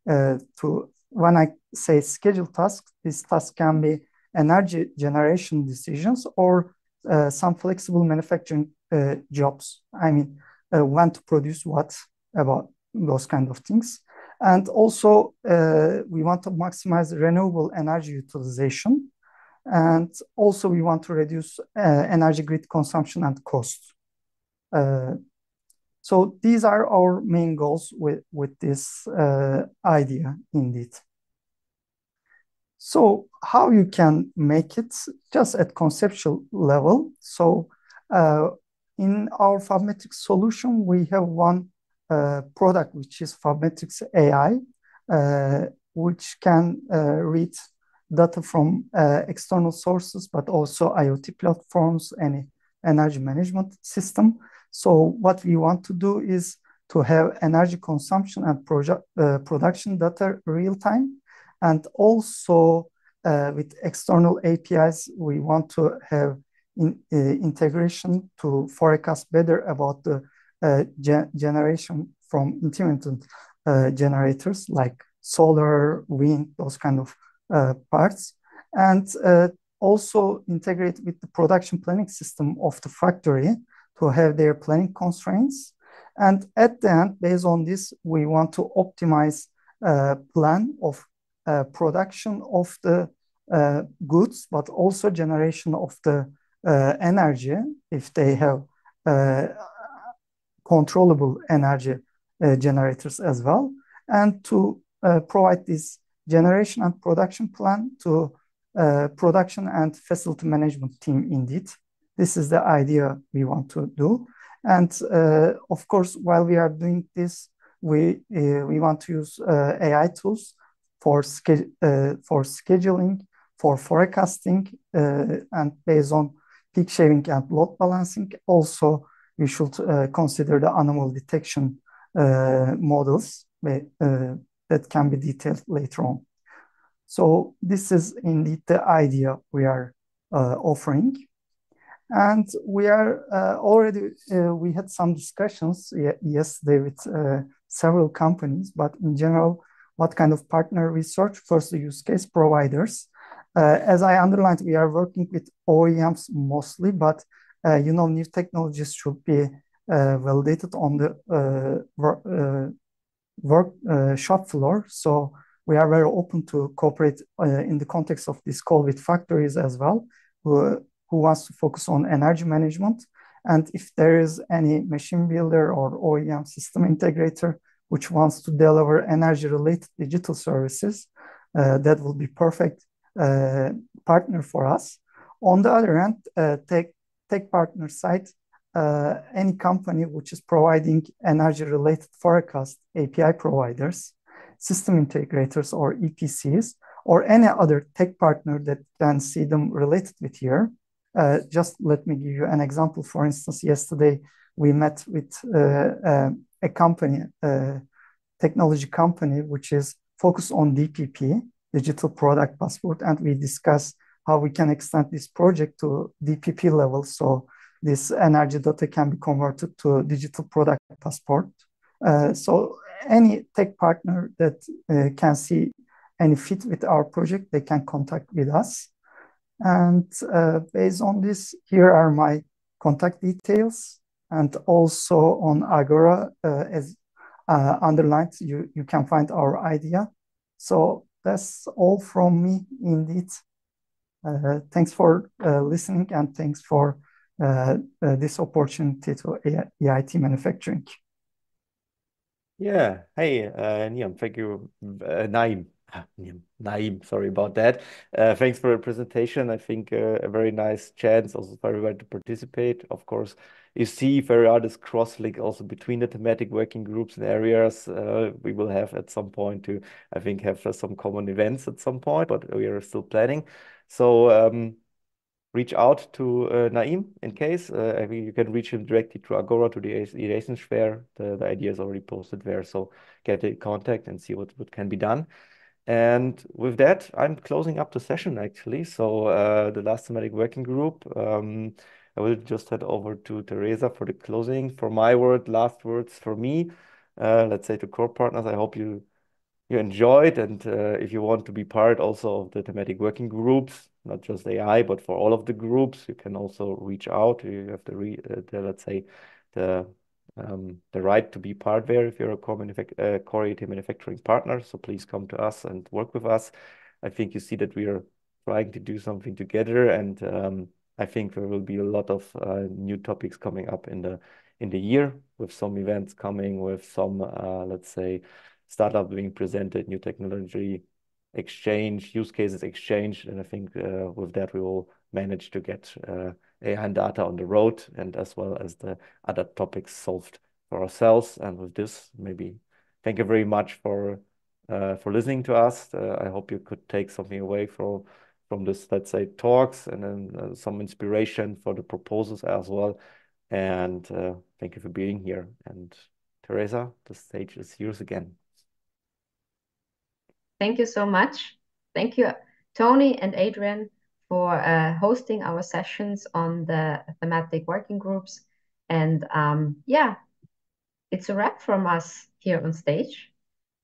When I say schedule tasks, this task can be energy generation decisions, or some flexible manufacturing jobs. I mean, when to produce what, about those kind of things. And also, we want to maximize renewable energy utilization. And also, we want to reduce energy grid consumption and cost. So these are our main goals with this idea indeed. So how you can make it just at conceptual level. So in our Fabmetrics solution, we have one product, which is Fabmetrics AI, which can read data from external sources, but also IoT platforms, any energy management system. So what we want to do is to have energy consumption and production data real time. And also with external APIs, we want to have integration to forecast better about the generation from intermittent generators like solar, wind, those kind of parts. And also integrate with the production planning system of the factory to have their planning constraints. And at the end, based on this, we want to optimize plan of production of the goods, but also generation of the energy, if they have controllable energy generators as well, and to provide this generation and production plan to production and facility management team indeed. This is the idea we want to do. And of course, while we are doing this, we want to use AI tools for scheduling, for forecasting, and based on peak shaving and load balancing. Also, we should consider the anomaly detection models that can be detailed later on. So this is indeed the idea we are offering. And we are already, we had some discussions yesterday with several companies, but in general, what kind of partner research? First, the use case providers. As I underlined, we are working with OEMs mostly, but you know, new technologies should be validated on the shop floor. So we are very open to cooperate in the context of this call with factories as well, who wants to focus on energy management. And if there is any machine builder or OEM system integrator which wants to deliver energy-related digital services, that will be perfect partner for us. On the other hand, tech partner side, any company which is providing energy-related forecast, API providers, system integrators or EPCs, or any other tech partner that can see them related with here. Just let me give you an example. For instance, yesterday we met with a company, technology company, which is focused on DPP, Digital Product Passport, and we discussed how we can extend this project to DPP level. So this energy data can be converted to Digital Product Passport. So any tech partner that can see any fit with our project, they can contact with us. And based on this, here are my contact details. And also on Agora, as underlined, you can find our idea. So that's all from me indeed. Thanks for listening, and thanks for this opportunity to EIT Manufacturing. Yeah. Hey, Niam, thank you. Naim. Naim, sorry about that. Thanks for the presentation. I think a very nice chance also for everyone to participate. Of course, you see there are this cross-link also between the thematic working groups and areas. We will have at some point to, I think, have some common events at some point, but we are still planning. So reach out to Naim in case. I think you can reach him directly through Agora to the Ideensphere. The idea is already posted there, so get in contact and see what can be done. And with that, I'm closing up the session actually. So the last thematic working group, I will just head over to Teresa for the closing. For my last words for me, let's say to core partners, I hope you enjoyed, and if you want to be part also of the thematic working groups, not just AI, but for all of the groups, you can also reach out. You have let's say the right to be part there if you're a core EIT manufacturing partner. So please come to us and work with us. I think you see that we are trying to do something together, and I think there will be a lot of new topics coming up in the year, with some events coming, with some let's say startup being presented, new technology exchange, use cases exchange. And I think with that, we will manage to get AI and data on the road, and as well as the other topics solved for ourselves. And with this, maybe thank you very much for listening to us. I hope you could take something away from this, let's say, talks, and then some inspiration for the proposals as well. And thank you for being here. And Teresa, the stage is yours again. Thank you so much. Thank you, Tony and Adrian, for hosting our sessions on the thematic working groups. And yeah, it's a wrap from us here on stage.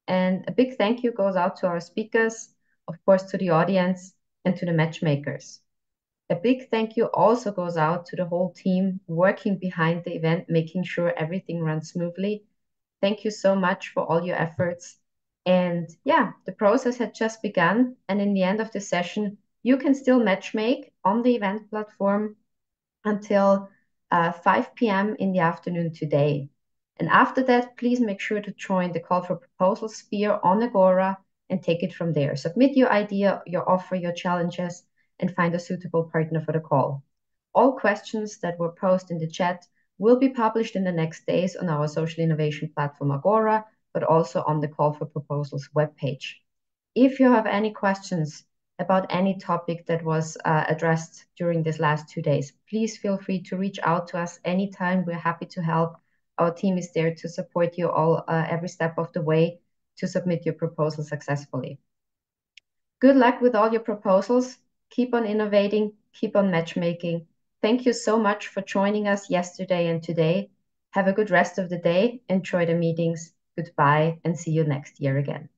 And a big thank you goes out to our speakers, of course, to the audience, and to the matchmakers. A big thank you also goes out to the whole team working behind the event, making sure everything runs smoothly. Thank you so much for all your efforts. And yeah, the process had just begun. And in the end of the session, you can still matchmake on the event platform until 5 p.m. in the afternoon today. And after that, please make sure to join the call for proposal sphere on Agora and take it from there. Submit your idea, your offer, your challenges, and find a suitable partner for the call. All questions that were posted in the chat will be published in the next days on our social innovation platform Agora, but also on the Call for Proposals webpage. If you have any questions about any topic that was addressed during these last 2 days, please feel free to reach out to us anytime. We're happy to help. Our team is there to support you all every step of the way to submit your proposal successfully. Good luck with all your proposals. Keep on innovating, keep on matchmaking. Thank you so much for joining us yesterday and today. Have a good rest of the day. Enjoy the meetings. Goodbye, and see you next year again.